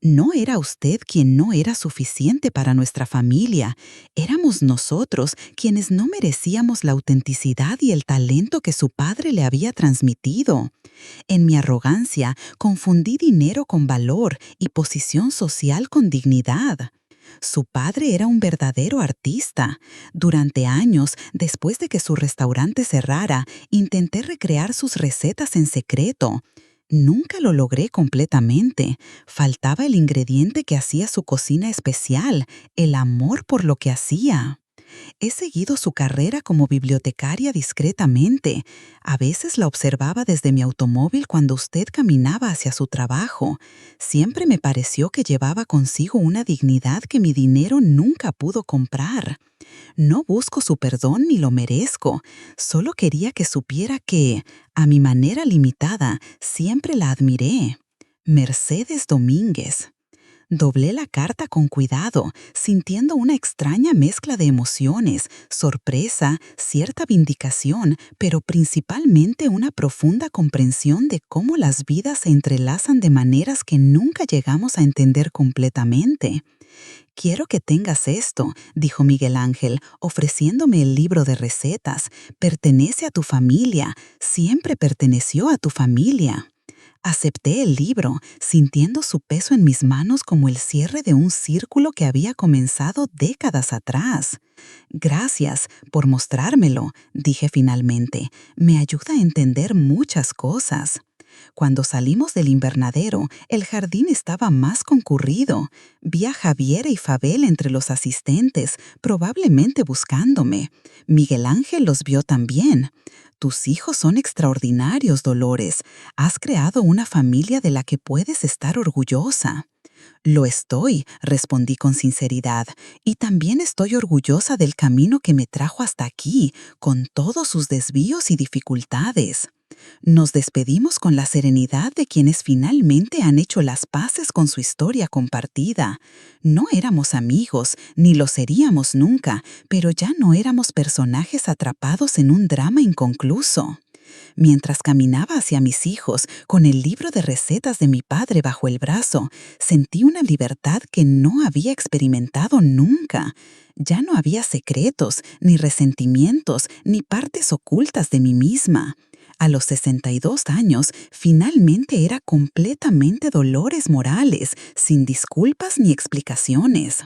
No era usted quien no era suficiente para nuestra familia. Éramos nosotros quienes no merecíamos la autenticidad y el talento que su padre le había transmitido. En mi arrogancia, confundí dinero con valor y posición social con dignidad. Su padre era un verdadero artista. Durante años, después de que su restaurante cerrara, intenté recrear sus recetas en secreto. Nunca lo logré completamente. Faltaba el ingrediente que hacía su cocina especial, el amor por lo que hacía. He seguido su carrera como bibliotecaria discretamente. A veces la observaba desde mi automóvil cuando usted caminaba hacia su trabajo. Siempre me pareció que llevaba consigo una dignidad que mi dinero nunca pudo comprar. No busco su perdón ni lo merezco. Solo quería que supiera que, a mi manera limitada, siempre la admiré. Mercedes Domínguez. Doblé la carta con cuidado, sintiendo una extraña mezcla de emociones, sorpresa, cierta vindicación, pero principalmente una profunda comprensión de cómo las vidas se entrelazan de maneras que nunca llegamos a entender completamente. «Quiero que tengas esto», dijo Miguel Ángel, ofreciéndome el libro de recetas. «Pertenece a tu familia, siempre perteneció a tu familia». Acepté el libro, sintiendo su peso en mis manos como el cierre de un círculo que había comenzado décadas atrás. «Gracias por mostrármelo», dije finalmente. «Me ayuda a entender muchas cosas». Cuando salimos del invernadero, el jardín estaba más concurrido. Vi a Javier y Fabel entre los asistentes, probablemente buscándome. Miguel Ángel los vio también. «Tus hijos son extraordinarios, Dolores. Has creado una familia de la que puedes estar orgullosa». «Lo estoy», respondí con sinceridad, «y también estoy orgullosa del camino que me trajo hasta aquí, con todos sus desvíos y dificultades». Nos despedimos con la serenidad de quienes finalmente han hecho las paces con su historia compartida. No éramos amigos, ni lo seríamos nunca, pero ya no éramos personajes atrapados en un drama inconcluso. Mientras caminaba hacia mis hijos, con el libro de recetas de mi padre bajo el brazo, sentí una libertad que no había experimentado nunca. Ya no había secretos, ni resentimientos, ni partes ocultas de mí misma. A los 62 años, finalmente era completamente Dolores Morales, sin disculpas ni explicaciones.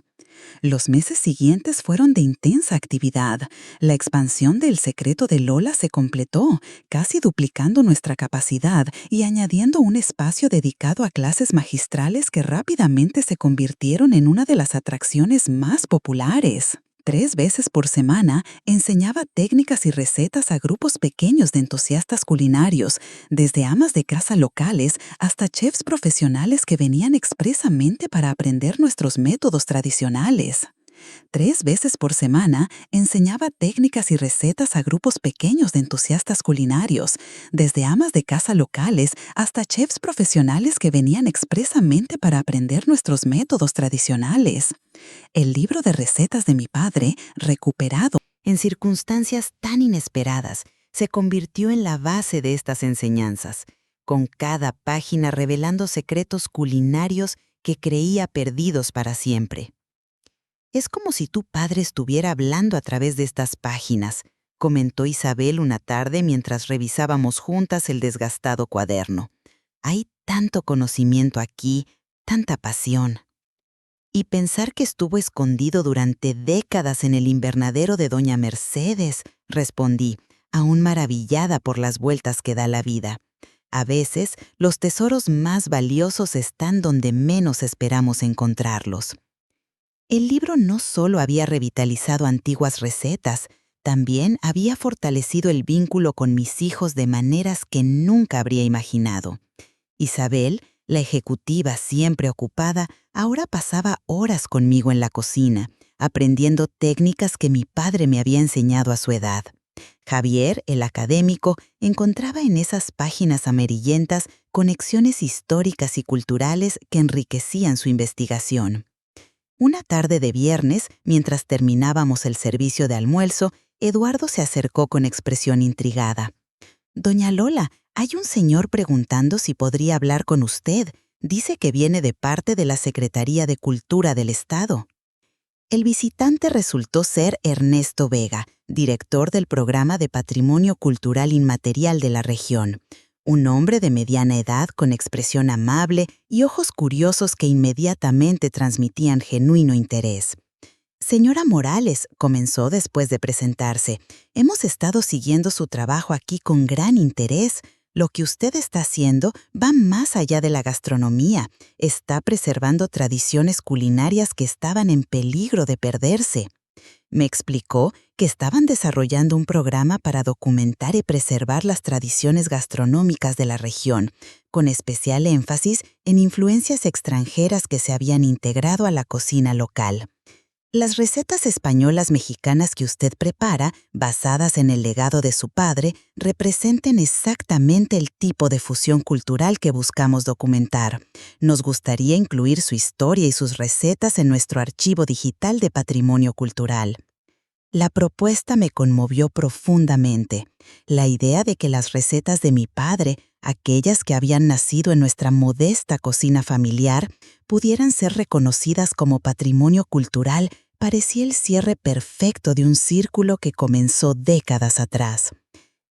Los meses siguientes fueron de intensa actividad. La expansión del secreto de Lola se completó, casi duplicando nuestra capacidad y añadiendo un espacio dedicado a clases magistrales que rápidamente se convirtieron en una de las atracciones más populares. 3 veces por semana enseñaba técnicas y recetas a grupos pequeños de entusiastas culinarios, desde amas de casa locales hasta chefs profesionales que venían expresamente para aprender nuestros métodos tradicionales. 3 veces por semana enseñaba técnicas y recetas a grupos pequeños de entusiastas culinarios, desde amas de casa locales hasta chefs profesionales que venían expresamente para aprender nuestros métodos tradicionales. El libro de recetas de mi padre, recuperado En circunstancias tan inesperadas, se convirtió en la base de estas enseñanzas, con cada página revelando secretos culinarios que creía perdidos para siempre. Es como si tu padre estuviera hablando a través de estas páginas, comentó Isabel una tarde mientras revisábamos juntas el desgastado cuaderno. Hay tanto conocimiento aquí, tanta pasión. Y pensar que estuvo escondido durante décadas en el invernadero de doña Mercedes, respondí, aún maravillada por las vueltas que da la vida. A veces, los tesoros más valiosos están donde menos esperamos encontrarlos. El libro no solo había revitalizado antiguas recetas, también había fortalecido el vínculo con mis hijos de maneras que nunca habría imaginado. Isabel, la ejecutiva siempre ocupada, ahora pasaba horas conmigo en la cocina, aprendiendo técnicas que mi padre me había enseñado a su edad. Javier, el académico, encontraba en esas páginas amarillentas conexiones históricas y culturales que enriquecían su investigación. Una tarde de viernes, mientras terminábamos el servicio de almuerzo, Eduardo se acercó con expresión intrigada. «Doña Lola, hay un señor preguntando si podría hablar con usted. Dice que viene de parte de la Secretaría de Cultura del Estado». El visitante resultó ser Ernesto Vega, director del Programa de Patrimonio Cultural Inmaterial de la región. Un hombre de mediana edad con expresión amable y ojos curiosos que inmediatamente transmitían genuino interés. «Señora Morales», comenzó después de presentarse, «hemos estado siguiendo su trabajo aquí con gran interés. Lo que usted está haciendo va más allá de la gastronomía. Está preservando tradiciones culinarias que estaban en peligro de perderse». Me explicó que estaban desarrollando un programa para documentar y preservar las tradiciones gastronómicas de la región, con especial énfasis en influencias extranjeras que se habían integrado a la cocina local. «Las recetas españolas mexicanas que usted prepara, basadas en el legado de su padre, representan exactamente el tipo de fusión cultural que buscamos documentar. Nos gustaría incluir su historia y sus recetas en nuestro archivo digital de patrimonio cultural». La propuesta me conmovió profundamente. La idea de que las recetas de mi padre, aquellas que habían nacido en nuestra modesta cocina familiar, pudieran ser reconocidas como patrimonio cultural, parecía el cierre perfecto de un círculo que comenzó décadas atrás.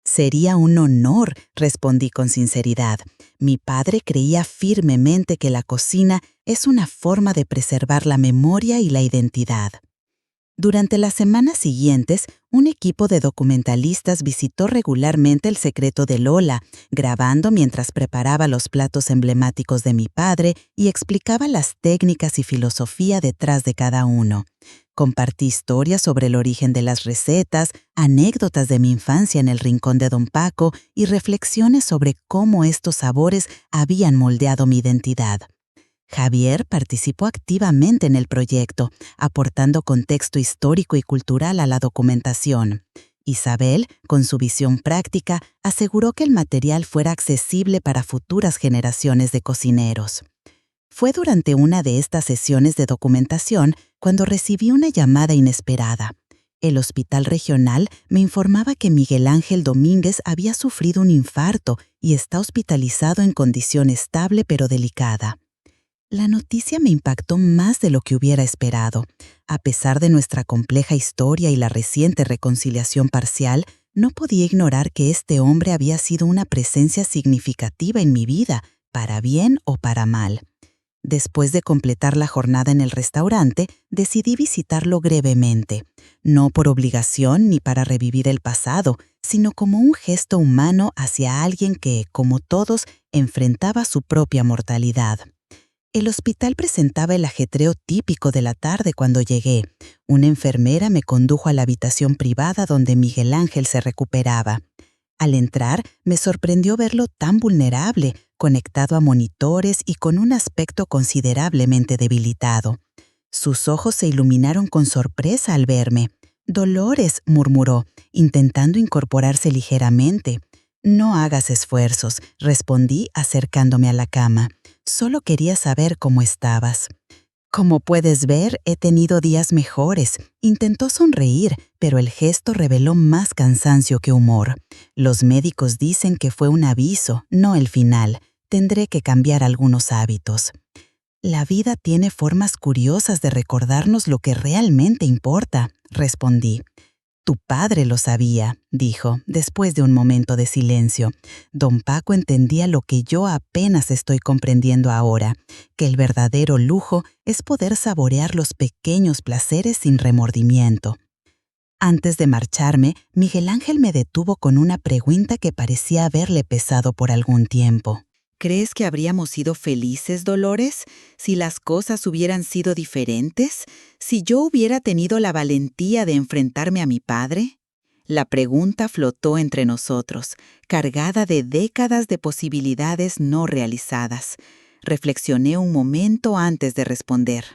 «Sería un honor», respondí con sinceridad. Mi padre creía firmemente que la cocina es una forma de preservar la memoria y la identidad. Durante las semanas siguientes, un equipo de documentalistas visitó regularmente el secreto de Lola, grabando mientras preparaba los platos emblemáticos de mi padre y explicaba las técnicas y filosofía detrás de cada uno. Compartí historias sobre el origen de las recetas, anécdotas de mi infancia en el rincón de Don Paco y reflexiones sobre cómo estos sabores habían moldeado mi identidad. Javier participó activamente en el proyecto, aportando contexto histórico y cultural a la documentación. Isabel, con su visión práctica, aseguró que el material fuera accesible para futuras generaciones de cocineros. Fue durante una de estas sesiones de documentación cuando recibí una llamada inesperada. El hospital regional me informaba que Miguel Ángel Domínguez había sufrido un infarto y está hospitalizado en condición estable pero delicada. La noticia me impactó más de lo que hubiera esperado. A pesar de nuestra compleja historia y la reciente reconciliación parcial, no podía ignorar que este hombre había sido una presencia significativa en mi vida, para bien o para mal. Después de completar la jornada en el restaurante, decidí visitarlo brevemente, no por obligación ni para revivir el pasado, sino como un gesto humano hacia alguien que, como todos, enfrentaba su propia mortalidad. El hospital presentaba el ajetreo típico de la tarde cuando llegué. Una enfermera me condujo a la habitación privada donde Miguel Ángel se recuperaba. Al entrar, me sorprendió verlo tan vulnerable, conectado a monitores y con un aspecto considerablemente debilitado. Sus ojos se iluminaron con sorpresa al verme. «Dolores», murmuró, intentando incorporarse ligeramente. «No hagas esfuerzos», respondí acercándome a la cama. «Solo quería saber cómo estabas». «Como puedes ver, he tenido días mejores». Intentó sonreír, pero el gesto reveló más cansancio que humor. «Los médicos dicen que fue un aviso, no el final. Tendré que cambiar algunos hábitos». «La vida tiene formas curiosas de recordarnos lo que realmente importa», respondí. «Tu padre lo sabía», dijo, después de un momento de silencio. Don Paco entendía lo que yo apenas estoy comprendiendo ahora, que el verdadero lujo es poder saborear los pequeños placeres sin remordimiento. Antes de marcharme, Miguel Ángel me detuvo con una pregunta que parecía haberle pesado por algún tiempo. ¿Crees que habríamos sido felices, Dolores, si las cosas hubieran sido diferentes? ¿Si yo hubiera tenido la valentía de enfrentarme a mi padre? La pregunta flotó entre nosotros, cargada de décadas de posibilidades no realizadas. Reflexioné un momento antes de responder.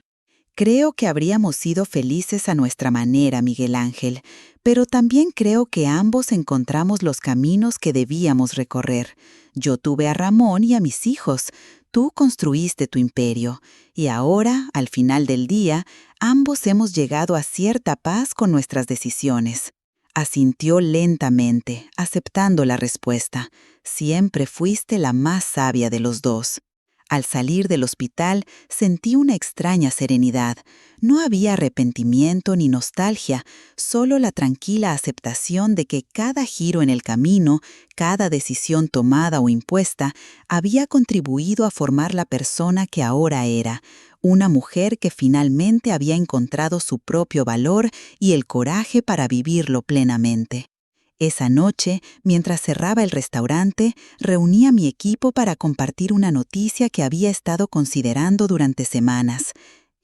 Creo que habríamos sido felices a nuestra manera, Miguel Ángel, pero también creo que ambos encontramos los caminos que debíamos recorrer. Yo tuve a Ramón y a mis hijos, tú construiste tu imperio, y ahora, al final del día, ambos hemos llegado a cierta paz con nuestras decisiones. Asintió lentamente, aceptando la respuesta. Siempre fuiste la más sabia de los dos. Al salir del hospital, sentí una extraña serenidad. No había arrepentimiento ni nostalgia, solo la tranquila aceptación de que cada giro en el camino, cada decisión tomada o impuesta, había contribuido a formar la persona que ahora era, una mujer que finalmente había encontrado su propio valor y el coraje para vivirlo plenamente. Esa noche, mientras cerraba el restaurante, reuní a mi equipo para compartir una noticia que había estado considerando durante semanas.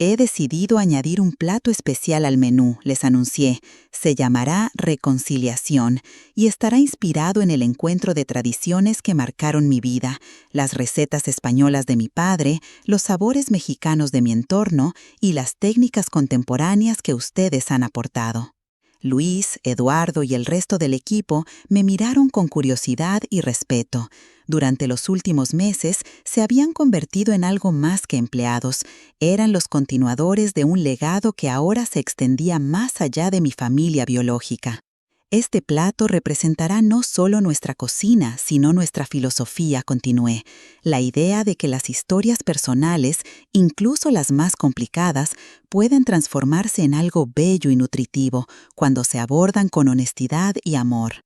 «He decidido añadir un plato especial al menú», les anuncié. «Se llamará Reconciliación y estará inspirado en el encuentro de tradiciones que marcaron mi vida, las recetas españolas de mi padre, los sabores mexicanos de mi entorno y las técnicas contemporáneas que ustedes han aportado». Luis, Eduardo y el resto del equipo me miraron con curiosidad y respeto. Durante los últimos meses se habían convertido en algo más que empleados. Eran los continuadores de un legado que ahora se extendía más allá de mi familia biológica. «Este plato representará no solo nuestra cocina, sino nuestra filosofía», continué. «La idea de que las historias personales, incluso las más complicadas, pueden transformarse en algo bello y nutritivo cuando se abordan con honestidad y amor».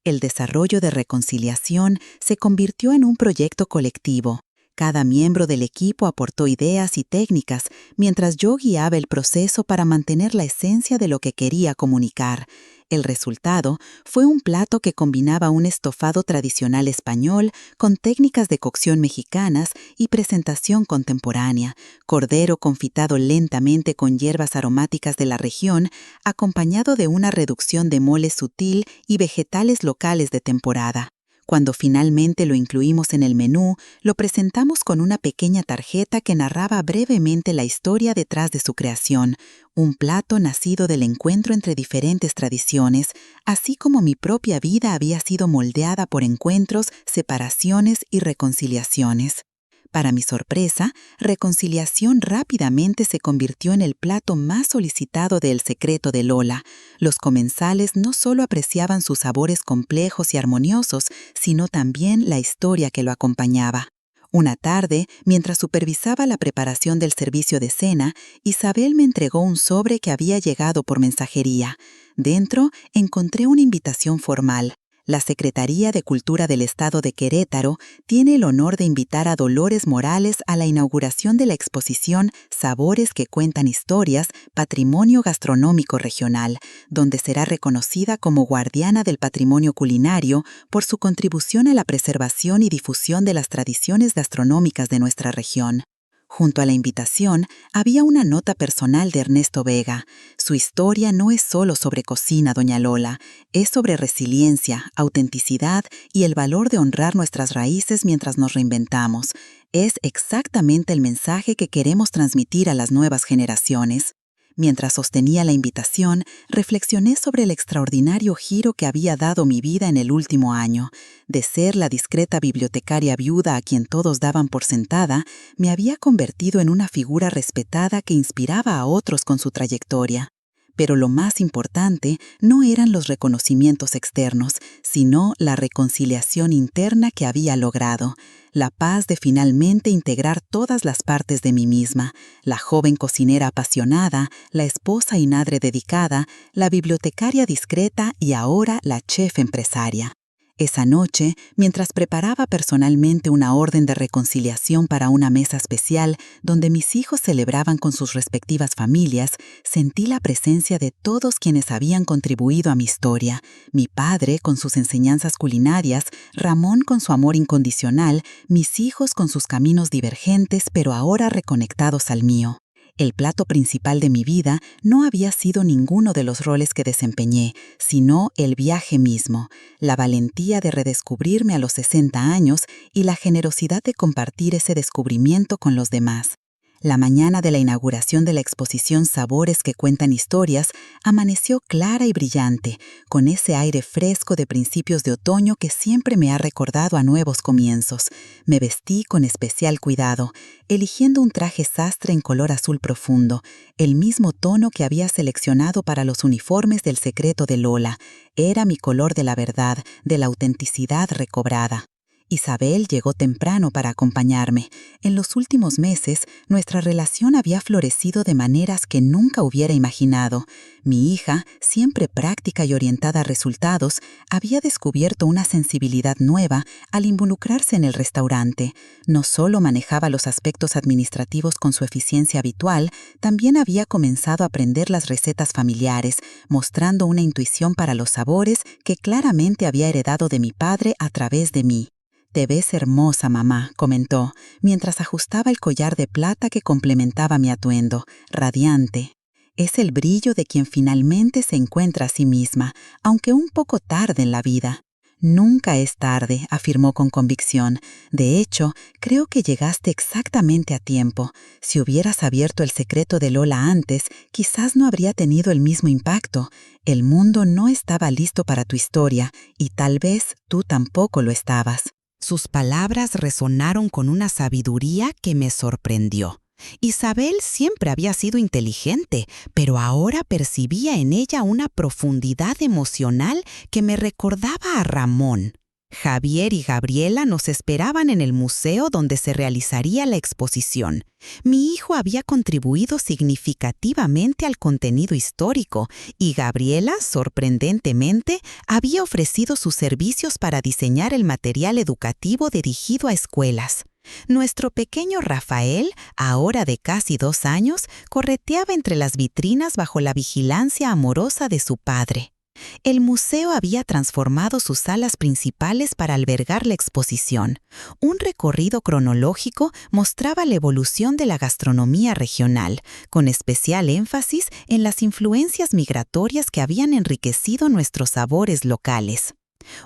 El desarrollo de Reconciliación se convirtió en un proyecto colectivo. Cada miembro del equipo aportó ideas y técnicas, mientras yo guiaba el proceso para mantener la esencia de lo que quería comunicar. El resultado fue un plato que combinaba un estofado tradicional español con técnicas de cocción mexicanas y presentación contemporánea, cordero confitado lentamente con hierbas aromáticas de la región, acompañado de una reducción de mole sutil y vegetales locales de temporada. Cuando finalmente lo incluimos en el menú, lo presentamos con una pequeña tarjeta que narraba brevemente la historia detrás de su creación, un plato nacido del encuentro entre diferentes tradiciones, así como mi propia vida había sido moldeada por encuentros, separaciones y reconciliaciones. Para mi sorpresa, Reconciliación rápidamente se convirtió en el plato más solicitado de El secreto de Lola. Los comensales no solo apreciaban sus sabores complejos y armoniosos, sino también la historia que lo acompañaba. Una tarde, mientras supervisaba la preparación del servicio de cena, Isabel me entregó un sobre que había llegado por mensajería. Dentro encontré una invitación formal. La Secretaría de Cultura del Estado de Querétaro tiene el honor de invitar a Dolores Morales a la inauguración de la exposición Sabores que cuentan historias, Patrimonio Gastronómico Regional, donde será reconocida como guardiana del patrimonio culinario por su contribución a la preservación y difusión de las tradiciones gastronómicas de nuestra región. Junto a la invitación había una nota personal de Ernesto Vega. Su historia no es solo sobre cocina, doña Lola, es sobre resiliencia, autenticidad y el valor de honrar nuestras raíces mientras nos reinventamos. Es exactamente el mensaje que queremos transmitir a las nuevas generaciones. Mientras sostenía la invitación, reflexioné sobre el extraordinario giro que había dado mi vida en el último año. De ser la discreta bibliotecaria viuda a quien todos daban por sentada, me había convertido en una figura respetada que inspiraba a otros con su trayectoria. Pero lo más importante no eran los reconocimientos externos, sino la reconciliación interna que había logrado. La paz de finalmente integrar todas las partes de mí misma, la joven cocinera apasionada, la esposa y madre dedicada, la bibliotecaria discreta y ahora la chef empresaria. Esa noche, mientras preparaba personalmente una orden de reconciliación para una mesa especial donde mis hijos celebraban con sus respectivas familias, sentí la presencia de todos quienes habían contribuido a mi historia. Mi padre con sus enseñanzas culinarias, Ramón con su amor incondicional, mis hijos con sus caminos divergentes pero ahora reconectados al mío. El plato principal de mi vida no había sido ninguno de los roles que desempeñé, sino el viaje mismo, la valentía de redescubrirme a los 60 años y la generosidad de compartir ese descubrimiento con los demás. La mañana de la inauguración de la exposición Sabores que cuentan historias amaneció clara y brillante, con ese aire fresco de principios de otoño que siempre me ha recordado a nuevos comienzos. Me vestí con especial cuidado, eligiendo un traje sastre en color azul profundo, el mismo tono que había seleccionado para los uniformes del secreto de Lola. Era mi color de la verdad, de la autenticidad recobrada. Isabel llegó temprano para acompañarme. En los últimos meses, nuestra relación había florecido de maneras que nunca hubiera imaginado. Mi hija, siempre práctica y orientada a resultados, había descubierto una sensibilidad nueva al involucrarse en el restaurante. No solo manejaba los aspectos administrativos con su eficiencia habitual, también había comenzado a aprender las recetas familiares, mostrando una intuición para los sabores que claramente había heredado de mi padre a través de mí. «Te ves hermosa, mamá», comentó, mientras ajustaba el collar de plata que complementaba mi atuendo, radiante. Es el brillo de quien finalmente se encuentra a sí misma, aunque un poco tarde en la vida. «Nunca es tarde», afirmó con convicción. «De hecho, creo que llegaste exactamente a tiempo. Si hubieras abierto el secreto de Lola antes, quizás no habría tenido el mismo impacto. El mundo no estaba listo para tu historia, y tal vez tú tampoco lo estabas». Sus palabras resonaron con una sabiduría que me sorprendió. Isabel siempre había sido inteligente, pero ahora percibía en ella una profundidad emocional que me recordaba a Ramón. Javier y Gabriela nos esperaban en el museo donde se realizaría la exposición. Mi hijo había contribuido significativamente al contenido histórico y Gabriela, sorprendentemente, había ofrecido sus servicios para diseñar el material educativo dirigido a escuelas. Nuestro pequeño Rafael, ahora de casi 2 años, correteaba entre las vitrinas bajo la vigilancia amorosa de su padre. El museo había transformado sus salas principales para albergar la exposición. Un recorrido cronológico mostraba la evolución de la gastronomía regional, con especial énfasis en las influencias migratorias que habían enriquecido nuestros sabores locales.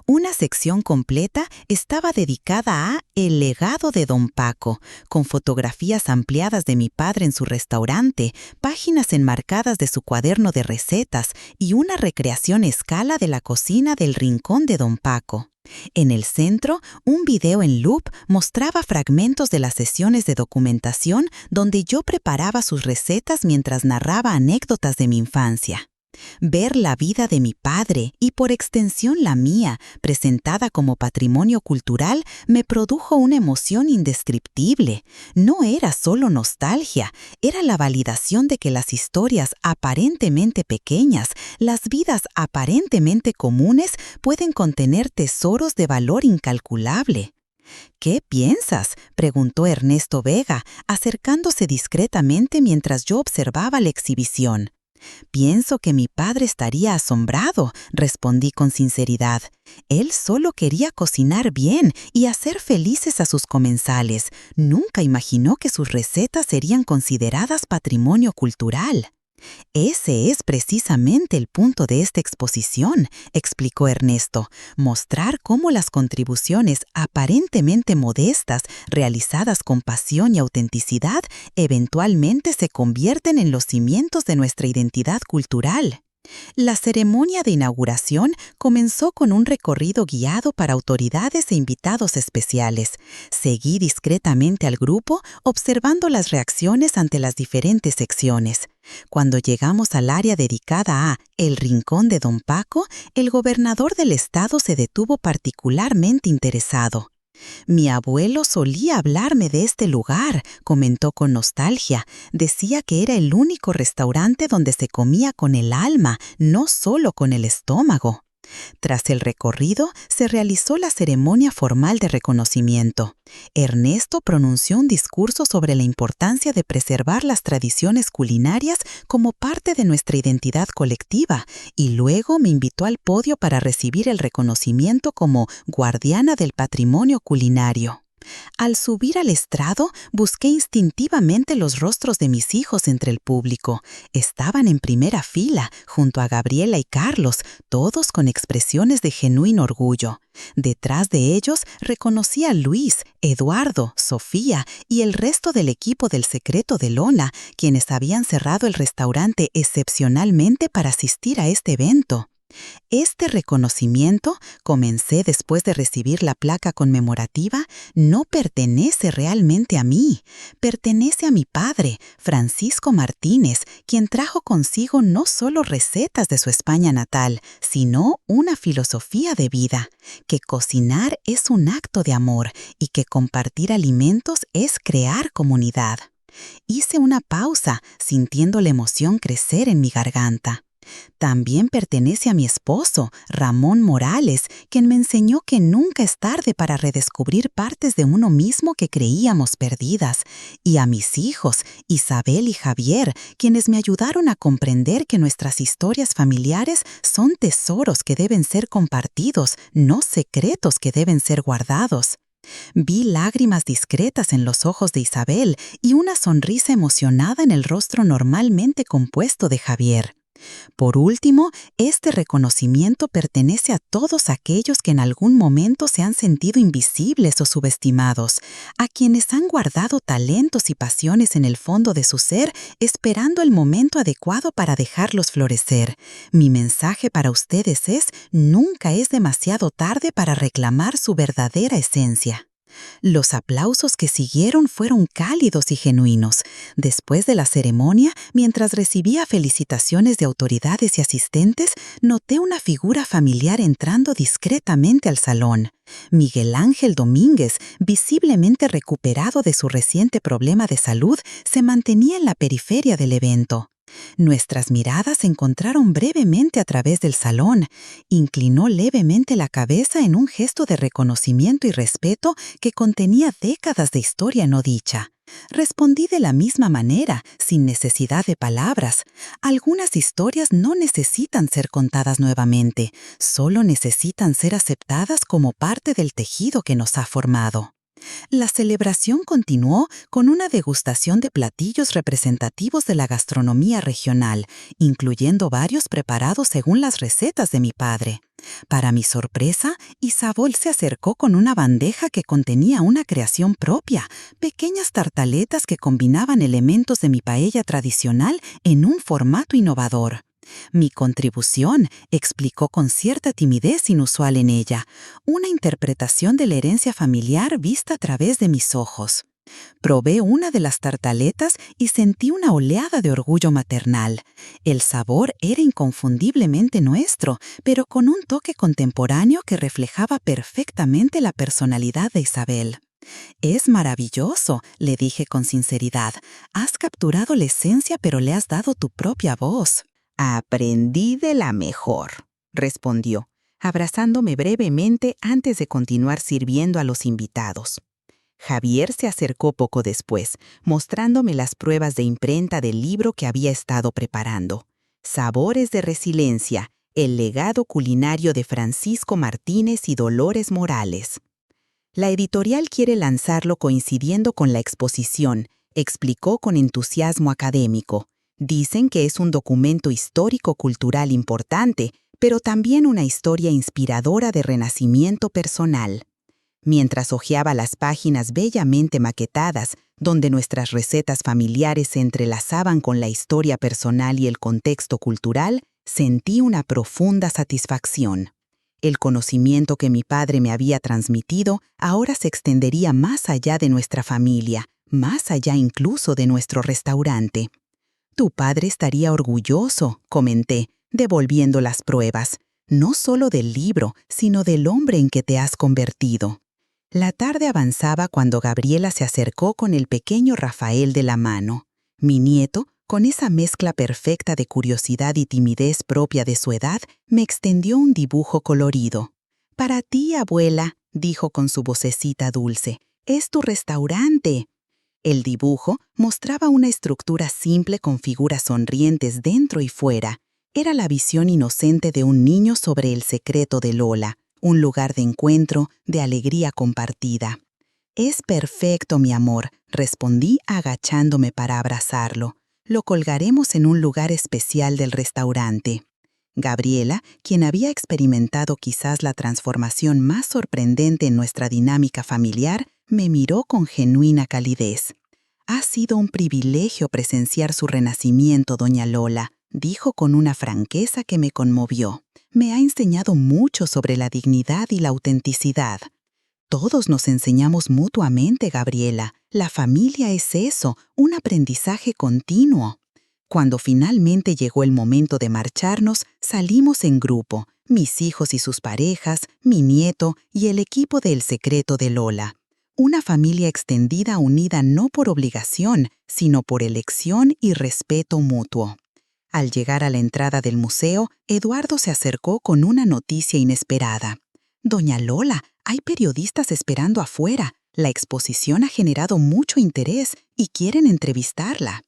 Una sección completa estaba dedicada a El legado de Don Paco, con fotografías ampliadas de mi padre en su restaurante, páginas enmarcadas de su cuaderno de recetas y una recreación a escala de la cocina del rincón de Don Paco. En el centro, un video en loop mostraba fragmentos de las sesiones de documentación donde yo preparaba sus recetas mientras narraba anécdotas de mi infancia. Ver la vida de mi padre y por extensión la mía, presentada como patrimonio cultural, me produjo una emoción indescriptible. No era solo nostalgia, era la validación de que las historias aparentemente pequeñas, las vidas aparentemente comunes, pueden contener tesoros de valor incalculable. «¿Qué piensas?», preguntó Ernesto Vega, acercándose discretamente mientras yo observaba la exhibición. Pienso que mi padre estaría asombrado, respondí con sinceridad. Él solo quería cocinar bien y hacer felices a sus comensales. Nunca imaginó que sus recetas serían consideradas patrimonio cultural. Ese es precisamente el punto de esta exposición, explicó Ernesto, mostrar cómo las contribuciones aparentemente modestas, realizadas con pasión y autenticidad, eventualmente se convierten en los cimientos de nuestra identidad cultural. La ceremonia de inauguración comenzó con un recorrido guiado para autoridades e invitados especiales. Seguí discretamente al grupo, observando las reacciones ante las diferentes secciones. Cuando llegamos al área dedicada a El Rincón de Don Paco, el gobernador del estado se detuvo particularmente interesado. Mi abuelo solía hablarme de este lugar, comentó con nostalgia. Decía que era el único restaurante donde se comía con el alma, no solo con el estómago. Tras el recorrido, se realizó la ceremonia formal de reconocimiento. Ernesto pronunció un discurso sobre la importancia de preservar las tradiciones culinarias como parte de nuestra identidad colectiva y luego me invitó al podio para recibir el reconocimiento como guardiana del patrimonio culinario. Al subir al estrado, busqué instintivamente los rostros de mis hijos entre el público. Estaban en primera fila, junto a Gabriela y Carlos, todos con expresiones de genuino orgullo. Detrás de ellos reconocí a Luis, Eduardo, Sofía y el resto del equipo del Secreto de Lona, quienes habían cerrado el restaurante excepcionalmente para asistir a este evento. Este reconocimiento, comencé después de recibir la placa conmemorativa, no pertenece realmente a mí. Pertenece a mi padre, Francisco Martínez, quien trajo consigo no solo recetas de su España natal, sino una filosofía de vida, que cocinar es un acto de amor y que compartir alimentos es crear comunidad. Hice una pausa, sintiendo la emoción crecer en mi garganta. También pertenece a mi esposo, Ramón Morales, quien me enseñó que nunca es tarde para redescubrir partes de uno mismo que creíamos perdidas, y a mis hijos, Isabel y Javier, quienes me ayudaron a comprender que nuestras historias familiares son tesoros que deben ser compartidos, no secretos que deben ser guardados. Vi lágrimas discretas en los ojos de Isabel y una sonrisa emocionada en el rostro normalmente compuesto de Javier. Por último, este reconocimiento pertenece a todos aquellos que en algún momento se han sentido invisibles o subestimados, a quienes han guardado talentos y pasiones en el fondo de su ser, esperando el momento adecuado para dejarlos florecer. Mi mensaje para ustedes es: nunca es demasiado tarde para reclamar su verdadera esencia. Los aplausos que siguieron fueron cálidos y genuinos. Después de la ceremonia, mientras recibía felicitaciones de autoridades y asistentes, noté una figura familiar entrando discretamente al salón. Miguel Ángel Domínguez, visiblemente recuperado de su reciente problema de salud, se mantenía en la periferia del evento. Nuestras miradas se encontraron brevemente a través del salón. Inclinó levemente la cabeza en un gesto de reconocimiento y respeto que contenía décadas de historia no dicha. Respondí de la misma manera, sin necesidad de palabras. Algunas historias no necesitan ser contadas nuevamente, solo necesitan ser aceptadas como parte del tejido que nos ha formado. La celebración continuó con una degustación de platillos representativos de la gastronomía regional, incluyendo varios preparados según las recetas de mi padre. Para mi sorpresa, Isabel se acercó con una bandeja que contenía una creación propia, pequeñas tartaletas que combinaban elementos de mi paella tradicional en un formato innovador. Mi contribución, explicó con cierta timidez inusual en ella, una interpretación de la herencia familiar vista a través de mis ojos. Probé una de las tartaletas y sentí una oleada de orgullo maternal. El sabor era inconfundiblemente nuestro, pero con un toque contemporáneo que reflejaba perfectamente la personalidad de Isabel. «Es maravilloso», le dije con sinceridad. «Has capturado la esencia, pero le has dado tu propia voz». «Aprendí de la mejor», respondió, abrazándome brevemente antes de continuar sirviendo a los invitados. Javier se acercó poco después, mostrándome las pruebas de imprenta del libro que había estado preparando. Sabores de Resiliencia, el legado culinario de Francisco Martínez y Dolores Morales. La editorial quiere lanzarlo coincidiendo con la exposición, explicó con entusiasmo académico. Dicen que es un documento histórico-cultural importante, pero también una historia inspiradora de renacimiento personal. Mientras hojeaba las páginas bellamente maquetadas, donde nuestras recetas familiares se entrelazaban con la historia personal y el contexto cultural, sentí una profunda satisfacción. El conocimiento que mi padre me había transmitido ahora se extendería más allá de nuestra familia, más allá incluso de nuestro restaurante. Tu padre estaría orgulloso, comenté, devolviendo las pruebas, no solo del libro, sino del hombre en que te has convertido. La tarde avanzaba cuando Gabriela se acercó con el pequeño Rafael de la mano. Mi nieto, con esa mezcla perfecta de curiosidad y timidez propia de su edad, me extendió un dibujo colorido. «Para ti, abuela», dijo con su vocecita dulce, «es tu restaurante». El dibujo mostraba una estructura simple con figuras sonrientes dentro y fuera. Era la visión inocente de un niño sobre el secreto de Lola, un lugar de encuentro, de alegría compartida. «Es perfecto, mi amor», respondí agachándome para abrazarlo. «Lo colgaremos en un lugar especial del restaurante». Gabriela, quien había experimentado quizás la transformación más sorprendente en nuestra dinámica familiar, me miró con genuina calidez. «Ha sido un privilegio presenciar su renacimiento, doña Lola», dijo con una franqueza que me conmovió. «Me ha enseñado mucho sobre la dignidad y la autenticidad». Todos nos enseñamos mutuamente, Gabriela. La familia es eso, un aprendizaje continuo. Cuando finalmente llegó el momento de marcharnos, salimos en grupo, mis hijos y sus parejas, mi nieto y el equipo de El Secreto de Lola. Una familia extendida unida no por obligación, sino por elección y respeto mutuo. Al llegar a la entrada del museo, Eduardo se acercó con una noticia inesperada. «Doña Lola, hay periodistas esperando afuera. La exposición ha generado mucho interés y quieren entrevistarla».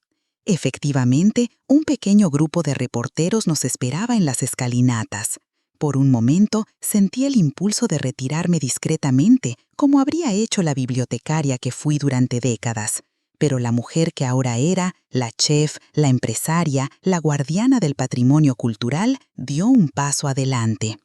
Efectivamente, un pequeño grupo de reporteros nos esperaba en las escalinatas. Por un momento, sentí el impulso de retirarme discretamente, como habría hecho la bibliotecaria que fui durante décadas. Pero la mujer que ahora era, la chef, la empresaria, la guardiana del patrimonio cultural, dio un paso adelante.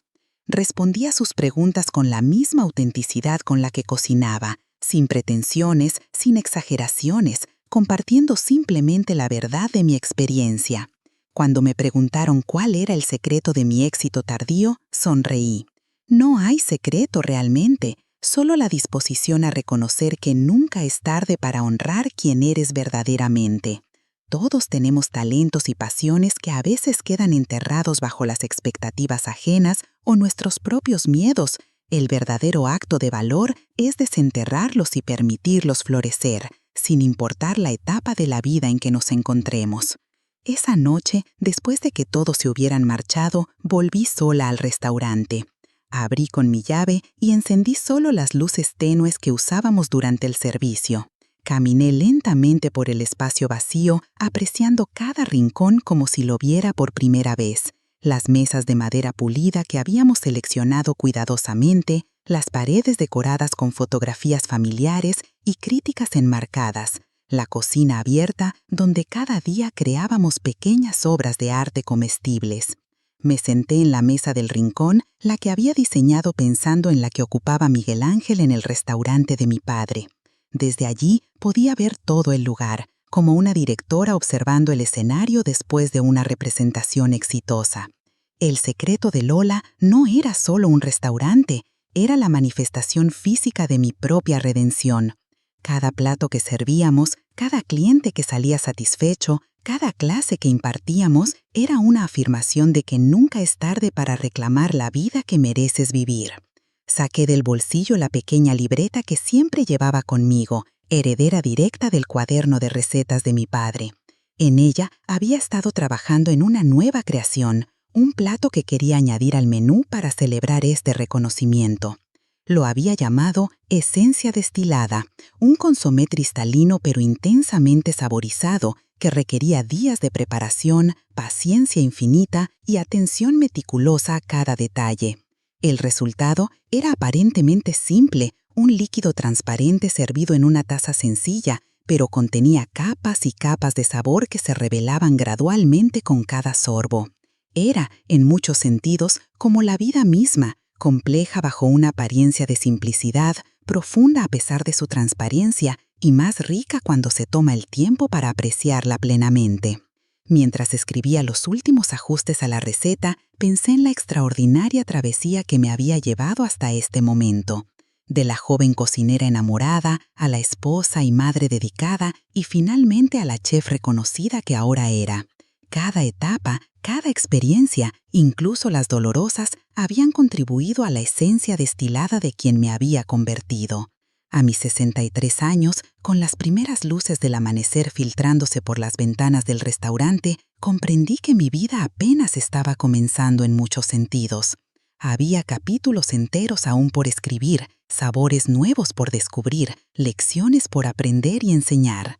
Respondí a sus preguntas con la misma autenticidad con la que cocinaba, sin pretensiones, sin exageraciones, compartiendo simplemente la verdad de mi experiencia. Cuando me preguntaron cuál era el secreto de mi éxito tardío, sonreí. No hay secreto realmente, solo la disposición a reconocer que nunca es tarde para honrar quien eres verdaderamente. Todos tenemos talentos y pasiones que a veces quedan enterrados bajo las expectativas ajenas o nuestros propios miedos. El verdadero acto de valor es desenterrarlos y permitirlos florecer, sin importar la etapa de la vida en que nos encontremos. Esa noche, después de que todos se hubieran marchado, volví sola al restaurante. Abrí con mi llave y encendí solo las luces tenues que usábamos durante el servicio. Caminé lentamente por el espacio vacío, apreciando cada rincón como si lo viera por primera vez. Las mesas de madera pulida que habíamos seleccionado cuidadosamente, las paredes decoradas con fotografías familiares y críticas enmarcadas, la cocina abierta donde cada día creábamos pequeñas obras de arte comestibles. Me senté en la mesa del rincón, la que había diseñado pensando en la que ocupaba Miguel Ángel en el restaurante de mi padre. Desde allí podía ver todo el lugar, como una directora observando el escenario después de una representación exitosa. El Secreto de Lola no era solo un restaurante, era la manifestación física de mi propia redención. Cada plato que servíamos, cada cliente que salía satisfecho, cada clase que impartíamos era una afirmación de que nunca es tarde para reclamar la vida que mereces vivir. Saqué del bolsillo la pequeña libreta que siempre llevaba conmigo, heredera directa del cuaderno de recetas de mi padre. En ella había estado trabajando en una nueva creación, un plato que quería añadir al menú para celebrar este reconocimiento. Lo había llamado esencia destilada, un consomé cristalino pero intensamente saborizado que requería días de preparación, paciencia infinita y atención meticulosa a cada detalle. El resultado era aparentemente simple, un líquido transparente servido en una taza sencilla, pero contenía capas y capas de sabor que se revelaban gradualmente con cada sorbo. Era, en muchos sentidos, como la vida misma, compleja bajo una apariencia de simplicidad, profunda a pesar de su transparencia y más rica cuando se toma el tiempo para apreciarla plenamente. Mientras escribía los últimos ajustes a la receta, pensé en la extraordinaria travesía que me había llevado hasta este momento. De la joven cocinera enamorada, a la esposa y madre dedicada, y finalmente a la chef reconocida que ahora era. Cada etapa, cada experiencia, incluso las dolorosas, habían contribuido a la esencia destilada de quien me había convertido. A mis 63 años, con las primeras luces del amanecer filtrándose por las ventanas del restaurante, comprendí que mi vida apenas estaba comenzando en muchos sentidos. Había capítulos enteros aún por escribir, sabores nuevos por descubrir, lecciones por aprender y enseñar.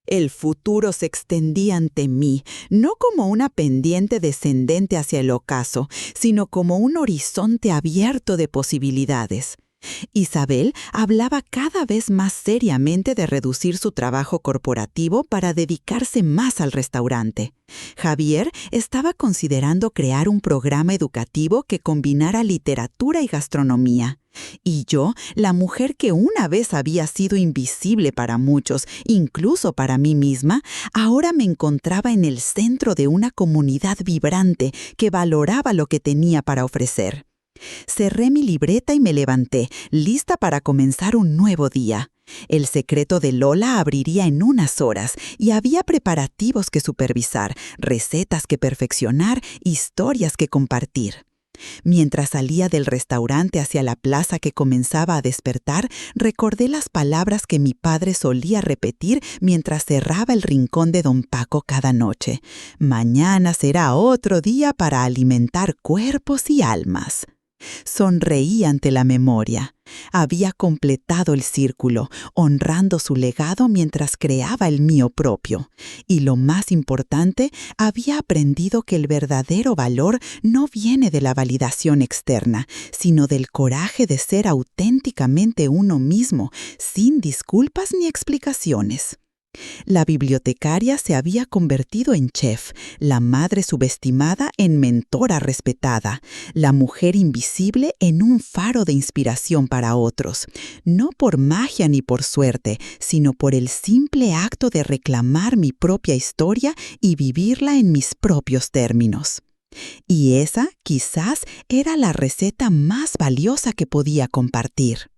El futuro se extendía ante mí, no como una pendiente descendente hacia el ocaso, sino como un horizonte abierto de posibilidades. Isabel hablaba cada vez más seriamente de reducir su trabajo corporativo para dedicarse más al restaurante. Javier estaba considerando crear un programa educativo que combinara literatura y gastronomía. Y yo, la mujer que una vez había sido invisible para muchos, incluso para mí misma, ahora me encontraba en el centro de una comunidad vibrante que valoraba lo que tenía para ofrecer. Cerré mi libreta y me levanté, lista para comenzar un nuevo día. El secreto de Lola abriría en unas horas y había preparativos que supervisar, recetas que perfeccionar, historias que compartir. Mientras salía del restaurante hacia la plaza que comenzaba a despertar, recordé las palabras que mi padre solía repetir mientras cerraba el rincón de don Paco cada noche. Mañana será otro día para alimentar cuerpos y almas. Sonreí ante la memoria. Había completado el círculo, honrando su legado mientras creaba el mío propio. Y lo más importante, había aprendido que el verdadero valor no viene de la validación externa, sino del coraje de ser auténticamente uno mismo, sin disculpas ni explicaciones. La bibliotecaria se había convertido en chef, la madre subestimada en mentora respetada, la mujer invisible en un faro de inspiración para otros, no por magia ni por suerte, sino por el simple acto de reclamar mi propia historia y vivirla en mis propios términos. Y esa, quizás, era la receta más valiosa que podía compartir.